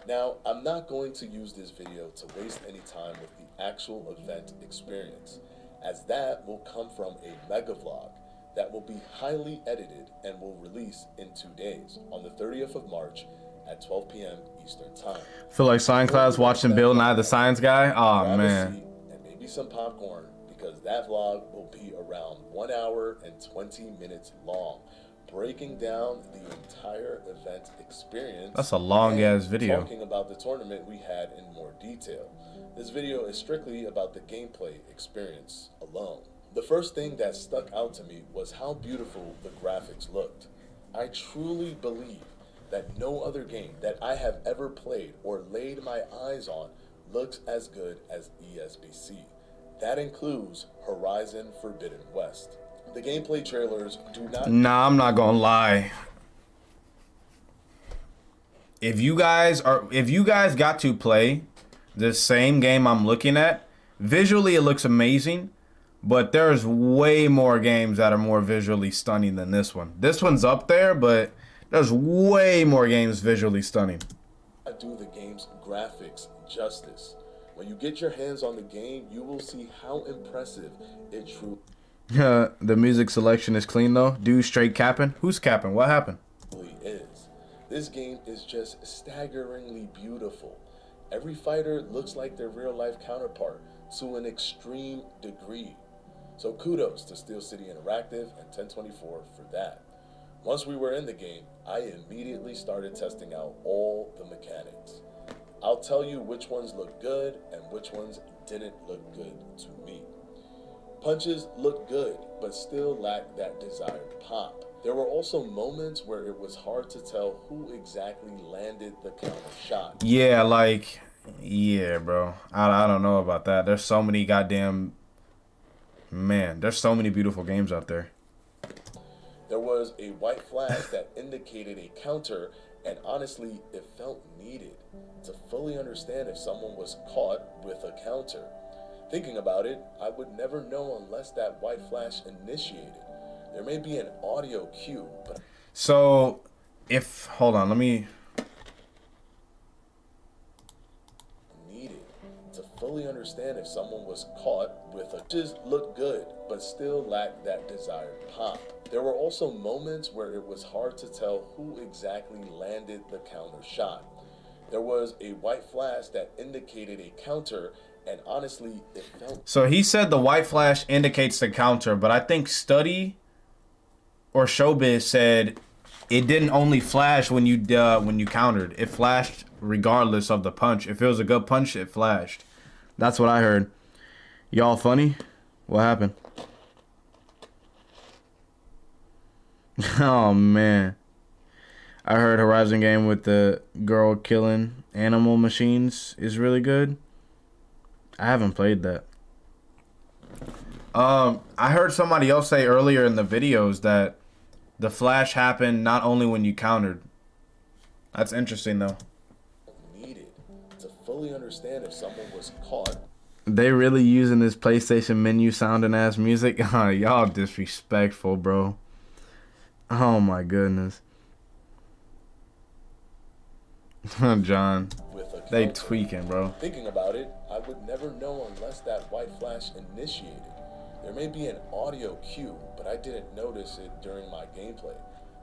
Now, I'm not going to use this video to waste any time with the actual event experience, as that will come from a mega vlog that will be highly edited and will release in 2 days, on the 30th of March at 12 p.m. Eastern Time. Feel like science class watching Bill Nye the Science Guy. Oh Grab a man. seat and maybe some popcorn, because that vlog will be around 1 hour and 20 minutes long, breaking down the entire event experience. That's a long ass video. Talking about the tournament we had in more detail. This video is strictly about the gameplay experience alone. The first thing that stuck out to me was how beautiful the graphics looked. I truly believe that no other game that I have ever played or laid my eyes on looks as good as ESBC. That includes Horizon Forbidden West. The gameplay trailers do not... Nah, I'm not gonna lie. if you guys got to play the same game I'm looking at, visually it looks amazing, but there's way more games that are more visually stunning than this one. This one's up there, but there's way more games visually stunning. I do the game's graphics justice. When you get your hands on the game, you will see how impressive it truly The music selection is clean though. Dude straight capping. Who's capping? What happened? is. This game is just staggeringly beautiful. Every fighter looks like their real-life counterpart to an extreme degree. So kudos to Steel City Interactive and 1024 for that. Once we were in the game, I immediately started testing out all the mechanics. I'll tell you which ones look good and which ones didn't look good to me. Punches looked good, but still lacked that desired pop. There were also moments where it was hard to tell who exactly landed the counter shot. Yeah, like, yeah, bro. I don't know about that. There's so many goddamn... Man, there's so many beautiful games out there. There was a white flash that indicated a counter, and honestly, it felt needed to fully understand if someone was caught with a counter. Thinking about it, I would never know unless that white flash initiated. There may be an audio cue, but... So, if... Hold on, let me... Needed to fully understand if someone was caught with a... Just looked good, but still lacked that desired pop. There were also moments where it was hard to tell who exactly landed the counter shot. There was a white flash that indicated a counter, and honestly, it felt... So he said the white flash indicates the counter, but I think Study or Showbiz said it didn't only flash when you countered. It flashed regardless of the punch. If it was a good punch, it flashed. That's what I heard. Y'all funny? What happened? Oh, man. I heard Horizon game with the girl killing animal machines is really good. I haven't played that. I heard somebody else say earlier in the videos that the flash happened not only when you countered. That's interesting, though. Needed to fully understand if someone was caught. They really using this PlayStation menu sounding ass music? Y'all disrespectful, bro. Oh my goodness. John, they tweaking, bro. Thinking about it, I would never know unless that white flash initiated. There may be an audio cue, but I didn't notice it during my gameplay.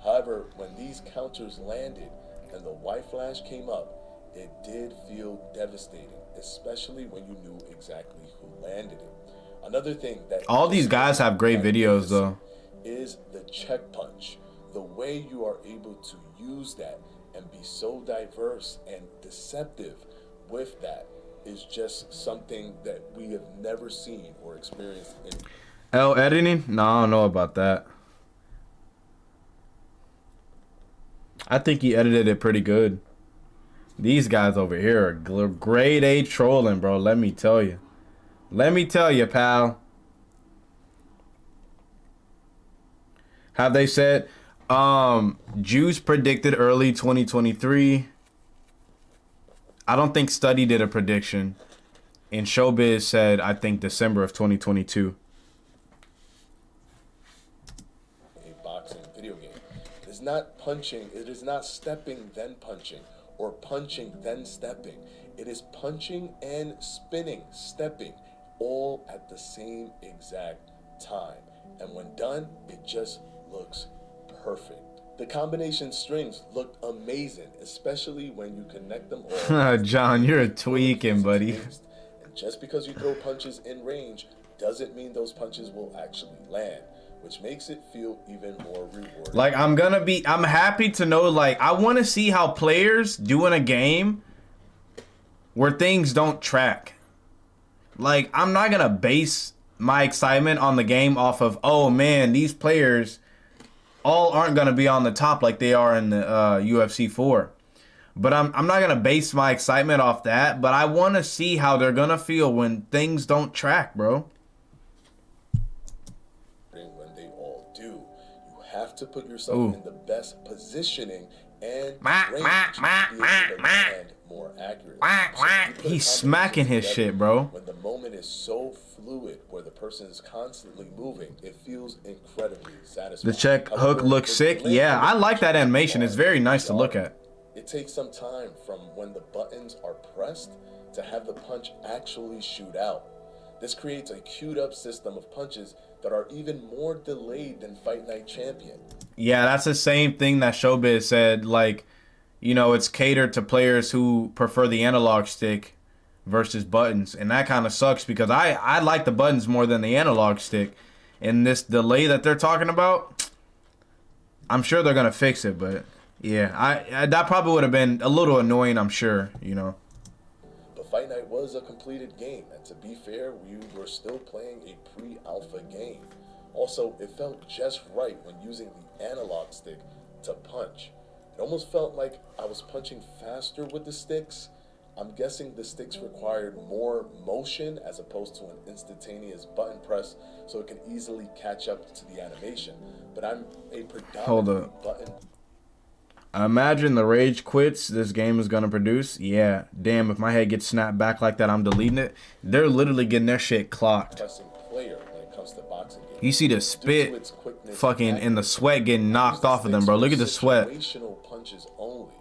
However, when these counters landed and the white flash came up, it did feel devastating, especially when you knew exactly who landed it. Another thing that... All these guys have great videos, though. Is the check punch. The way you are able to use that and be so diverse and deceptive with that is just something that we have never seen or experienced in... Editing? No, I don't know about that. I think he edited it pretty good. These guys over here are grade A trolling, bro. Let me tell you. Let me tell you, pal. Have they said... Juice predicted early 2023. I don't think Study did a prediction. And Showbiz said, I think December of 2022. A boxing video game. It is not punching. It is not stepping then punching or punching then stepping. It is punching and spinning, stepping, all at the same exact time. And when done, it just looks perfect. The combination strings looked amazing, especially when you connect them all. John, you're tweaking, buddy. And just because you throw punches in range doesn't mean those punches will actually land, which makes it feel even more rewarding. Like, I'm happy to know, like, I want to see how players do in a game where things don't track. Like, I'm not going to base my excitement on the game off of, oh man, these players all aren't going to be on the top like they are in the UFC 4. But I'm not going to base my excitement off that. But I want to see how they're going to feel when things don't track, bro. When they all do, you have to put yourself in the best positioning and range to be able to land more accurately. So He's smacking his shit, bro. When the moment is so fluid, where the person is constantly moving, it feels incredibly satisfying. The check hook looks sick. Yeah, I like that animation. It's very nice to look at. It takes some time from when the buttons are pressed to have the punch actually shoot out. This creates a queued up system of punches that are even more delayed than Fight Night Champion. Yeah, that's the same thing that Showbiz said. Like, you know, it's catered to players who prefer the analog stick versus buttons. And that kind of sucks because I like the buttons more than the analog stick. And this delay that they're talking about, I'm sure they're going to fix it. But, yeah, I that probably would have been a little annoying, I'm sure, you know. But Fight Night was a completed game. And to be fair, we were still playing a pre-alpha game. Also, it felt just right when using the analog stick to punch. It almost felt like I was punching faster with the sticks. I'm guessing the sticks required more motion as opposed to an instantaneous button press, so it can easily catch up to the animation. But I'm a predominantly button. Imagine the rage quits this game is gonna produce. Yeah, damn, if my head gets snapped back like that, I'm deleting it. They're literally getting their shit clocked. Player when it comes to boxing games. You see the spit fucking and the sweat getting knocked off of them, bro. Look at the sweat. Punches only.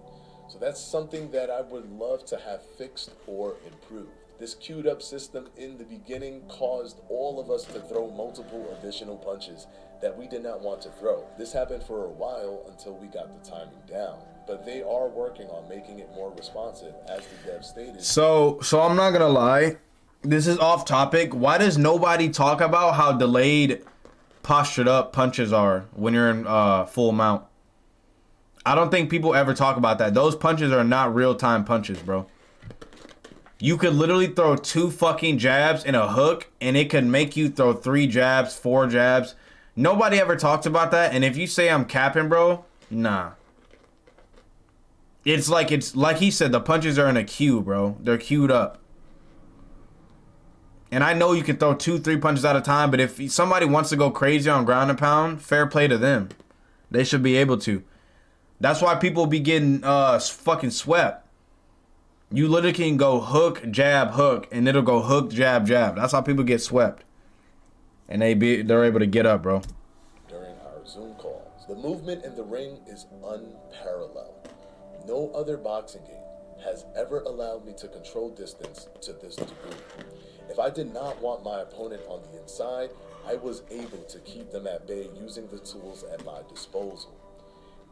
So that's something that I would love to have fixed or improved. This queued up system in the beginning caused all of us to throw multiple additional punches that we did not want to throw. This happened for a while until we got the timing down. But they are working on making it more responsive, as the dev stated. So I'm not gonna lie. This is off topic. Why does nobody talk about how delayed postured up punches are when you're in full mount? I don't think people ever talk about that. Those punches are not real-time punches, bro. You could literally throw 2 fucking jabs and a hook, and it could make you throw 3 jabs, 4 jabs. Nobody ever talks about that, and if you say I'm capping, bro, nah. It's like he said, the punches are in a queue, bro. They're queued up. And I know you can throw 2, 3 punches at a time, but if somebody wants to go crazy on ground and pound, fair play to them. They should be able to. That's why people be getting fucking swept. You literally can go hook, jab, hook, and it'll go hook, jab, jab. That's how people get swept. And they're able to get up, bro. During our Zoom calls, the movement in the ring is unparalleled. No other boxing game has ever allowed me to control distance to this degree. If I did not want my opponent on the inside, I was able to keep them at bay using the tools at my disposal.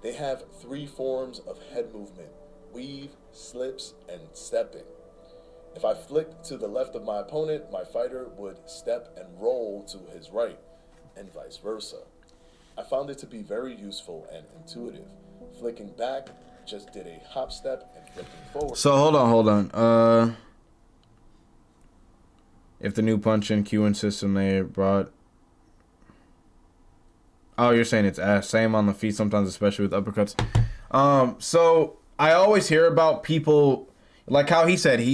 They have 3 forms of head movement: weave, slips, and stepping. If I flicked to the left of my opponent, my fighter would step and roll to his right, and vice versa. I found it to be very useful and intuitive. Flicking back, just did a hop step, and flicking forward. So hold on. If the new punch and queuing system they brought. Oh, you're saying it's ass. Same on the feet sometimes, especially with uppercuts. So I always hear about people, like how he said, if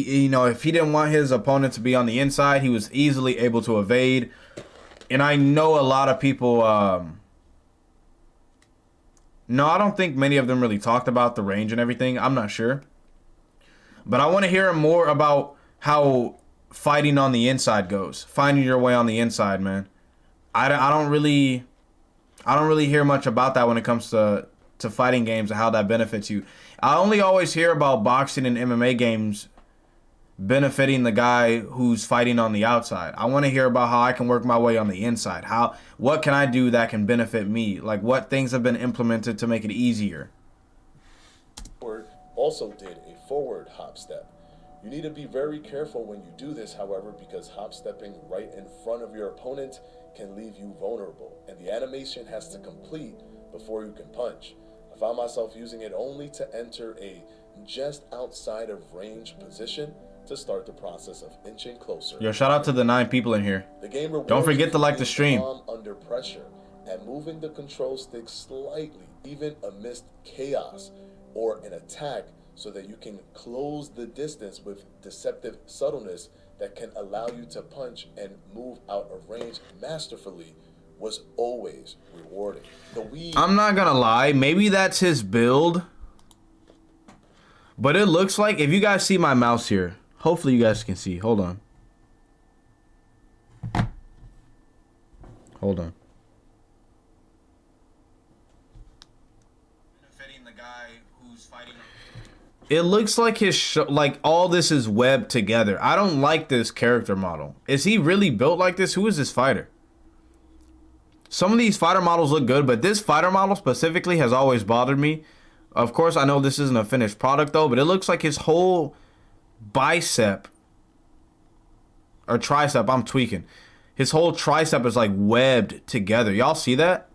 he didn't want his opponent to be on the inside, he was easily able to evade. And I know a lot of people, no, I don't think many of them really talked about the range and everything. I'm not sure. But I want to hear more about how fighting on the inside goes. Finding your way on the inside, man. I don't really hear much about that when it comes to fighting games and how that benefits you. I only always hear about boxing and MMA games benefiting the guy who's fighting on the outside. I want to hear about how I can work my way on the inside. What can I do that can benefit me? Like, what things have been implemented to make it easier? Also did a forward hop step. You need to be very careful when you do this, however, because hop stepping right in front of your opponent can leave you vulnerable, and the animation has to complete before you can punch. I found myself using it only to enter a just outside of range position to start the process of inching closer. Yo, shout out to the 9 people in here. The game don't forget to like the stream. Under pressure and moving the control stick slightly, even amidst chaos or an attack, so that you can close the distance with deceptive subtleness that can allow you to punch and move out of range masterfully, was always rewarding. I'm not gonna lie, maybe that's his build, But it looks like, if you guys see my mouse here, hopefully you guys can see. Hold on. Hold on. It looks like like all this is webbed together. I don't like this character model. Is he really built like this? Who is this fighter? Some of these fighter models look good, but this fighter model specifically has always bothered me. Of course, I know this isn't a finished product though, but it looks like his whole bicep or tricep, I'm tweaking. His whole tricep is like webbed together. Y'all see that?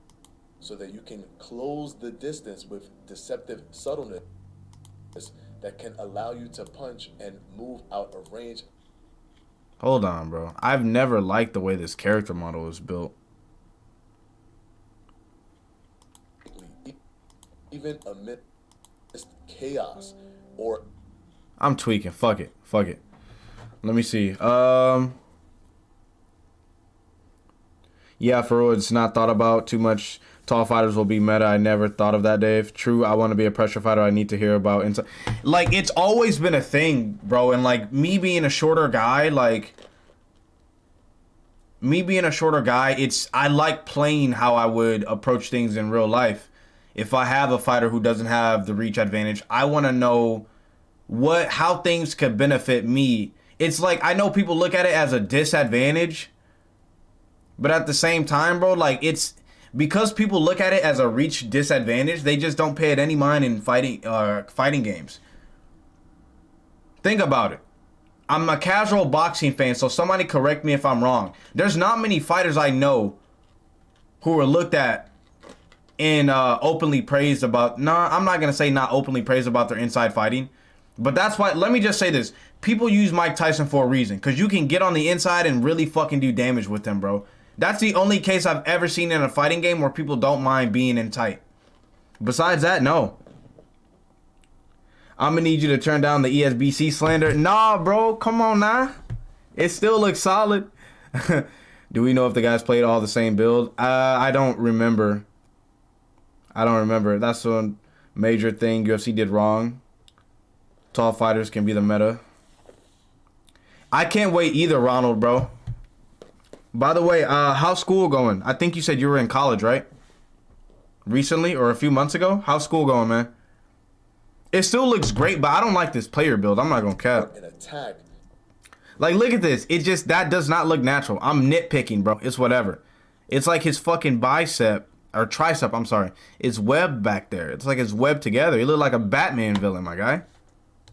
So that you can close the distance with deceptive subtleness that can allow you to punch and move out of range. Hold on, bro. I've never liked the way this character model is built. Even amidst chaos or... I'm tweaking. Fuck it. Fuck it. Let me see. Yeah, for real, it's not thought about too much. Tall fighters will be meta. I never thought of that, Dave. True, I want to be a pressure fighter. I need to hear about inside. Like, it's always been a thing, bro. And like me being a shorter guy, I like playing how I would approach things in real life. If I have a fighter who doesn't have the reach advantage, I want to know how things could benefit me. It's like, I know people look at it as a disadvantage, but at the same time, bro, like, it's because people look at it as a reach disadvantage, they just don't pay it any mind in fighting games. Think about it. I'm a casual boxing fan, so somebody correct me if I'm wrong. There's not many fighters I know who are looked at and openly praised about. I'm not gonna say not openly praised about their inside fighting, but that's why. Let me just say this: people use Mike Tyson for a reason, because you can get on the inside and really fucking do damage with him, bro. That's the only case I've ever seen in a fighting game where people don't mind being in tight. Besides that, no. I'm gonna need you to turn down the ESBC slander. Nah, bro, come on now. It still looks solid. Do we know if the guys played all the same build? I don't remember. That's one major thing UFC did wrong. Tall fighters can be the meta. I can't wait either, Ronald, bro. By the way, how's school going? I think you said you were in college, right? Recently or a few months ago? How's school going, man? It still looks great, but I don't like this player build. I'm not gonna cap. An attack. Like, look at this. That does not look natural. I'm nitpicking, bro. It's whatever. It's like his fucking bicep or tricep, I'm sorry. It's webbed back there. It's like it's webbed together. He looked like a Batman villain, my guy.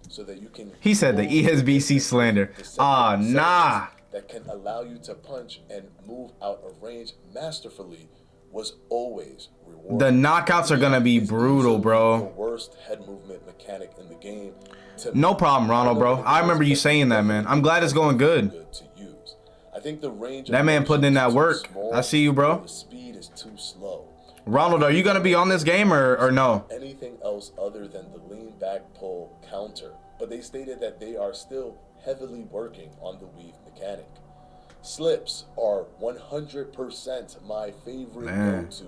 So that you can. He said the ESBC slander. Ah, nah. That can allow you to punch and move out of range masterfully was always rewarding. The knockouts are gonna be brutal, The bro. worst head movement mechanic in the game. No problem, Ronald, bro. I remember you saying that, man. I'm glad it's going good. To use. I think the range that man putting in that work. I see you, bro. The speed is too slow. Ronald, are you gonna be on this game or no? Anything else other than the lean back pull counter, but they stated that they are still heavily working on the weave mechanic. Slips are 100% my favorite go-to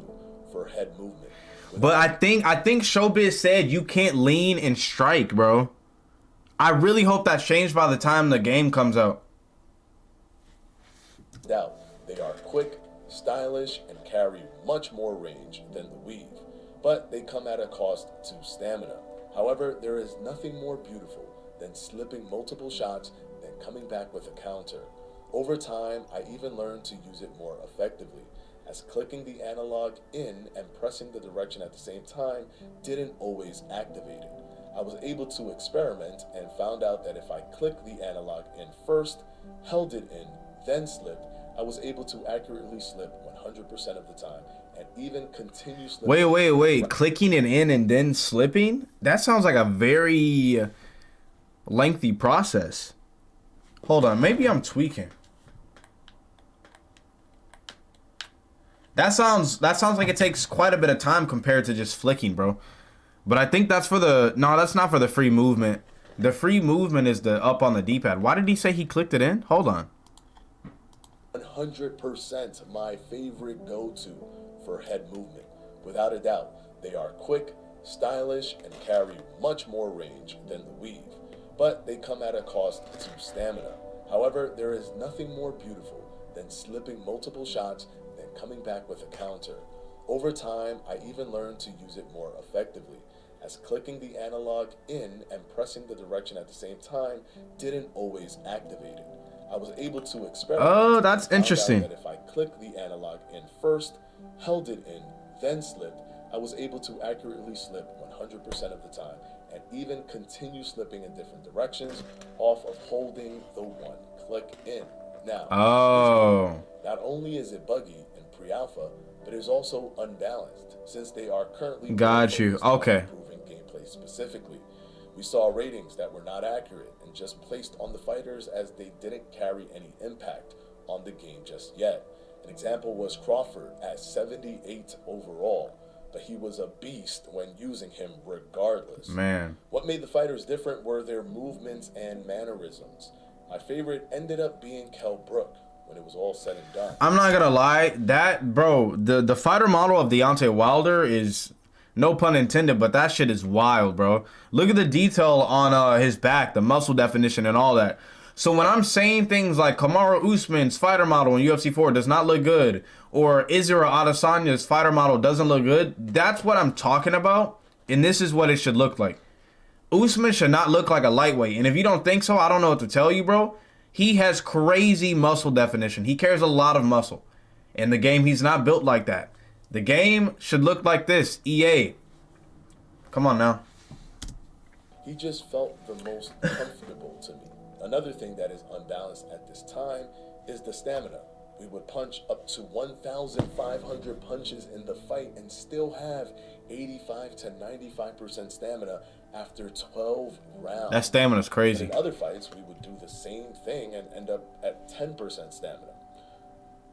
for head movement. But I think Showbiz said you can't lean and strike, bro. I really hope that's changed by the time the game comes out. Doubt they are quick, stylish, and carry much more range than the weave, but they come at a cost to stamina. However, there is nothing more beautiful than slipping multiple shots and coming back with a counter. Over time, I even learned to use it more effectively, as clicking the analog in and pressing the direction at the same time didn't always activate it. I was able to experiment and found out that if I clicked the analog in first, held it in, then slipped, I was able to accurately slip 100% of the time and even continue slipping. Wait. Clicking it in and then slipping? That sounds like a very lengthy process. Hold on, maybe I'm tweaking. That sounds like it takes quite a bit of time compared to just flicking, bro. But I think that's for the... No, that's not for the free movement. The free movement is the up on the D-pad. Why did he say he clicked it in? Hold on. 100% my favorite go-to for head movement. Without a doubt, they are quick, stylish, and carry much more range than the weave, but they come at a cost to stamina. However, there is nothing more beautiful than slipping multiple shots and coming back with a counter. Over time, I even learned to use it more effectively, as clicking the analog in and pressing the direction at the same time didn't always activate it. I was able to experiment. Oh, that's and found out interesting. that if I clicked the analog in first, held it in, then slipped, I was able to accurately slip 100% of the time, and even continue slipping in different directions off of holding the one click in. Now, not only is it buggy in pre-alpha, but it is also unbalanced, since they are currently got you. Okay. improving gameplay specifically. We saw ratings that were not accurate and just placed on the fighters as they didn't carry any impact on the game just yet. An example was Crawford at 78 overall, but he was a beast when using him regardless. Man. What made the fighters different were their movements and mannerisms. My favorite ended up being Kell Brook when it was all said and done. I'm not gonna lie, that bro, the fighter model of Deontay Wilder is, no pun intended, but that shit is wild, bro. Look at the detail on his back, the muscle definition and all that. So when I'm saying things like Kamaru Usman's fighter model in UFC 4 does not look good, or Israel Adesanya's fighter model doesn't look good, that's what I'm talking about, and this is what it should look like. Usman should not look like a lightweight, and if you don't think so, I don't know what to tell you, bro. He has crazy muscle definition. He carries a lot of muscle. In the game, he's not built like that. The game should look like this. EA. Come on now. He just felt the most comfortable to me. Another thing that is unbalanced at this time is the stamina. We would punch up to 1,500 punches in the fight and still have 85 to 95% stamina after 12 rounds. That stamina's crazy. In other fights, we would do the same thing and end up at 10% stamina.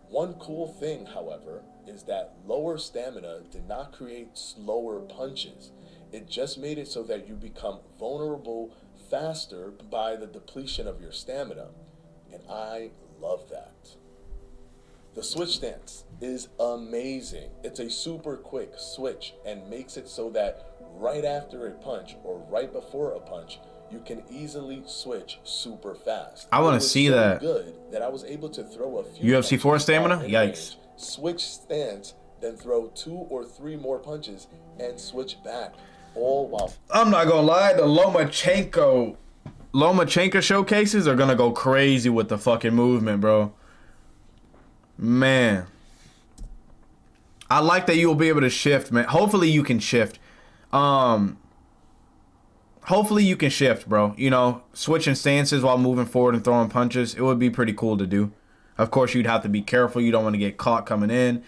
One cool thing, however, is that lower stamina did not create slower punches. It just made it so that you become vulnerable faster by the depletion of your stamina. And I love that. The switch stance is amazing. It's a super quick switch and makes it so that right after a punch or right before a punch, you can easily switch super fast. I want to see so that. Good that I was able to throw a few UFC 4 punches stamina? out in Yikes. range, switch stance, then throw 2 or 3 more punches and switch back, all while. I'm not gonna lie, the Lomachenko showcases are gonna go crazy with the fucking movement, bro. Man. I like that you'll be able to shift, man. Hopefully you can shift. Hopefully you can shift, bro. You know, switching stances while moving forward and throwing punches. It would be pretty cool to do. Of course, you'd have to be careful. You don't want to get caught coming in.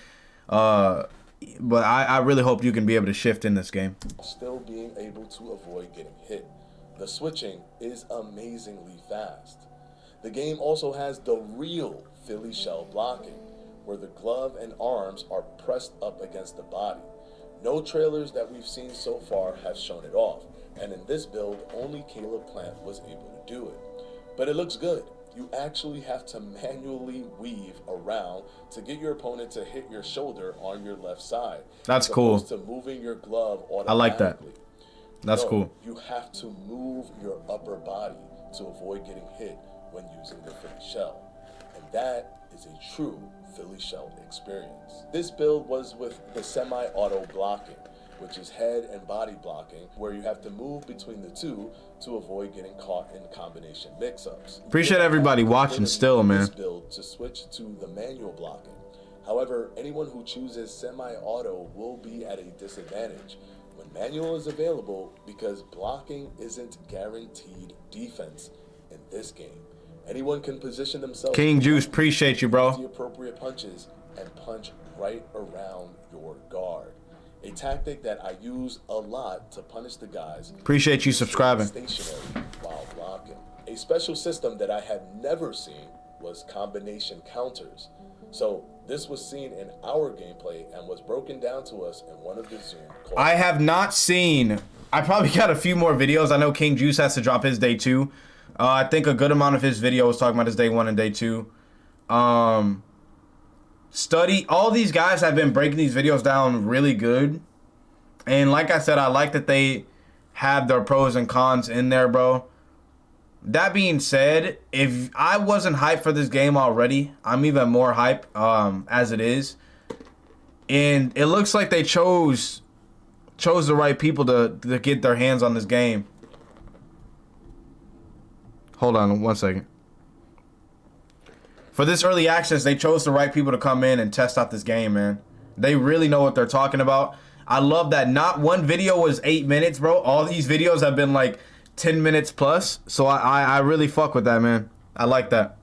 But I really hope you can be able to shift in this game. Still being able to avoid getting hit. The switching is amazingly fast. The game also has the real Philly shell blocking, where the glove and arms are pressed up against the body. No trailers that we've seen so far have shown it off, and in this build, only Caleb Plant was able to do it. But it looks good. You actually have to manually weave around to get your opponent to hit your shoulder on your left side. That's cool. As opposed to moving your glove automatically. I like that. That's cool. You have to move your upper body to avoid getting hit when using the Philly shell. And that is a true Philly shell experience. This build was with the semi-auto blocking, which is head and body blocking, where you have to move between the two to avoid getting caught in combination mix-ups. Appreciate everybody watching still, man. This build to switch to the manual blocking. However, anyone who chooses semi-auto will be at a disadvantage when manual is available, because blocking isn't guaranteed defense in this game. Anyone can position themselves. King Juice, appreciate you, bro. The appropriate punches and punch right around your guard. A tactic that I use a lot to punish the guys. Appreciate you subscribing. Stationary while blocking. A special system that I had never seen was combination counters. So this was seen in our gameplay and was broken down to us in one of the Zoom calls. I have not seen. I probably got a few more videos. I know King Juice has to drop his day 2. I think a good amount of his video was talking about his day 1 and day 2. Study. All these guys have been breaking these videos down really good. And like I said, I like that they have their pros and cons in there, bro. That being said, if I wasn't hyped for this game already, I'm even more hyped as it is. And it looks like they chose the right people to get their hands on this game. Hold on 1 second. For this early access, they chose the right people to come in and test out this game, man. They really know what they're talking about. I love that not one video was 8 minutes, bro. All these videos have been like 10 minutes plus. So I really fuck with that, man. I like that.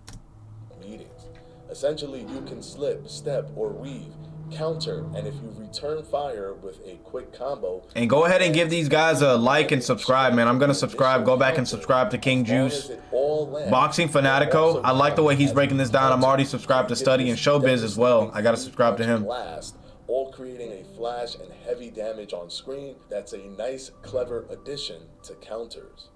Meetings. Essentially, you can slip, step, or weave, counter, and if you return fire with a quick combo. And go ahead and give these guys a like and subscribe, man. I'm gonna subscribe. Go back and subscribe to King Juice. Boxing Fanatico. I like the way he's breaking this down. I'm already subscribed to Study and Showbiz as well. I gotta subscribe to him. All creating a flash and heavy damage on screen. That's a nice, clever addition to counters.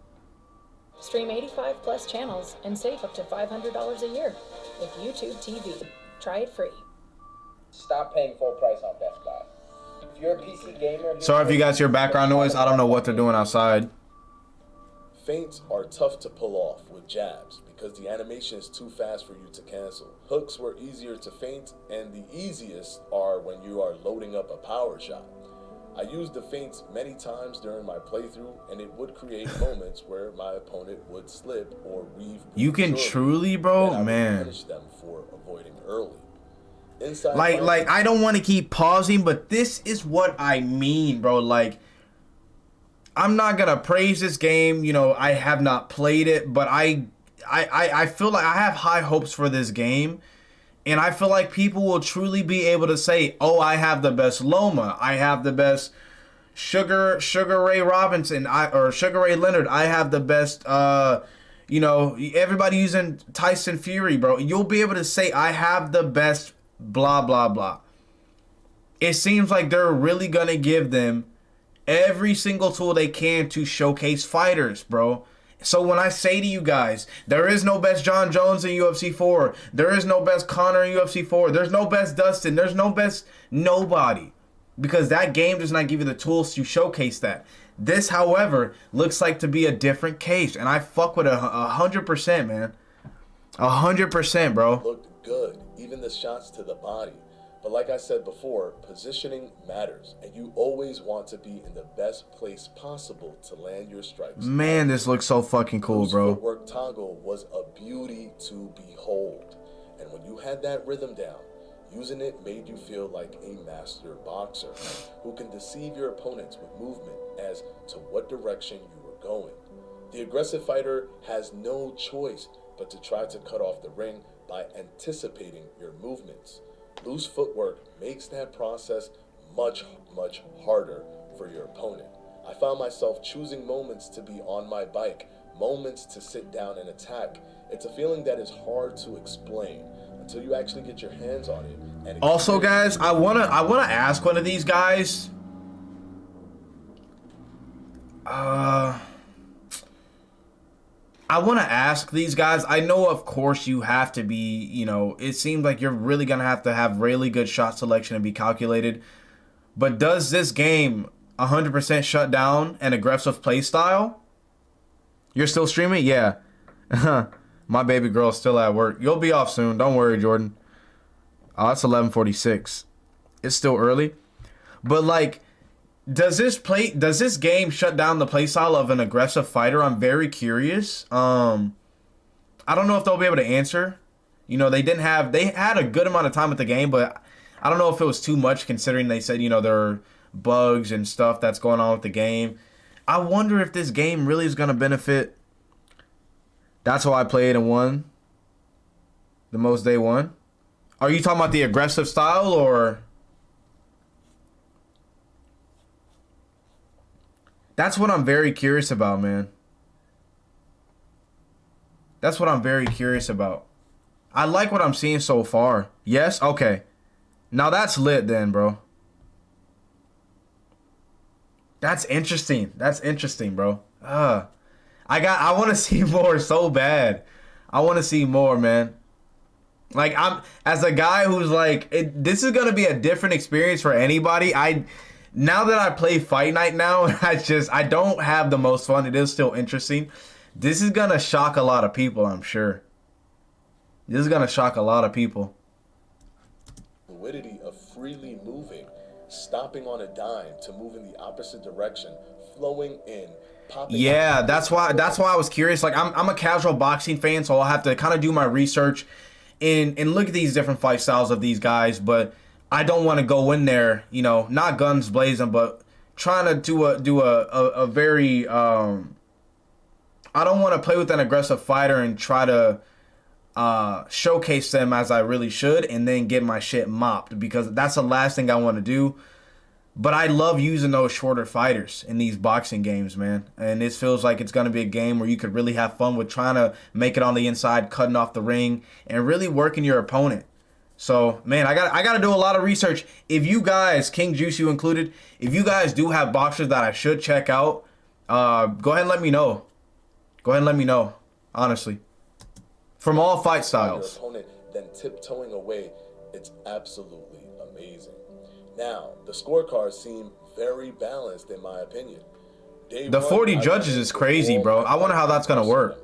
Stream 85 plus channels and save up to $500 a year with YouTube TV. Try it free. Stop paying full price on Best Buy. If you're a PC gamer... Sorry if you guys hear background noise. I don't know what they're doing outside. Feints are tough to pull off with jabs because the animation is too fast for you to cancel. Hooks were easier to feint, and the easiest are when you are loading up a power shot. I used the feints many times during my playthrough, and it would create moments where my opponent would slip or weave. You can truly, bro, man. Punish them for avoiding early. Like I don't want to keep pausing, but this is what I mean, bro. Like, I'm not gonna praise this game. You know, I have not played it, but I feel like I have high hopes for this game, and I feel like people will truly be able to say, "Oh, I have the best Loma. I have the best Sugar Ray Robinson, or Sugar Ray Leonard. I have the best." You know, everybody using Tyson Fury, bro. You'll be able to say, "I have the best." Blah blah blah. It seems like they're really gonna give them every single tool they can to showcase fighters, bro. So when I say to you guys, there is no best John Jones in UFC 4, there is no best Conor in UFC 4, there's no best Dustin, there's no best nobody, because that game does not give you the tools to showcase that. This, however, looks like to be a different case, and I fuck with it 100%, man. 100%, bro. Looked good, even the shots to the body. But like I said before, positioning matters, and you always want to be in the best place possible to land your strikes. Man, this looks so fucking cool, bro. Footwork toggle was a beauty to behold, and when you had that rhythm down, using it made you feel like a master boxer who can deceive your opponents with movement as to what direction you were going. The aggressive fighter has no choice but to try to cut off the ring by anticipating your movements. Loose footwork makes that process much, much harder for your opponent. I found myself choosing moments to be on my bike, moments to sit down and attack. It's a feeling that is hard to explain until you actually get your hands on it. And also, guys, I wanna ask one of these guys. I want to ask these guys. I know, of course, you have to be, you know, it seems like you're really going to have really good shot selection and be calculated. But does this game 100% shut down an aggressive play style? You're still streaming? Yeah. My baby girl's still at work. You'll be off soon. Don't worry, Jordan. Oh, it's 11:46. It's still early. But, like, does this game shut down the playstyle of an aggressive fighter? I'm very curious. I don't know if they'll be able to answer. You know, they had a good amount of time with the game, but I don't know if it was too much considering they said, you know, there are bugs and stuff that's going on with the game. I wonder if this game really is going to benefit. That's how I played and won the most day one. Are you talking about the aggressive style or? That's what I'm very curious about, man. That's what I'm very curious about. I like what I'm seeing so far. Yes? Okay. Now that's lit then, bro. That's interesting. That's interesting, bro. I want to see more so bad. I want to see more, man. Like, I'm as a guy who's like, this is going to be a different experience for anybody. now that I play Fight Night now, I don't have the most fun. It is still interesting. This is gonna shock a lot of people, I'm sure. This is gonna shock a lot of people. Fluidity of freely moving, stopping on a dime to move in the opposite direction, flowing in, popping. Yeah, that's why I was curious. Like I'm a casual boxing fan, so I'll have to kind of do my research and look at these different fight styles of these guys, but I don't want to go in there, you know, not guns blazing, but trying to do a very I don't want to play with an aggressive fighter and try to showcase them as I really should and then get my shit mopped, because that's the last thing I want to do. But I love using those shorter fighters in these boxing games, man. And this feels like it's going to be a game where you could really have fun with trying to make it on the inside, cutting off the ring, and really working your opponent. So, man, I got to do a lot of research. If you guys, King Juice you included, if you guys do have boxers that I should check out, go ahead and let me know. Go ahead and let me know, honestly. From all fight styles. Your opponent then tiptoeing away, it's absolutely amazing. Now, the scorecards seem very balanced in my opinion. The 40 judges is crazy, bro. I wonder how that's gonna work.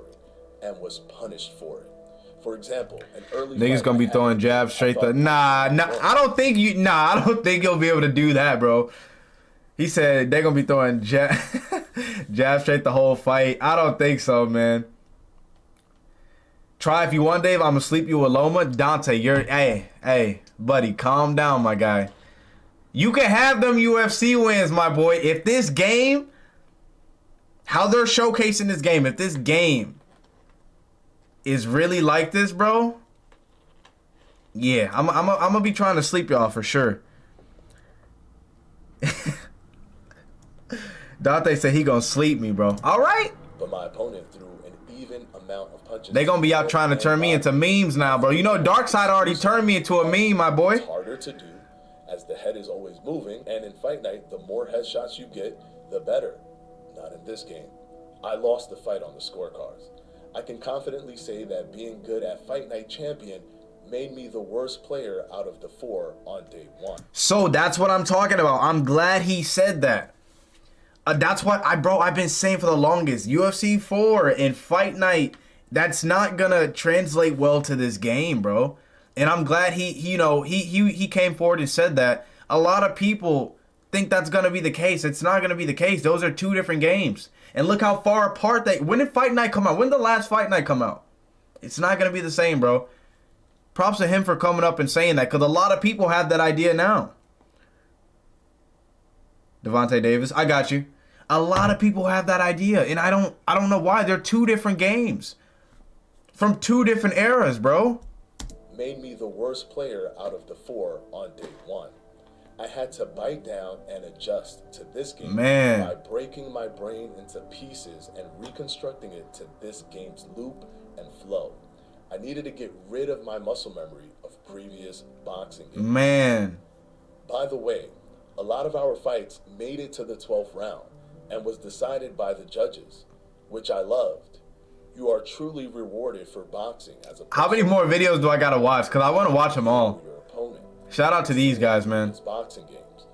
And was punished for it. For example, an early niggas gonna be throwing jabs straight to I don't think you'll be able to do that, bro. He said they're gonna be throwing jabs straight the whole fight. I don't think so, man. Try if you want, Dave. I'm gonna sleep you with Loma. Dante, hey, buddy, calm down, my guy. You can have them UFC wins, my boy. If this game, how they're showcasing this game, if this game is really like this, bro, yeah, I'm gonna be trying to sleep y'all for sure. Dante said he gonna sleep me, bro. All right. But my opponent threw an even amount of punches. They gonna be out trying to turn me into memes now, bro. You know, Darkseid already turned me into a meme, my boy. It's harder to do, as the head is always moving, and in Fight Night, the more headshots you get, the better. Not in this game. I lost the fight on the scorecards. I can confidently say that being good at Fight Night Champion made me the worst player out of the 4 on day 1. So that's what I'm talking about. I'm glad he said that. That's what I've been saying for the longest. UFC 4 and Fight Night, that's not gonna translate well to this game, bro. And I'm glad he came forward and said that. A lot of people think that's gonna be the case. It's not gonna be the case. Those are two different games. And look how far apart when did Fight Night come out? When did the last Fight Night come out? It's not gonna be the same, bro. Props to him for coming up and saying that, because a lot of people have that idea now. Devontae Davis, I got you. A lot of people have that idea, and I don't know why. They're two different games from two different eras, bro. Made me the worst player out of the 4 on day 1. I had to bite down and adjust to this game by breaking my brain into pieces and reconstructing it to this game's loop and flow. I needed to get rid of my muscle memory of previous boxing games. Man. By the way, a lot of our fights made it to the 12th round and was decided by the judges, which I loved. You are truly rewarded for boxing as a person. How many more videos do I gotta watch? Because I want to watch them all. Your opponent. Shout out to these guys, man. Boxing games.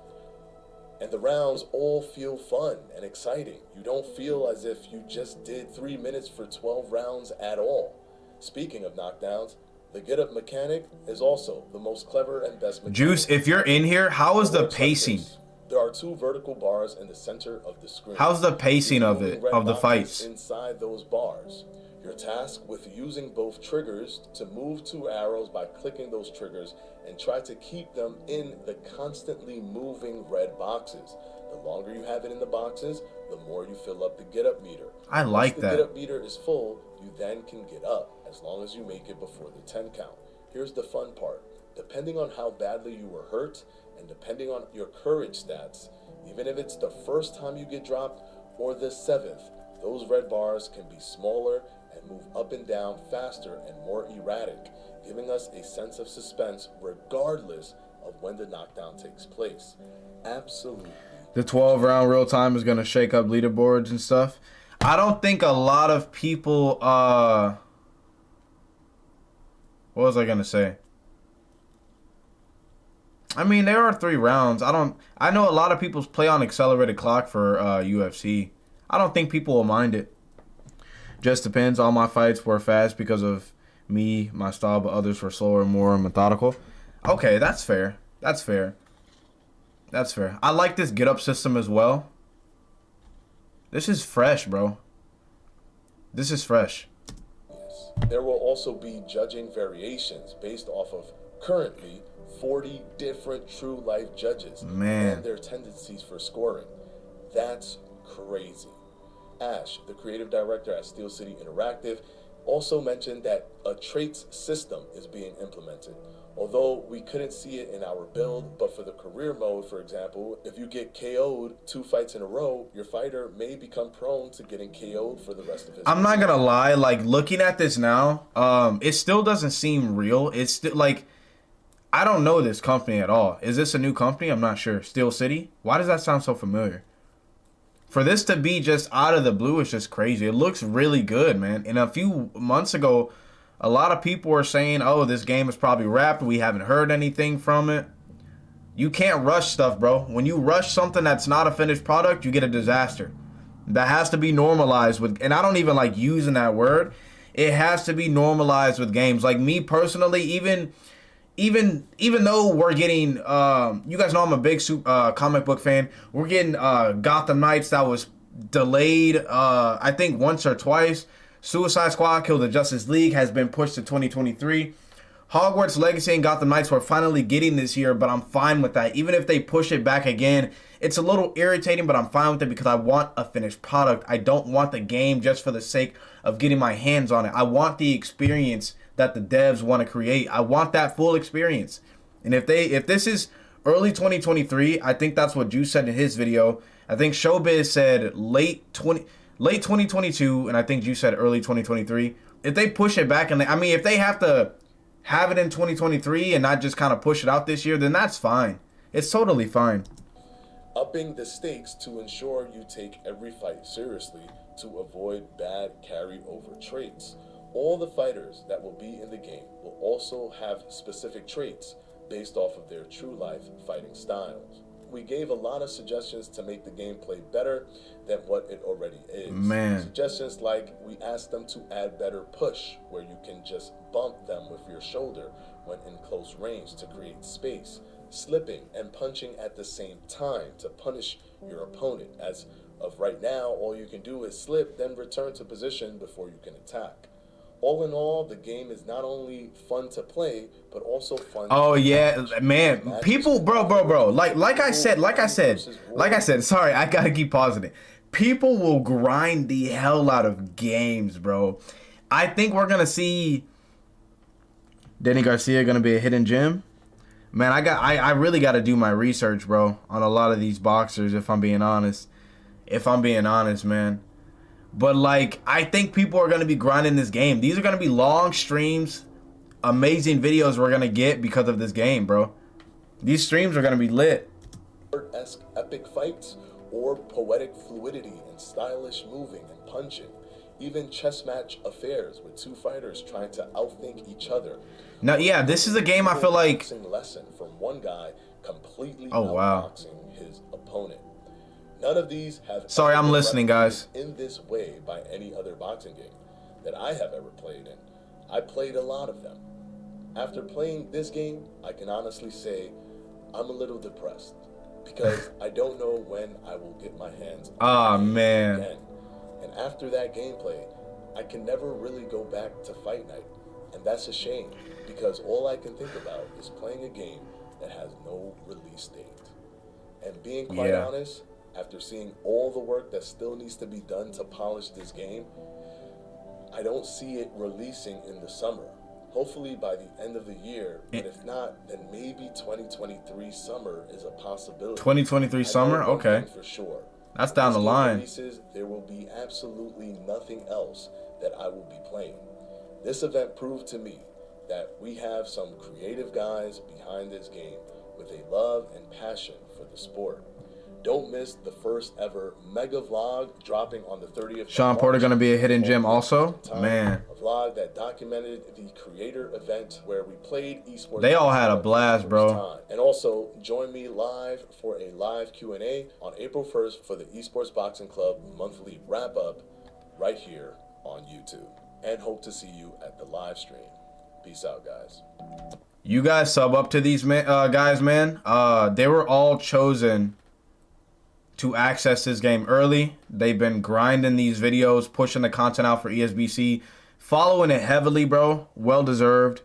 And the rounds all feel fun and exciting. You don't feel as if you just did 3 minutes for 12 rounds at all. Speaking of knockdowns, the get-up mechanic is also the most clever and best mechanic. Juice, if you're in here, how is the pacing? There are 2 vertical bars in the center of the screen. How's the pacing of the fights? Inside those bars. You're tasked with using both triggers to move 2 arrows by clicking those triggers and try to keep them in the constantly moving red boxes. The longer you have it in the boxes, the more you fill up the get-up meter. I like that. Once the get-up meter is full, you then can get up, as long as you make it before the 10 count. Here's the fun part. Depending on how badly you were hurt, and depending on your courage stats, even if it's the first time you get dropped or the 7th, those red bars can be smaller and move up and down faster and more erratic, giving us a sense of suspense regardless of when the knockdown takes place. Absolutely. The 12 round real time is going to shake up leaderboards and stuff. I don't think a lot of people, what was I going to say? I mean, there are 3 rounds. I know a lot of people play on accelerated clock for UFC. I don't think people will mind it. Just depends. All my fights were fast because of me, my style, but others were slower and more methodical. Okay, that's fair. That's fair. That's fair. I like this get up system as well. This is fresh, bro. This is fresh. Yes. There will also be judging variations based off of currently 40 different true life judges and their tendencies for scoring. That's crazy. Ash, the creative director at Steel City Interactive, also mentioned that a traits system is being implemented. Although we couldn't see it in our build, but for the career mode, for example, if you get KO'd 2 fights in a row, your fighter may become prone to getting KO'd for the rest of his I'm not gonna lie, like looking at this now, it still doesn't seem real. It's still like, I don't know this company at all. Is this a new company? I'm not sure. Steel City? Why does that sound so familiar? For this to be just out of the blue is just crazy. It looks really good, man. And a few months ago, a lot of people were saying, oh, this game is probably wrapped. We haven't heard anything from it. You can't rush stuff, bro. When you rush something that's not a finished product, you get a disaster. That has to be normalized with, and I don't even like using that word. It has to be normalized with games. Like me personally, even though we're getting, you guys know I'm a big comic book fan. We're getting Gotham Knights that was delayed, I think once or twice. Suicide Squad, Kill the Justice League has been pushed to 2023. Hogwarts Legacy and Gotham Knights we're finally getting this year, but I'm fine with that. Even if they push it back again, it's a little irritating, but I'm fine with it because I want a finished product. I don't want the game just for the sake of getting my hands on it. I want the experience that the devs want to create. I want that full experience. And if this is early 2023, I think that's what Juice said in his video. I think Showbiz said late 2022, and I think Juice said early 2023. If they push it back, and if they have to have it in 2023 and not just kind of push it out this year, then that's fine. It's totally fine. Upping the stakes to ensure you take every fight seriously to avoid bad carry-over traits. All the fighters that will be in the game will also have specific traits based off of their true life fighting styles. We gave a lot of suggestions to make the gameplay better than what it already is. Man. Suggestions like we asked them to add better push, where you can just bump them with your shoulder when in close range to create space. Slipping and punching at the same time to punish your opponent. As of right now, all you can do is slip, then return to position before you can attack. All in all, the game is not only fun to play, but also fun. Oh yeah, man. People, bro. Like I said. Sorry, I gotta keep pausing it. People will grind the hell out of games, bro. I think we're gonna see Danny Garcia gonna be a hidden gem. Man, I really gotta do my research, bro, on a lot of these boxers. If I'm being honest, man. But, like, I think people are going to be grinding this game. These are going to be long streams, amazing videos we're going to get because of this game, bro. These streams are going to be lit. Esque epic fights or poetic fluidity and stylish moving and punching. Even chess match affairs with 2 fighters trying to outthink each other. Now, yeah, this is a game I feel like... lesson from one guy completely wow. outboxing his opponent. None of these have Sorry, I'm listening, guys. In this way by any other boxing game that I have ever played in. I played a lot of them. After playing this game, I can honestly say I'm a little depressed because I don't know when I will get my hands on the game again. And after that gameplay, I can never really go back to Fight Night. And that's a shame because all I can think about is playing a game that has no release date. And being quite honest, after seeing all the work that still needs to be done to polish this game, I don't see it releasing in the summer. Hopefully by the end of the year, but if not, then maybe 2023 summer is a possibility. 2023 summer? Okay. For sure. That's down the line. Releases, there will be absolutely nothing else that I will be playing. This event proved to me that we have some creative guys behind this game with a love and passion for the sport. Don't miss the first ever mega vlog dropping on the 30th. Sean Porter gonna be a hidden gem also? Man. A vlog vlog that documented the creator event where we played esports. They all had a for the blast, first bro. time. And also join me live for a live Q&A on April 1st for the Esports Boxing Club monthly wrap up right here on YouTube. And hope to see you at the live stream. Peace out, guys. You guys sub up to these guys, man. They were all chosen to access this game early. They've been grinding these videos, pushing the content out for ESBC, following it heavily, bro. Well deserved.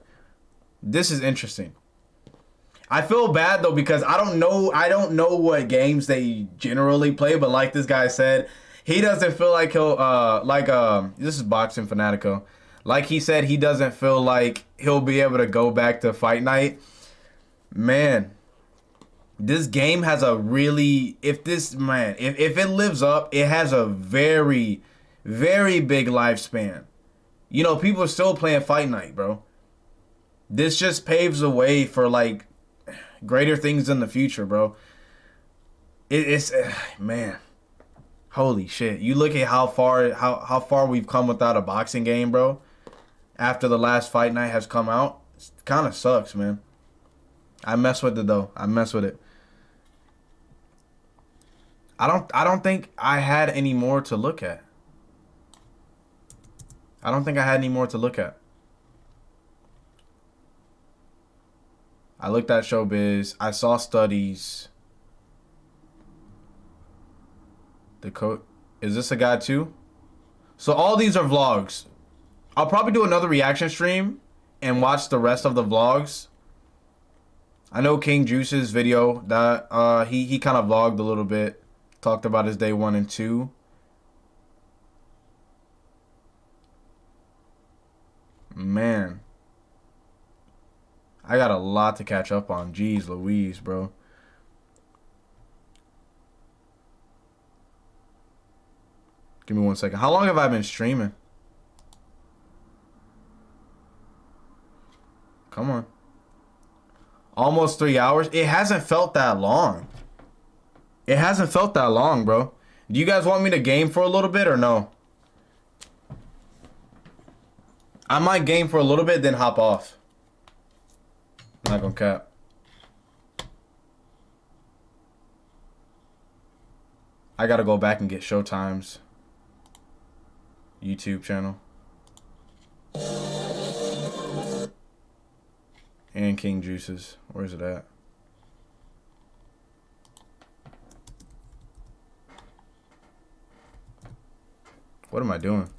This is interesting. I feel bad though because I don't know what games they generally play, but like this guy said, he doesn't feel like he'll this is Boxing Fanatico. Like he said, he doesn't feel like he'll be able to go back to Fight Night. Man, this game has a really, if it lives up, it has a very, very big lifespan. You know, people are still playing Fight Night, bro. This just paves the way for like greater things in the future, bro. It's man, holy shit. You look at how far we've come without a boxing game, bro. After the last Fight Night has come out, it kind of sucks, man. I mess with it though. I mess with it. I don't think I had any more to look at. I don't think I had any more to look at. I looked at Showbiz. I saw studies. The code. Is this a guy too? So all these are vlogs. I'll probably do another reaction stream and watch the rest of the vlogs. I know King Juice's video that he kind of vlogged a little bit, talked about his day 1 and 2. Man, I got a lot to catch up on. Jeez Louise, bro. Give me 1 second. How long have I been streaming? Come on. Almost 3 hours. It hasn't felt that long. It hasn't felt that long, bro. Do you guys want me to game for a little bit or no? I might game for a little bit, then hop off. I'm not gonna cap. I gotta go back and get Showtime's YouTube channel. And King Juice's. Where's it at? What am I doing?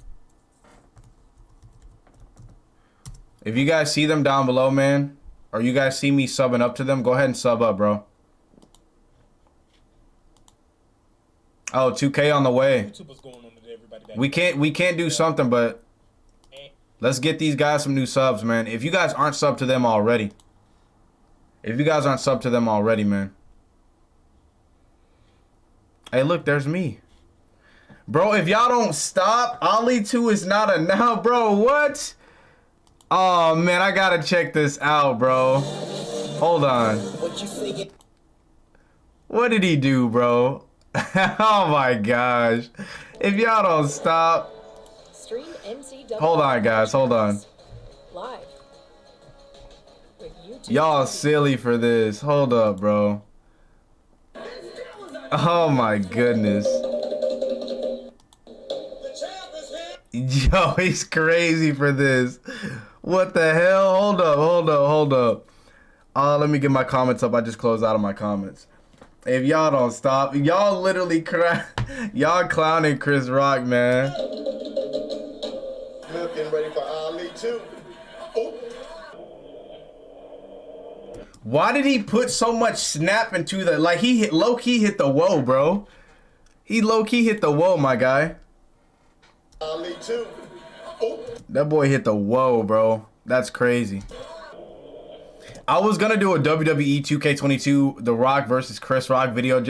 If you guys see them down below, man, or you guys see me subbing up to them, go ahead and sub up, bro. Oh, 2K on the way. We can't do something, but let's get these guys some new subs, man. If you guys aren't subbed to them already. Man. Hey, look, there's me. Bro, if y'all don't stop, Ali 2 is not a now, bro. What? Oh, man, I gotta check this out, bro. Hold on. What did he do, bro? Oh, my gosh. If y'all don't stop. Stream NCAA. Hold on, guys. Hold on. Live. With YouTube. Y'all silly for this. Hold up, bro. Oh, my goodness. Yo, he's crazy for this. What the hell? Hold up. Let me get my comments up. I just closed out of my comments. If y'all don't stop, y'all literally y'all clowning Chris Rock, man. Getting ready for Ali too. Oh. Why did he put so much snap into the, like, he hit low-key hit the whoa, bro. He low-key hit the whoa, my guy. Ali too. Oh. That boy hit the whoa, bro. That's crazy. I was gonna do a WWE 2K22 The Rock versus Chris Rock video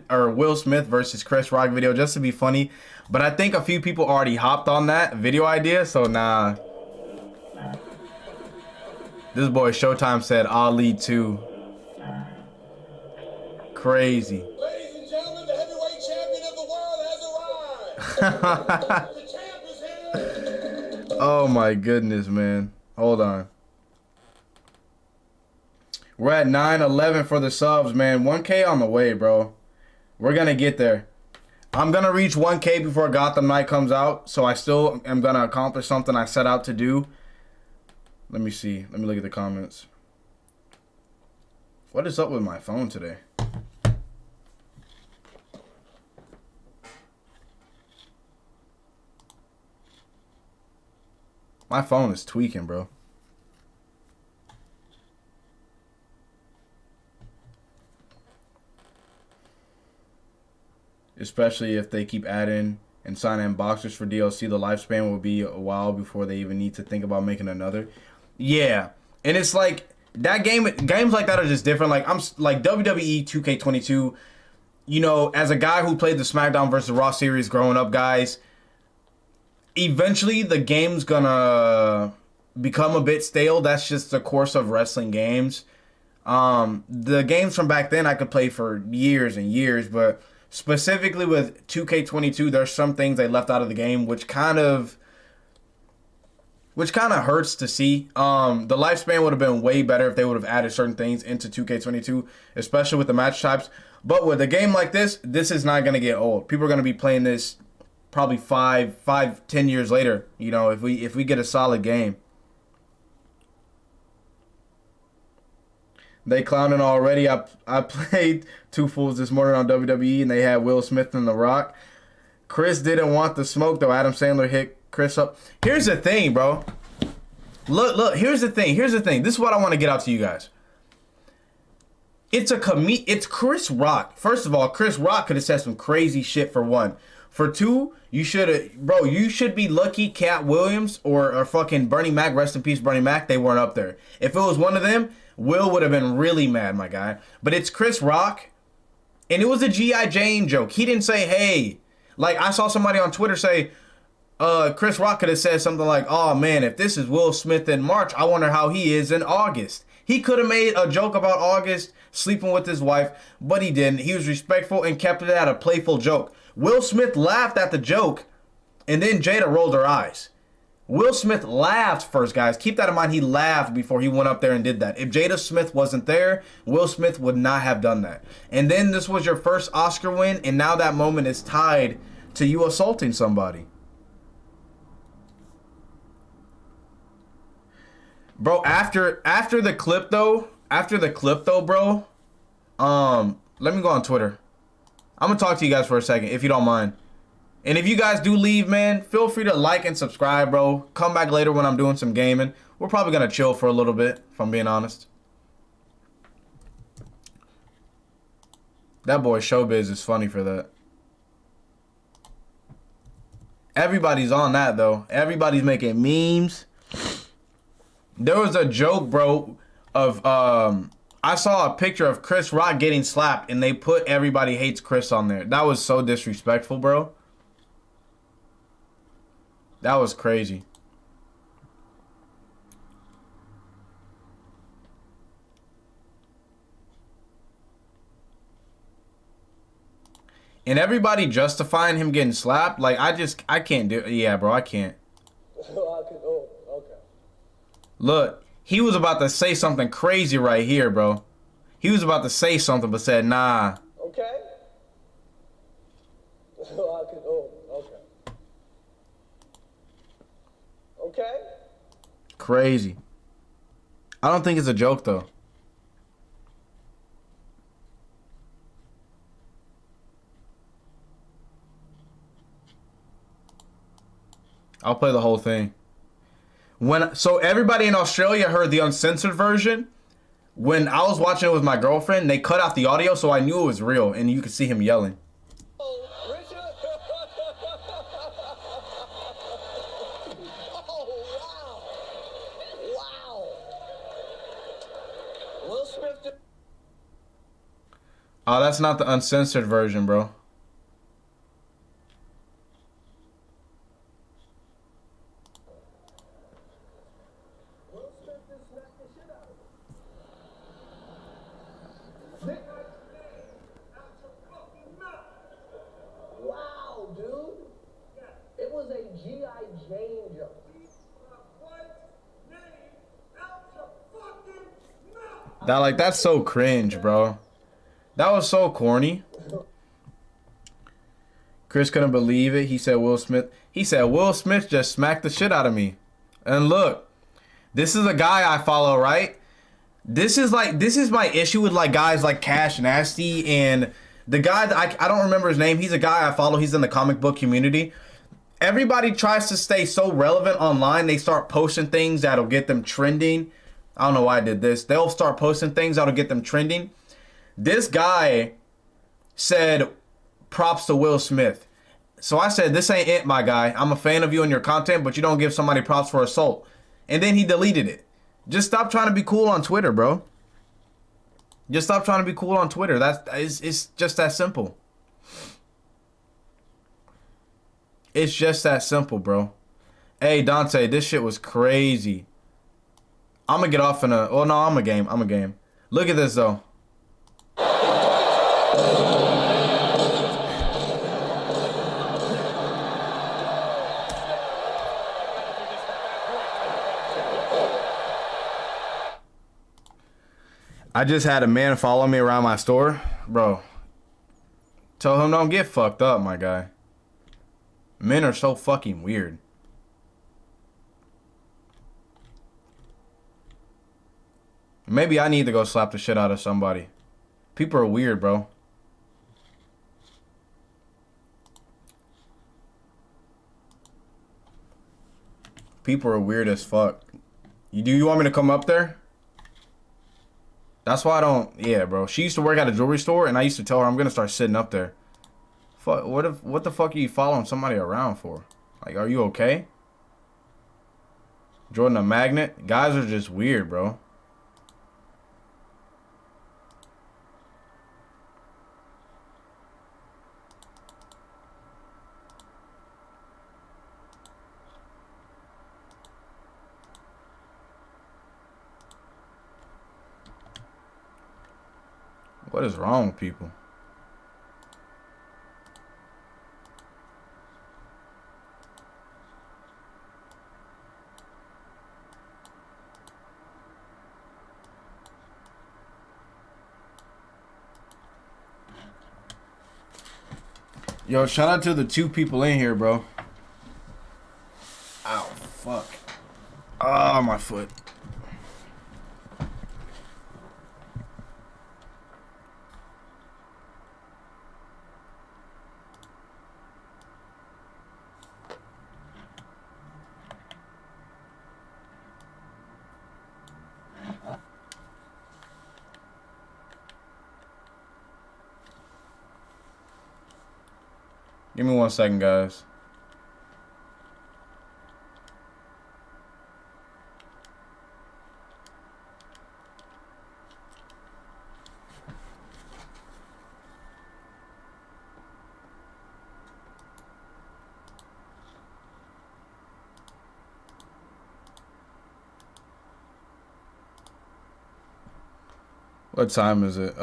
or Will Smith versus Chris Rock video just to be funny, but I think a few people already hopped on that video idea, so nah. This boy Showtime said Ali 2. Crazy. Ladies and gentlemen, the heavyweight champion of the world has arrived. The champ is here. Oh my goodness, man. Hold on. We're at 911 for the subs, man. 1K on the way, bro. We're going to get there. I'm going to reach 1K before Gotham Knight comes out. So I still am going to accomplish something I set out to do. Let me see. Let me look at the comments. What is up with my phone today? My phone is tweaking, bro. Especially if they keep adding and signing boxers for DLC, the lifespan will be a while before they even need to think about making another. Yeah, and it's like that games like that are just different. Like I'm like WWE 2K22. You know, as a guy who played the SmackDown versus Raw series growing up, guys. Eventually, the game's gonna become a bit stale. That's just the course of wrestling games. The games from back then I could play for years and years, but specifically with 2K22, there's some things they left out of the game, which kind of hurts to see. The lifespan would have been way better if they would have added certain things into 2K22, especially with the match types. But with a game like this is not gonna get old. People are gonna be playing this probably 10 years later, you know, if we get a solid game. They clowning already. I played Two Fools this morning on WWE, and they had Will Smith and The Rock. Chris didn't want the smoke, though. Adam Sandler hit Chris up. Here's the thing, bro. Look, here's the thing. This is what I want to get out to you guys. It's Chris Rock. First of all, Chris Rock could have said some crazy shit for one. For two, you should be lucky Cat Williams or fucking Bernie Mac, rest in peace Bernie Mac, they weren't up there. If it was one of them, Will would have been really mad, my guy. But it's Chris Rock, and it was a G.I. Jane joke. He didn't say, hey. Like, I saw somebody on Twitter say, Chris Rock could have said something like, oh man, if this is Will Smith in March, I wonder how he is in August. He could have made a joke about August sleeping with his wife, but he didn't. He was respectful and kept it at a playful joke. Will Smith laughed at the joke, and then Jada rolled her eyes. Will Smith laughed first, guys. Keep that in mind. He laughed before he went up there and did that. If Jada Smith wasn't there, Will Smith would not have done that. And then this was your first Oscar win, and now that moment is tied to you assaulting somebody. Bro, after the clip though, bro, let me go on Twitter. I'm gonna talk to you guys for a second, if you don't mind. And if you guys do leave, man, feel free to like and subscribe, bro. Come back later when I'm doing some gaming. We're probably gonna chill for a little bit, if I'm being honest. That boy Showbiz is funny for that. Everybody's on that, though. Everybody's making memes. There was a joke, bro, of I saw a picture of Chris Rock getting slapped, and they put Everybody Hates Chris on there. That was so disrespectful, bro. That was crazy. And everybody justifying him getting slapped, like, I can't do it. Yeah, bro, I can't. Oh, okay. Look, he was about to say something crazy right here, bro. He was about to say something, but said, nah. Okay. Oh, okay. Okay. Crazy. I don't think it's a joke, though. I'll play the whole thing. So everybody in Australia heard the uncensored version. When I was watching it with my girlfriend, they cut out the audio, so I knew it was real, and you could see him yelling. Oh, Richard. Oh, wow. Wow. Will Smith. Oh, that's not the uncensored version, bro. Wow, dude. It was a G.I. Jane joke. That's so cringe, bro. That was so corny. Chris couldn't believe it. He said Will Smith just smacked the shit out of me. And look, this is a guy I follow, right? This is my issue with like guys like Cash Nasty and the guy that I don't remember his name. He's a guy I follow. He's in the comic book community. Everybody tries to stay so relevant online. They start posting things that'll get them trending. I don't know why I did this. They'll start posting things that'll get them trending. This guy said props to Will Smith. So I said, this ain't it, my guy. I'm a fan of you and your content, but you don't give somebody props for assault. And then he deleted it. Just stop trying to be cool on Twitter, bro. Just stop trying to be cool on Twitter. It's just that simple. It's just that simple, bro. Hey, Dante, this shit was crazy. I'm gonna get off in a... Oh, no, I'm a game. Look at this, though. I just had a man follow me around my store. Bro, tell him don't get fucked up, my guy. Men are so fucking weird. Maybe I need to go slap the shit out of somebody. People are weird, bro. People are weird as fuck. You want me to come up there? That's why I don't... Yeah, bro. She used to work at a jewelry store, and I used to tell her I'm going to start sitting up there. Fuck, what the fuck are you following somebody around for? Like, are you okay? Jordan a magnet? Guys are just weird, bro. What is wrong with people? Yo, shout out to the 2 people in here, bro. Ow, fuck. Oh, my foot. Give me 1 second, guys. What time is it?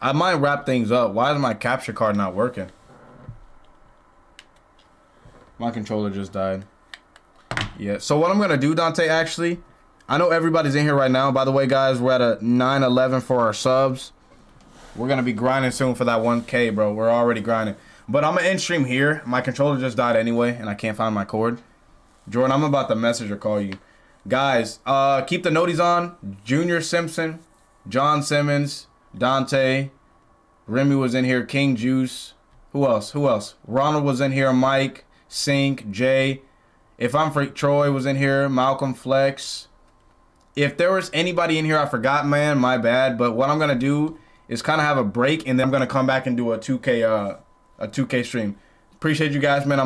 I might wrap things up. Why is my capture card not working? My controller just died. Yeah, so what I'm going to do, Dante, actually, I know everybody's in here right now. By the way, guys, we're at a 911 for our subs. We're going to be grinding soon for that 1K, bro. We're already grinding. But I'm going to end stream here. My controller just died anyway, and I can't find my cord. Jordan, I'm about to message or call you. Guys, keep the noties on. Junior Simpson, John Simmons, Dante, Remy was in here, King Juice. Who else? Ronald was in here, Mike, Sink, Jay. If I'm freak, Troy was in here, Malcolm Flex. If there was anybody in here I forgot, man, my bad. But what I'm gonna do is kind of have a break, and then I'm gonna come back and do a 2K stream. Appreciate you guys, man.